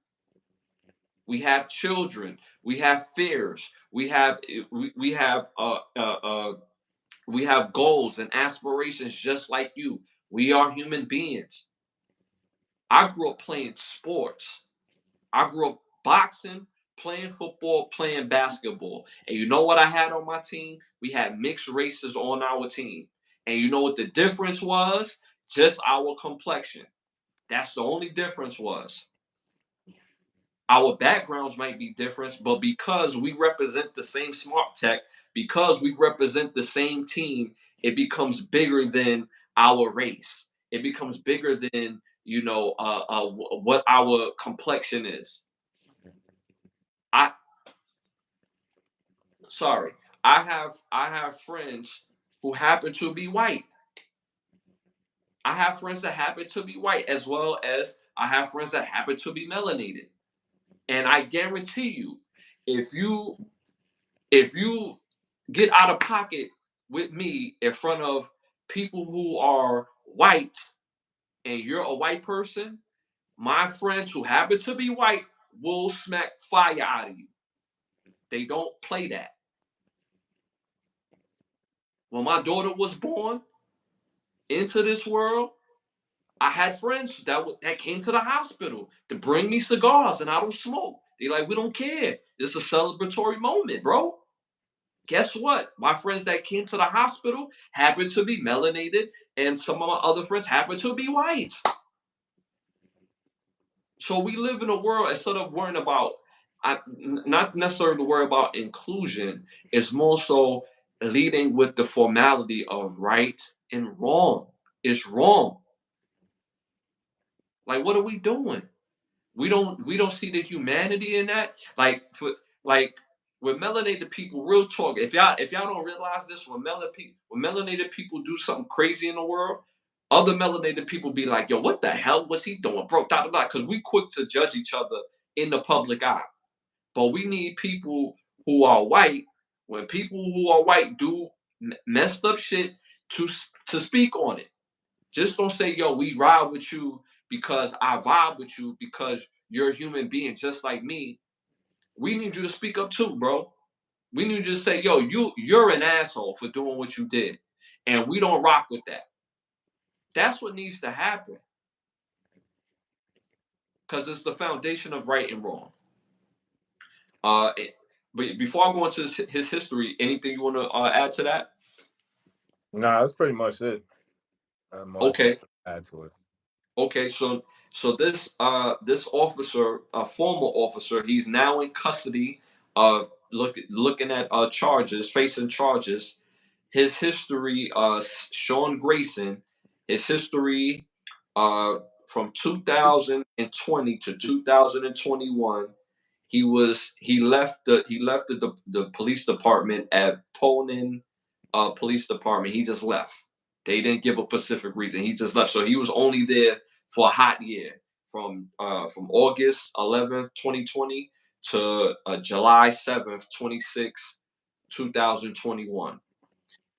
We have children, we have fears, we have goals and aspirations just like you. We are human beings. I grew up playing sports. I grew up boxing, playing football, playing basketball. And you know what I had on my team? We had mixed races on our team. And you know what the difference was? Just our complexion. That's the only difference was. Our backgrounds might be different, but because we represent the same smart tech, because we represent the same team, it becomes bigger than our race. It becomes bigger than what our complexion is. I sorry, I have friends who happen to be white. I have friends that happen to be white, as well as I have friends that happen to be melanated. And I guarantee you, if you if you get out of pocket with me in front of people who are white and you're a white person, my friends who happen to be white will smack fire out of you. They don't play that. When my daughter was born into this world, I had friends that came to the hospital to bring me cigars, and I don't smoke. They like, we don't care. It's a celebratory moment, bro. Guess what? My friends that came to the hospital happened to be melanated, and some of my other friends happened to be white. So we live in a world, instead of worrying about, not necessarily worry about inclusion, it's more so leading with the formality of right and wrong. It's wrong. Like, what are we doing? We don't see the humanity in that. Like with melanated people, real talk. If y'all don't realize this, when melanated people do something crazy in the world, other melanated people be like, "Yo, what the hell was he doing, bro?" Because we quick to judge each other in the public eye, but we need people who are white. When people who are white do messed up shit, to speak on it. Just don't say, "Yo, we ride with you because I vibe with you because you're a human being just like me." We need you to speak up too, bro. We need you to say, "Yo, you're an asshole for doing what you did, and we don't rock with that." That's what needs to happen, because it's the foundation of right and wrong. Uh, it- but before I go into his history, anything you want to add to that? Nah, that's pretty much it. Much Okay. add to it. Okay, so this officer, a former officer, he's now in custody, looking at charges, facing charges. His history, Sean Grayson, his history, uh from 2020 to 2021, he left the police department at Ponan police department. He just left. They didn't give a specific reason. He just left. So he was only there for a hot year, from August 11th, 2020 to July 7th, 2021.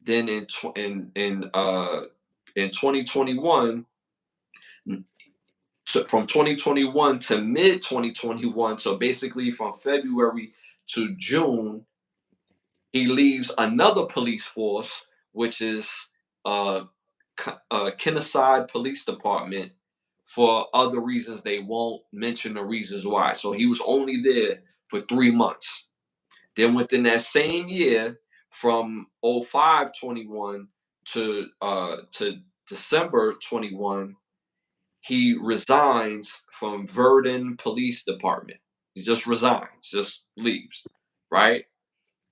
Then in 2021, from 2021 to mid 2021, so basically from February to June, he leaves another police force, which is uh, Kennesaw Police Department, for other reasons. They won't mention the reasons why. So he was only there for 3 months. Then within that same year, from 05/21 to December 21, he resigns from Verdon Police Department. He just resigns, just leaves, right?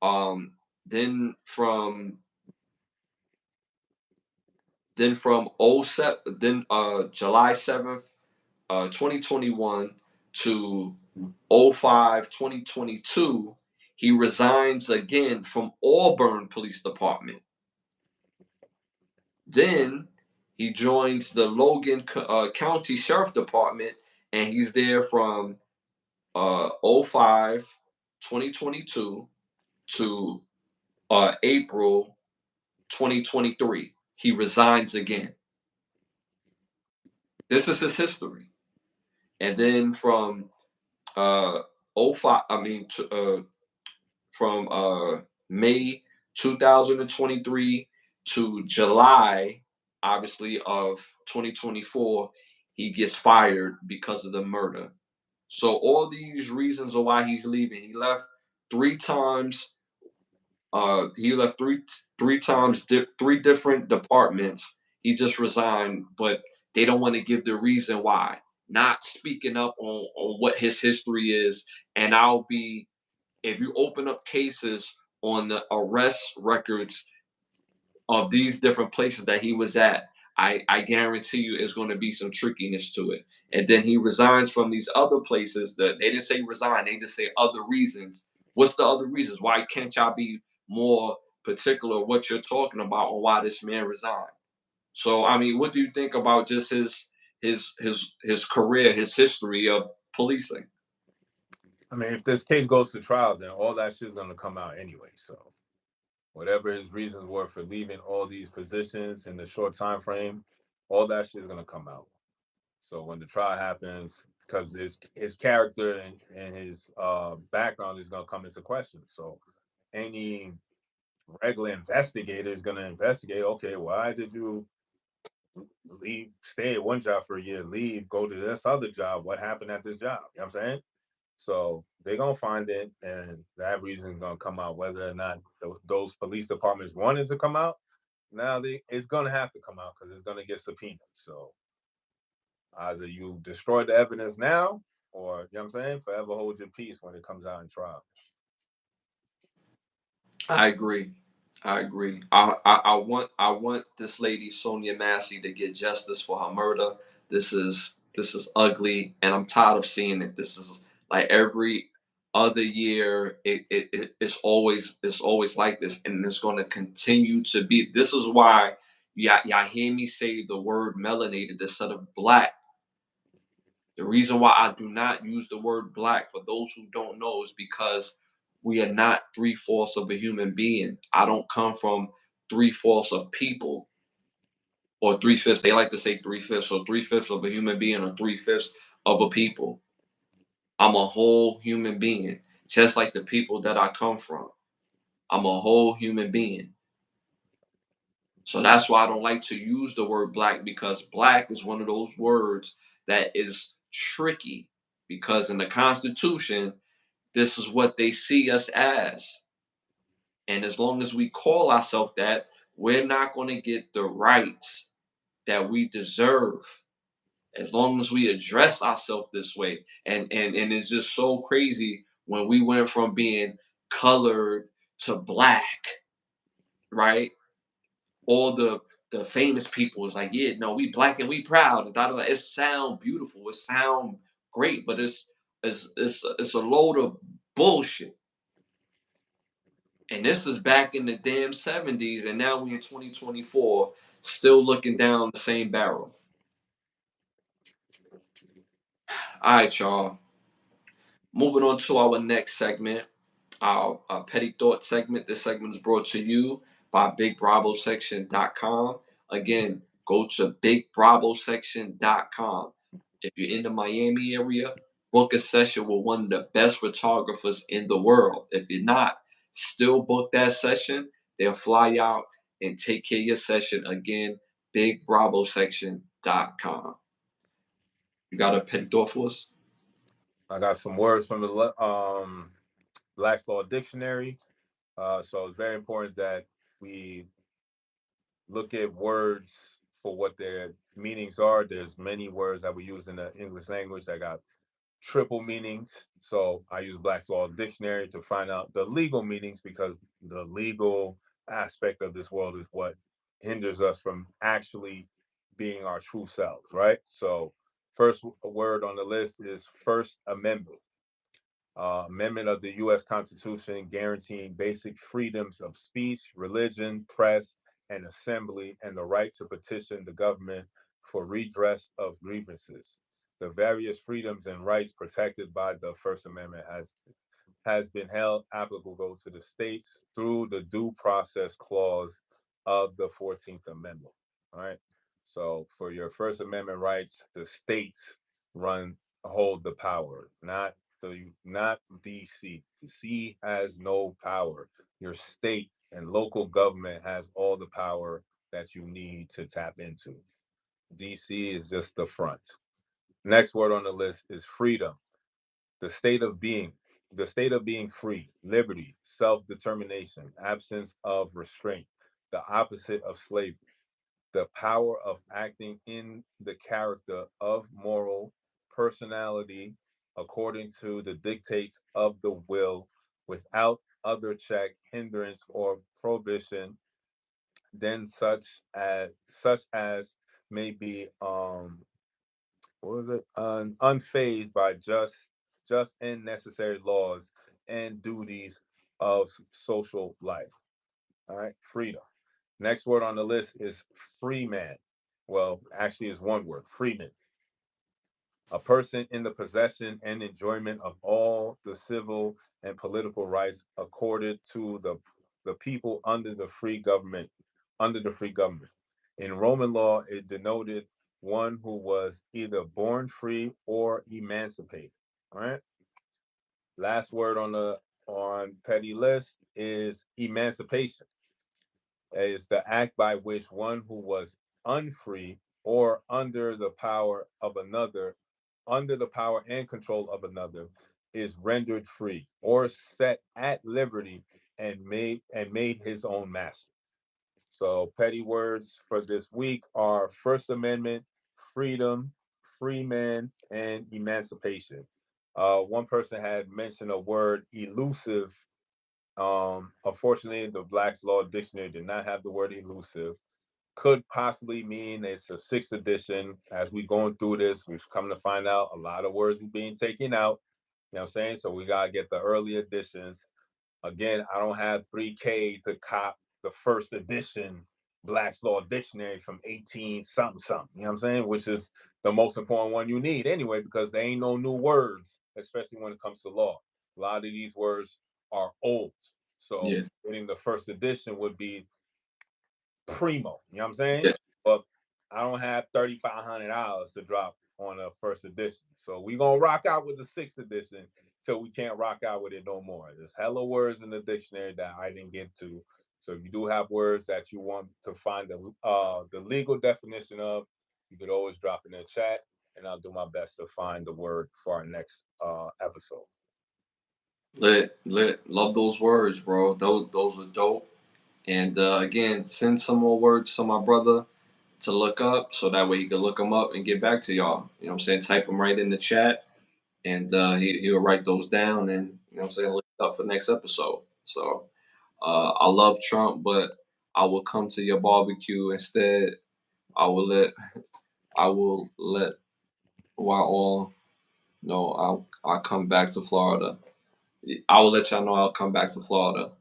Um, then from oh 07, then July 7th, 2021 to 05/2022, he resigns again from Auburn Police Department. Then he joins the Logan County Sheriff Department, and he's there from 05/2022 to April 2023. He resigns again. This is his history. And then from uh 05, I mean, from May 2023 to July, obviously, of 2024, he gets fired because of the murder. So all these reasons are why he's leaving. He left 3 times. He left three times, three different departments. He just resigned, but they don't want to give the reason why. Not speaking up on what his history is, and I'll be if you open up cases on the arrest records of these different places that he was at, I guarantee you it's going to be some trickiness to it. And then he resigns from these other places that they didn't say resign, they just say other reasons. What's the other reasons? Why can't y'all be more particular what you're talking about on why this man resigned? So I mean, what do you think about just his career, his history of policing? I mean, if this case goes to trial, then all that shit's gonna come out anyway. So whatever his reasons were for leaving all these positions in the short time frame, all that shit's gonna come out. So when the trial happens, because his character and his background is going to come into question. So any regular investigator is going to investigate. Okay, why did you leave? Stay at one job for a year, leave, go to this other job. What happened at this job? You know what I'm saying? So they're gonna find it, and that reason is gonna come out. Whether or not those police departments wanted to come out, now it's gonna have to come out because it's gonna get subpoenaed. So either you destroy the evidence now, or you know what I'm saying, forever hold your peace when it comes out in trial. I agree. I agree. I want this lady Sonia Massey to get justice for her murder. This is ugly, and I'm tired of seeing it. This is like every other year. It's always like this, and it's going to continue to be. This is why y'all hear me say the word melanated instead of black. The reason why I do not use the word black, for those who don't know, is because we are not three-fourths of a human being. I don't come from three-fourths of people, or three-fifths. They like to say three-fifths, or three-fifths of a human being, or three-fifths of a people. I'm a whole human being, just like the people that I come from. I'm a whole human being. So that's why I don't like to use the word black, because black is one of those words that is tricky, because in the Constitution, this is what they see us as. And as long as we call ourselves that, we're not going to get the rights that we deserve. As long as we address ourselves this way. And it's just so crazy when we went from being colored to black, right? All the famous people was like, yeah, no, we black and we proud. And da, da, da. It sound beautiful. It sound great, but it's a load of bullshit. And this is back in the damn 70s, and now we in 2024, still looking down the same barrel. All right, y'all. Moving on to our next segment, our petty thought segment. This segment is brought to you by BigBravoSection.com. Again, go to BigBravoSection.com. If you're in the Miami area, book a session with one of the best photographers in the world. If you're not, still book that session. They'll fly out and take care of your session. Again, BigBravoSection.com. You got a petty thought for us? I got some words from the Black's Law Dictionary. So it's very important that we look at words for what their meanings are. There's many words that we use in the English language that got triple meanings. So I use Black's Law Dictionary to find out the legal meanings, because the legal aspect of this world is what hinders us from actually being our true selves, right? So first word on the list is First Amendment. Amendment of the U.S. Constitution guaranteeing basic freedoms of speech, religion, press, and assembly, and the right to petition the government for redress of grievances. The various freedoms and rights protected by the First Amendment has been held applicable to the states through the Due Process Clause of the 14th Amendment. All right. So for your First Amendment rights, the states hold the power, not DC. The C has no power. Your state and local government has all the power that you need to tap into. DC is just the front. Next word on the list is freedom. The state of being, the state of being free, liberty, self-determination, absence of restraint, the opposite of slavery, the power of acting in the character of moral personality according to the dictates of the will, without other check, hindrance, or prohibition than such as may be what was it unfazed by just and necessary laws and duties of social life. All right, freedom. Next word on the list is free man. Well, actually, is one word, freeman. A person in the possession and enjoyment of all the civil and political rights accorded to the people under the free government. Under the free government. In Roman law, it denoted one who was either born free or emancipated. All right. Last word on petty list is emancipation. Is the act by which one who was unfree or under the power and control of another, is rendered free or set at liberty and made his own master. So petty words for this week are First Amendment, freedom, free man, and emancipation. One person had mentioned a word elusive. Unfortunately, the Black's Law Dictionary did not have the word elusive. Could possibly mean it's a sixth edition. As we going through this, we've come to find out a lot of words is being taken out. You know what I'm saying? So we gotta get the early editions. Again, I don't have 3K to cop the first edition Black's Law Dictionary from 18 something something. You know what I'm saying? Which is the most important one you need anyway, because there ain't no new words, especially when it comes to law. A lot of these words are old. So Yeah, getting the first edition would be primo. You know what I'm saying? yeah. But I don't have $3,500 to drop on a first edition. So we gonna rock out with the sixth edition till we can't rock out with it no more. There's hella words in the dictionary that I didn't get to. So if you do have words that you want to find the legal definition of, you could always drop it in the chat, and I'll do my best to find the word for our next episode. Lit, lit. Love those words, bro. Those are dope. And again, send some more words to my brother to look up so that way he can look them up and get back to y'all. You know what I'm saying? Type them right in the chat and he'll write those down and, you know what I'm saying, look it up for next episode. So I love Trump, but I will come to your barbecue instead. I will let, I will let, while all, no, I'll come back to Florida. I will let y'all know I'll come back to Florida.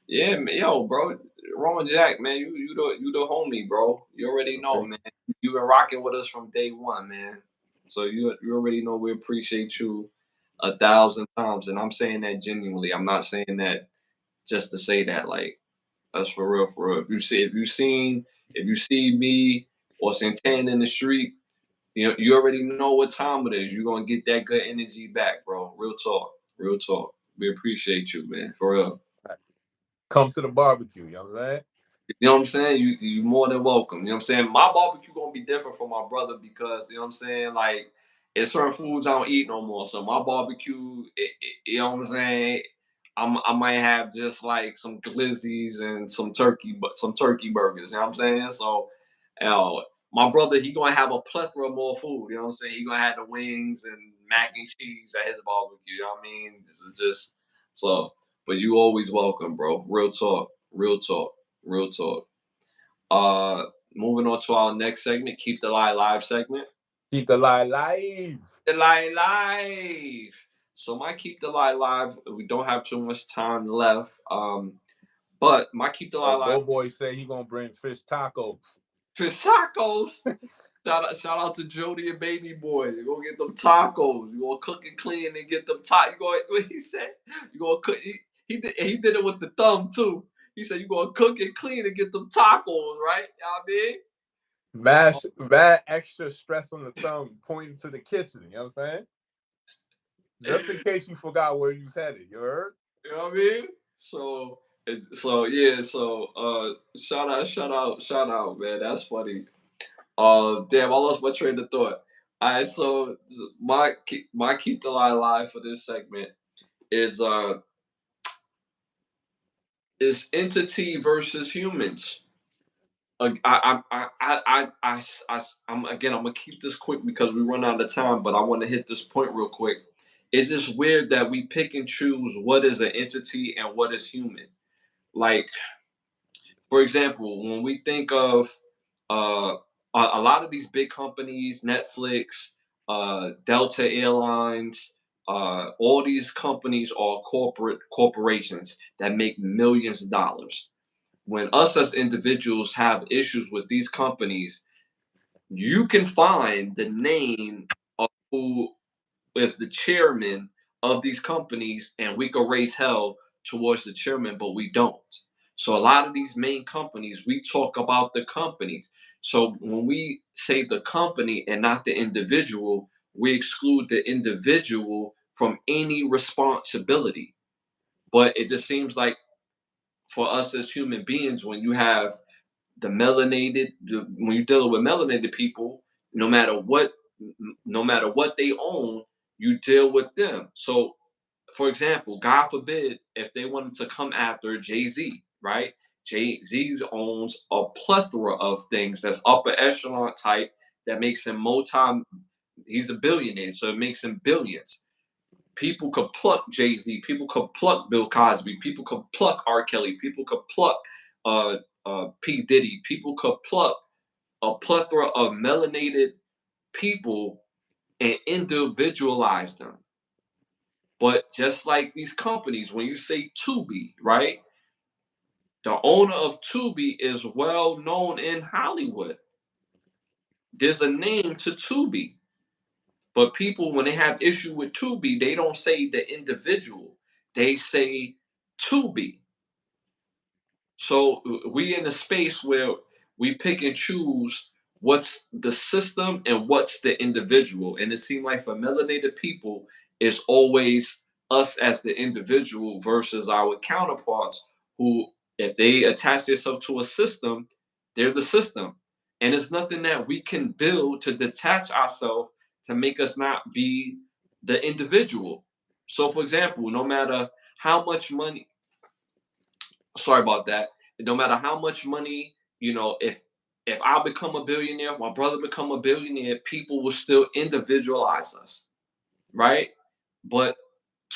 Yeah, man, yo, bro, Roman Jack, man, you the homie, bro. You already know, Okay. man. You've been rocking with us from day one, man. So you already know we appreciate you 1,000 times, and I'm saying that genuinely. I'm not saying that just to say that. Like that's for real, for real. If you see me or Santana in the street, you already know what time it is. You're gonna get that good energy back, bro. Real talk, real talk. We appreciate you, man, for real. Come to the barbecue, you know what I'm saying? You know what I'm saying? You more than welcome. You know what I'm saying? My barbecue gonna be different from my brother because you know what I'm saying. Like, it's certain foods I don't eat no more. So my barbecue, you know what I'm saying? I might have just like some glizzies and some turkey, but some turkey burgers. You know what I'm saying? So, you know, my brother he gonna have a plethora more food. You know what I'm saying? He gonna have the wings and mac and cheese at his barbecue. You know what I mean? This is just so. But you always welcome, bro. Real talk. Real talk. Real talk. Uh, Moving on to our next segment, keep the lie live segment. Keep the lie live. The lie live. So my keep the lie live. We don't have too much time left. But my keep the lie live Doughboy say he gonna bring fish tacos. for tacos. Shout out to Jody and Baby Boy. You gonna get them tacos. You gonna cook and clean and get them tacos. You gonna what he said? You gonna cook. He did it with the thumb too. He said you gonna cook and clean and get them tacos, right? You know what I mean? Mash that extra stress on the thumb pointing to the kitchen, you know what I'm saying? Just in case you forgot where you was headed, you heard? You know what I mean? So yeah, shout out, man. That's funny. Damn, I lost my train of thought. All right, so my keep the lie alive for this segment is is entity versus humans. I'm again. I'm gonna keep this quick because we run out of time, but I want to hit this point real quick. It's just weird that we pick and choose what is an entity and what is human. Like, for example, when we think of a lot of these big companies, Netflix, Delta Airlines, all these companies are corporations that make millions of dollars. When us as individuals have issues with these companies, you can find the name of who is the chairman of these companies, and we can raise hell towards the chairman, but we don't. So a lot of these main companies, we talk about the companies. So when we say the company and not the individual, we exclude the individual from any responsibility. But it just seems like for us as human beings, when you have when you're dealing with melanated people, no matter what, no matter what they own, you deal with them. So for example, God forbid if they wanted to come after Jay Z, right? Jay Z owns a plethora of things that's upper echelon type that makes him he's a billionaire, so it makes him billions. People could pluck Jay Z, people could pluck Bill Cosby, people could pluck R. Kelly, people could pluck uh, P. Diddy, people could pluck a plethora of melanated people and individualize them. But just like these companies, when you say Tubi, right? The owner of Tubi is well known in Hollywood. There's a name to Tubi. But people, when they have issue with Tubi, they don't say the individual. They say Tubi. So we in a space where we pick and choose what's the system and what's the individual. And it seems like for melanated people, it's always us as the individual versus our counterparts who, if they attach themselves to a system, they're the system. And it's nothing that we can build to detach ourselves to make us not be the individual. So, for example, no matter how much money, sorry about that. No matter how much money, if I become a billionaire, my brother become a billionaire, people will still individualize us, right? But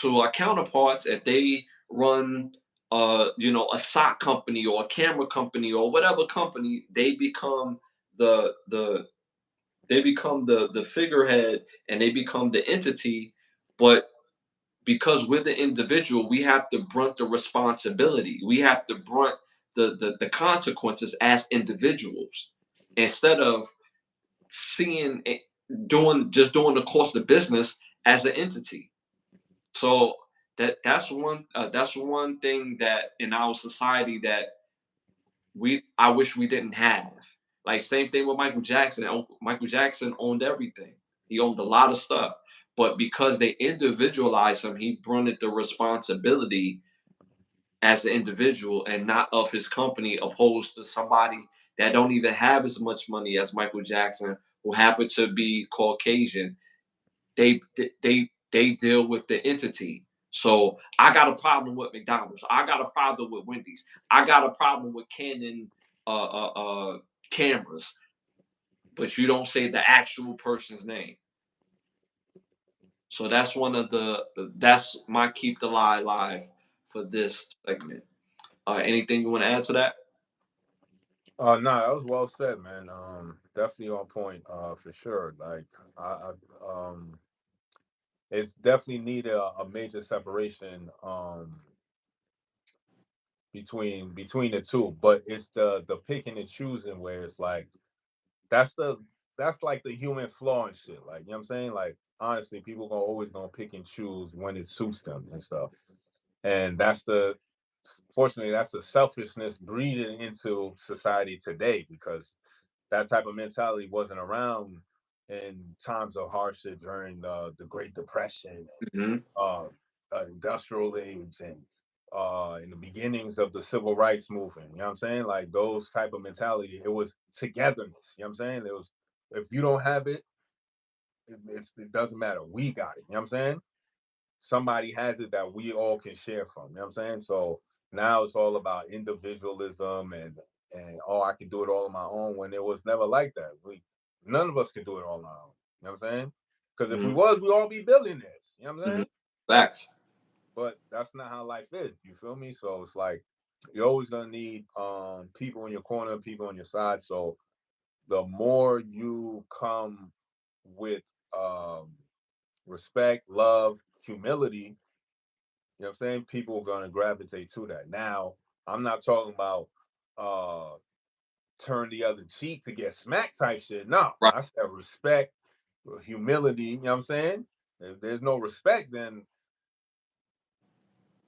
to our counterparts, if they run a sock company or a camera company or whatever company, they become the the figurehead and they become the entity. But because we're the individual, we have to brunt the responsibility. We have to brunt the consequences as individuals instead of seeing it, doing the course of business as an entity. So that's one thing that in our society that we I wish we didn't have. Like same thing with Michael Jackson. Michael Jackson owned everything. He owned a lot of stuff. But because they individualized him, he brunted the responsibility as an individual and not of his company, opposed to somebody that don't even have as much money as Michael Jackson, who happen to be Caucasian. They deal with the entity. So I got a problem with McDonald's. I got a problem with Wendy's. I got a problem with Canon cameras, but you don't say the actual person's name. So that's my keep the lie alive for this segment. Anything you want to add to that? No, that was well said, man. Definitely on point, for sure. Like, it's definitely needed a major separation, between the two. But it's the picking and choosing where it's like that's the that's like the human flaw and shit. Like, you know what I'm saying? Like, honestly, people gonna always gonna pick and choose when it suits them and stuff. And fortunately, that's the selfishness breeding into society today, because that type of mentality wasn't around in times of hardship during the Great Depression, Hmm. uh, industrial age, and in the beginnings of the civil rights movement. You know what I'm saying? Like those type of mentality, it was togetherness. You know what I'm saying? It was, if you don't have it, it doesn't matter. We got it. You know what I'm saying? Somebody has it that we all can share from. You know what I'm saying? So now it's all about individualism, and oh, I can do it all on my own, when it was never like that. None of us can do it all on our own. You know what I'm saying? Because if we Hmm. was, we'd all be billionaires. You know what I'm Hmm. saying? Facts. But that's not how life is. You feel me? So it's like you're always gonna need people in your corner, people on your side. So the more you come with respect, love, humility, you know what I'm saying? People are gonna gravitate to that. Now, I'm not talking about uh turn the other cheek to get smacked type shit. No, Right. I said respect, humility, you know what I'm saying? If there's no respect, then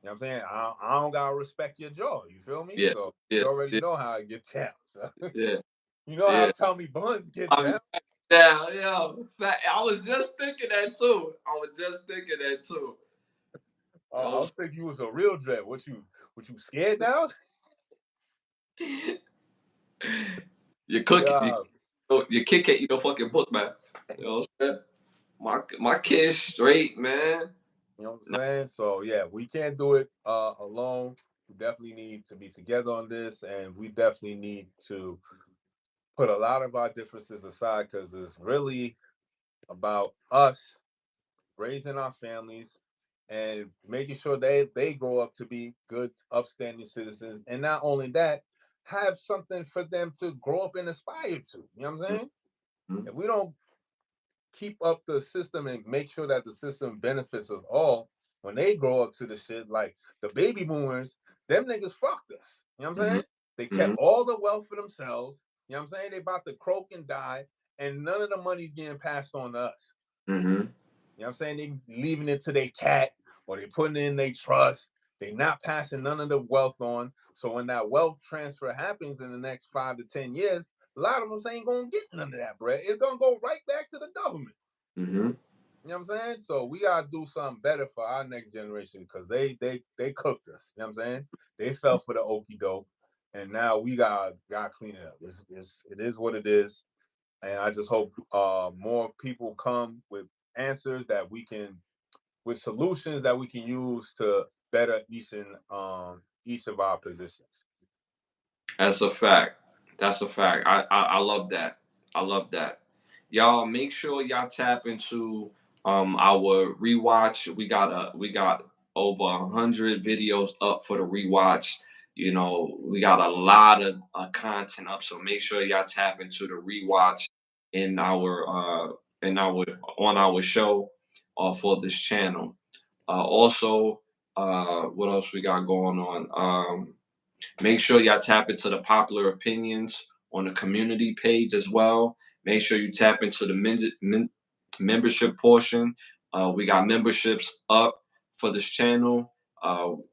know what I'm saying? I don't gotta respect your jaw. You feel me? Yeah, So yeah, you already yeah, know how I get down. So yeah, you know how yeah. Tommy Buns get I mean, down. yeah, yeah. I was just thinking that too. I was just thinking that too. I was thinking you was a real dread. What you scared now? You cook it. Yeah. You kick it. You don't fucking book, man. You know what I'm saying? My kid's straight, man. You know what I'm No, saying? So yeah, we can't do it alone. We definitely need to be together on this, and we definitely need to put a lot of our differences aside because it's really about us raising our families and making sure they grow up to be good, upstanding citizens, and not only that, have something for them to grow up and aspire to. You know what I'm saying? mhm, If we don't keep up the system and make sure that the system benefits us all when they grow up to the shit like the baby boomers, them niggas fucked us. You know what I'm mhm, saying? They kept mhm, all the wealth for themselves. You know what I'm saying? They about to croak and die, and none of the money's getting passed on to us. mhm, You know what I'm saying? They leaving it to their cat or they putting it in their trust. They not passing none of the wealth on. So when that wealth transfer happens in the next 5 to 10 years, a lot of us ain't gonna get none of that bread. It's gonna go right back to the government. mhm. You know what I'm saying? So we gotta do something better for our next generation because they cooked us. You know what I'm saying? They fell for the okey doke, and now we got clean it up. It is what it is, and I just hope more people come with answers that we can, with solutions that we can use to better each of our positions. That's a fact. That's a fact. I love that. I love that. Y'all make sure y'all tap into our rewatch. We got over 100 videos up for the rewatch. You know, we got a lot of content up, so make sure y'all tap into the rewatch in our on our show for this channel. Also, what else we got going on? Make sure y'all tap into the popular opinions on the community page as well. Make sure you tap into the membership portion. We got memberships up for this channel.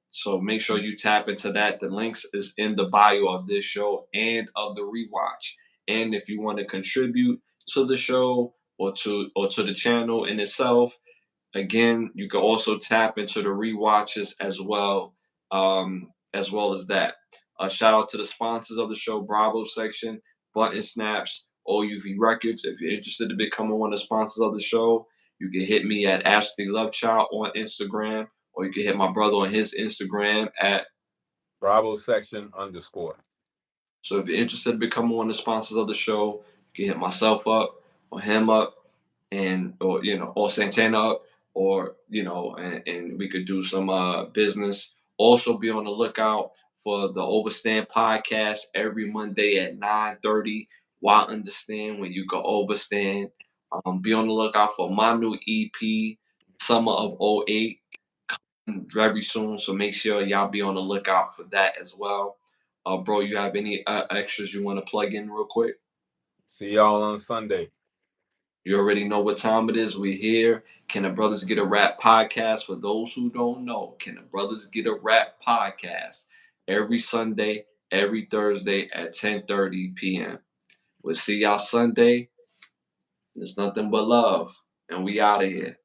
So make sure you tap into that. The links is in the bio of this show and of the rewatch. And if you want to contribute to the show or to the channel in itself, again, you can also tap into the rewatches as well as that. Shout out to the sponsors of the show, Bravo section, Button Snaps, OUV Records. If you're interested in becoming one of the sponsors of the show, you can hit me at Ashley Lovechild on Instagram, or you can hit my brother on his Instagram at. Bravo section underscore. So if you're interested in becoming one of the sponsors of the show, you can hit myself up or him up, and or Santana up, or and we could do some business. Also, be on the lookout for the Overstand podcast every Monday at 9:30. Why understand when you go overstand? Be on the lookout for my new EP, Summer of '08, very soon. So make sure y'all be on the lookout for that as well. Bro, you have any extras you want to plug in real quick? See y'all on Sunday. You already know what time it is. We're here. Can the Brothers Get a Rap podcast? For those who don't know, Can the Brothers Get a Rap podcast? Every Sunday, every Thursday at 10:30 p.m. We'll see y'all Sunday. There's nothing but love. And we out of here.